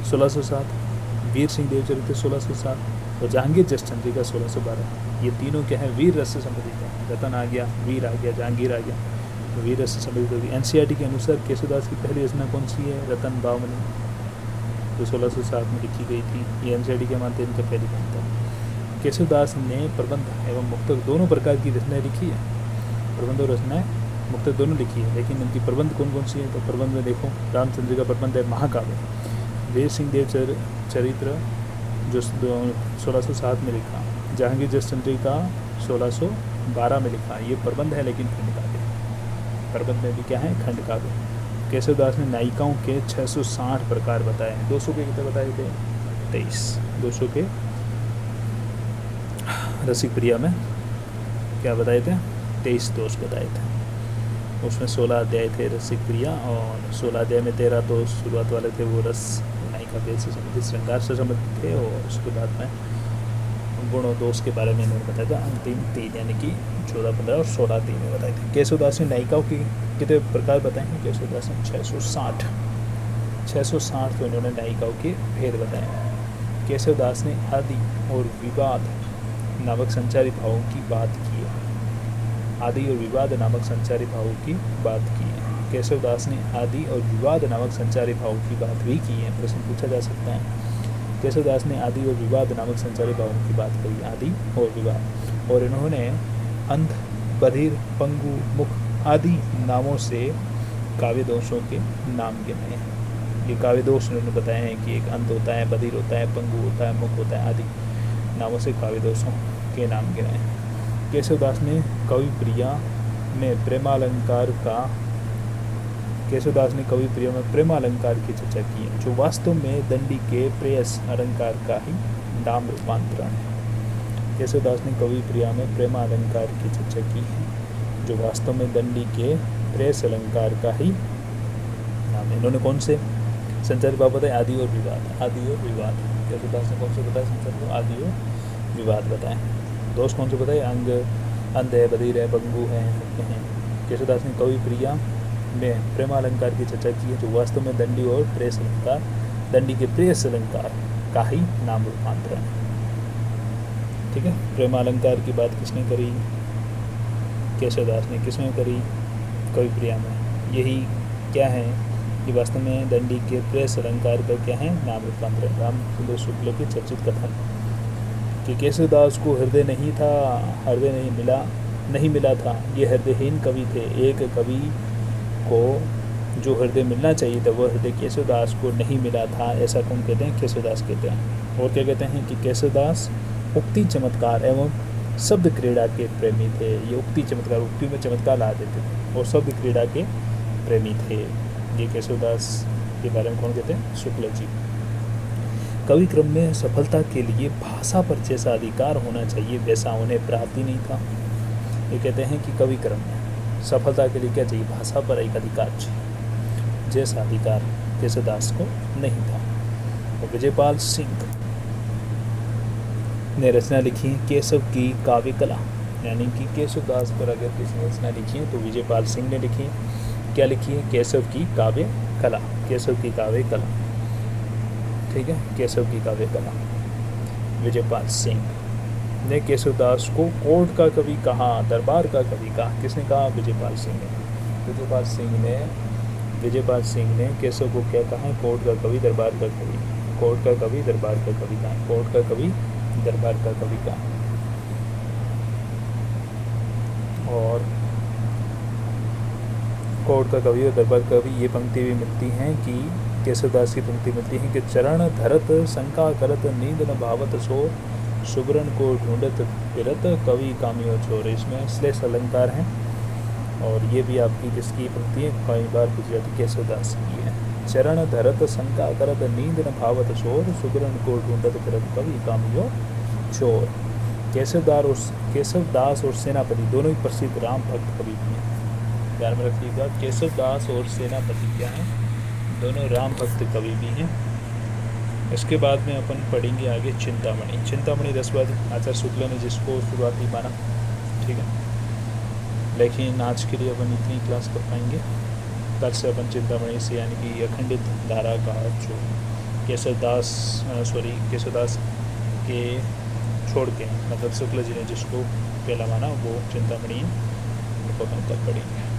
1607, वीर सिंह देव चरित्र 1607 और जहांगीर जसचंद्रिका 1612। ये तीनों क्या है, वीर रस से संबंधित है। रतन आ गया, वीर आ गया, जहांगीर आ गया, तो वीर रस से संबंधित होगी। एनसीईआरटी के अनुसार केशवदास की पहली रचना कौन सी है? रतन बावनी, जो 1607 में लिखी गई थी। ये एनसीईआरटी के मानते हैं इनका पहली ग्रंथ है। केशवदास ने प्रबंध एवं मुक्तक दोनों प्रकार की रचनाएं लिखी है। प्रबंध और रचनाएं मुक्तक दोनों लिखी है, लेकिन उनकी प्रबंध कौन कौन सी है? तो प्रबंध में देखो, रामचंद्र का प्रबंध है महाकाव्य। वीर सिंह देव चरित्र जो 1607 में लिखा, जहांगीर जसचंद्रिका 1612 में लिखा। ये प्रबंध है लेकिन खंड काव्य। प्रबंध में भी क्या है? खंड काव्य। केशवदास ने नायिकाओं के 660 प्रकार बताए हैं। 200 के कितने बताए थे? 23। 200 के रसिक प्रिया में क्या बताए थे? 23 दोष बताए थे। उसमें 16 अध्याय थे रसिक प्रिया, और 16 अध्याय में 13 तो शुरुआत वाले थे वो रस नायिका वेद से संबंधित, श्रृंगार से संबंधित थे, और उसके बाद में गुण और दोष के बारे में इन्होंने बताया था। अंतिम 3 यानी कि 14, 15 और 16 3 में बताए थे। केशवदास ने नायिकाओं की कितने प्रकार बताए हैं? केशवदास ने 660 तो इन्होंने नायिकाओं के भेद बताए हैं। केशवदास ने आदि और विवाद नामक संचारी भावों की बात की है। आदि और विवाद नामक संचारी भावों की बात की है। केशवदास ने आदि और विवाद नामक संचारी भावों की बात भी की है। प्रश्न पूछा जा सकता है। केशवदास ने आदि और विवाद नामक संचारी भावों की बात करी, आदि और विवाद, और इन्होंने अंध, बधिर, पंगु, मुख आदि नामों से काव्य दोषों के नाम गिनाए हैं। ये काव्य दोष इन्होंने बताए हैं कि एक अंध होता है, बधिर होता है, पंगु होता है, मुख होता है, आदि नामों से काव्य दोषों के नाम गिनाए हैं। केशवदास ने कवि प्रिया में प्रेमालंकार की चर्चा की है, जो वास्तव में दंडी के प्रेयस अलंकार का ही नाम रूपांतरण है। केशवदास ने कवि प्रिया में प्रेमालंकार की चर्चा की है, जो वास्तव में दंडी के प्रेयस अलंकार का ही नाम है। इन्होंने कौन से संचारी भाव बताए? आदि और विवाद। आदि और विवाद केशवदास ने कौन से बताए संचारी भाव? आदि और विवाद बताए। दोष कौन से बताए? अंध है, बधिर है, पंगु है, केशवदास ने कवि प्रिया में प्रेमालंकार की चर्चा की है, जो वास्तव में दंडी और प्रेस अलंकार, दंडी के प्रेस अलंकार का ही नाम रूपांतरण है। ठीक है, प्रेमालंकार की बात किसने करी? केशवदास ने। किसमें करी? कवि प्रिया में। यही क्या है कि वास्तव में दंडी के प्रेस अलंकार का क्या है? नाम रूपांतरण। रामचंद्र शुक्ल की चर्चित कथन कि केशवदास को हृदय नहीं था, हृदय नहीं मिला था, ये हृदयहीन कवि थे। एक कवि को जो हृदय मिलना चाहिए था वह हृदय केशवदास को नहीं मिला था, ऐसा कौन कहते हैं? केशवदास कहते हैं। और क्या कहते हैं कि केशवदास उक्ति चमत्कार एवं शब्द क्रीड़ा के प्रेमी थे। ये उक्ति चमत्कार, उक्ति में चमत्कार ला देते थे, और शब्द क्रीड़ा के प्रेमी थे। ये केशवदास के बारे में कौन कहते हैं? शुक्ल जी। कवि क्रम में सफलता के लिए भाषा पर जैसा अधिकार होना चाहिए वैसा उन्हें प्राप्ति नहीं था। ये कहते हैं कि कवि क्रम में सफलता के लिए क्या चाहिए? भाषा पर एक अधिकार चाहिए, जैसा अधिकार केशवदास को नहीं था। और विजयपाल सिंह ने रचना लिखी केशव की काव्य कला, यानी कि केशवदास पर अगर किसी ने रचना लिखी है तो विजयपाल सिंह ने लिखी है। क्या लिखी है? केशव की काव्य कला। केशव की काव्य कला, ठीक है, केशव की काव्य कला। विजयपाल सिंह ने केशवदास को कोर्ट का कवि कहा, दरबार का कवि कहा। किसने कहा? विजयपाल सिंह ने। विजयपाल सिंह ने केशव को क्या कहा? कोर्ट का कवि, दरबार का कवि। कोर्ट का कवि, दरबार का कवि कहा। कोर्ट का कवि, दरबार का कवि कहा। और कोर्ट का कवि और दरबार का कवि, ये पंक्ति भी मिलती हैं कि केशवदास की पंक्ति मिलती है कि चरण धरत शंका करत नींद न भावत सो, सुबरन को ढूंढत फिरत कवि कामियो छोर। इसमें श्लेष अलंकार हैं, और ये भी आपकी किसकी पंक्ति है? कई बार पूछी जाती, केशवदास की है। चरण धरत शंका करत नींद न भावत शोर, सुबरन को ढूंढत फिरत कवि कामियो छोर। केशवदास और सेनापति दोनों ही प्रसिद्ध राम भक्त कवि हैं। ध्यान में रखिएगा। केशव दास और सेनापति क्या हैं? दोनों राम भक्त कवि भी हैं। इसके बाद में अपन पढ़ेंगे आगे चिंतामणि। चिंतामणि रसवाद आचार्य शुक्ला ने जिसको शुरुआती माना, ठीक है। लेकिन आज के लिए अपन इतनी क्लास कर पाएंगे। कल से अपन चिंतामणि से यानी कि अखंडित धारा का जो केशवदास के छोड़ के, मतलब शुक्ला जी ने जिसको पहला माना, वो चिंतामणि अपन कल पढ़ेंगे।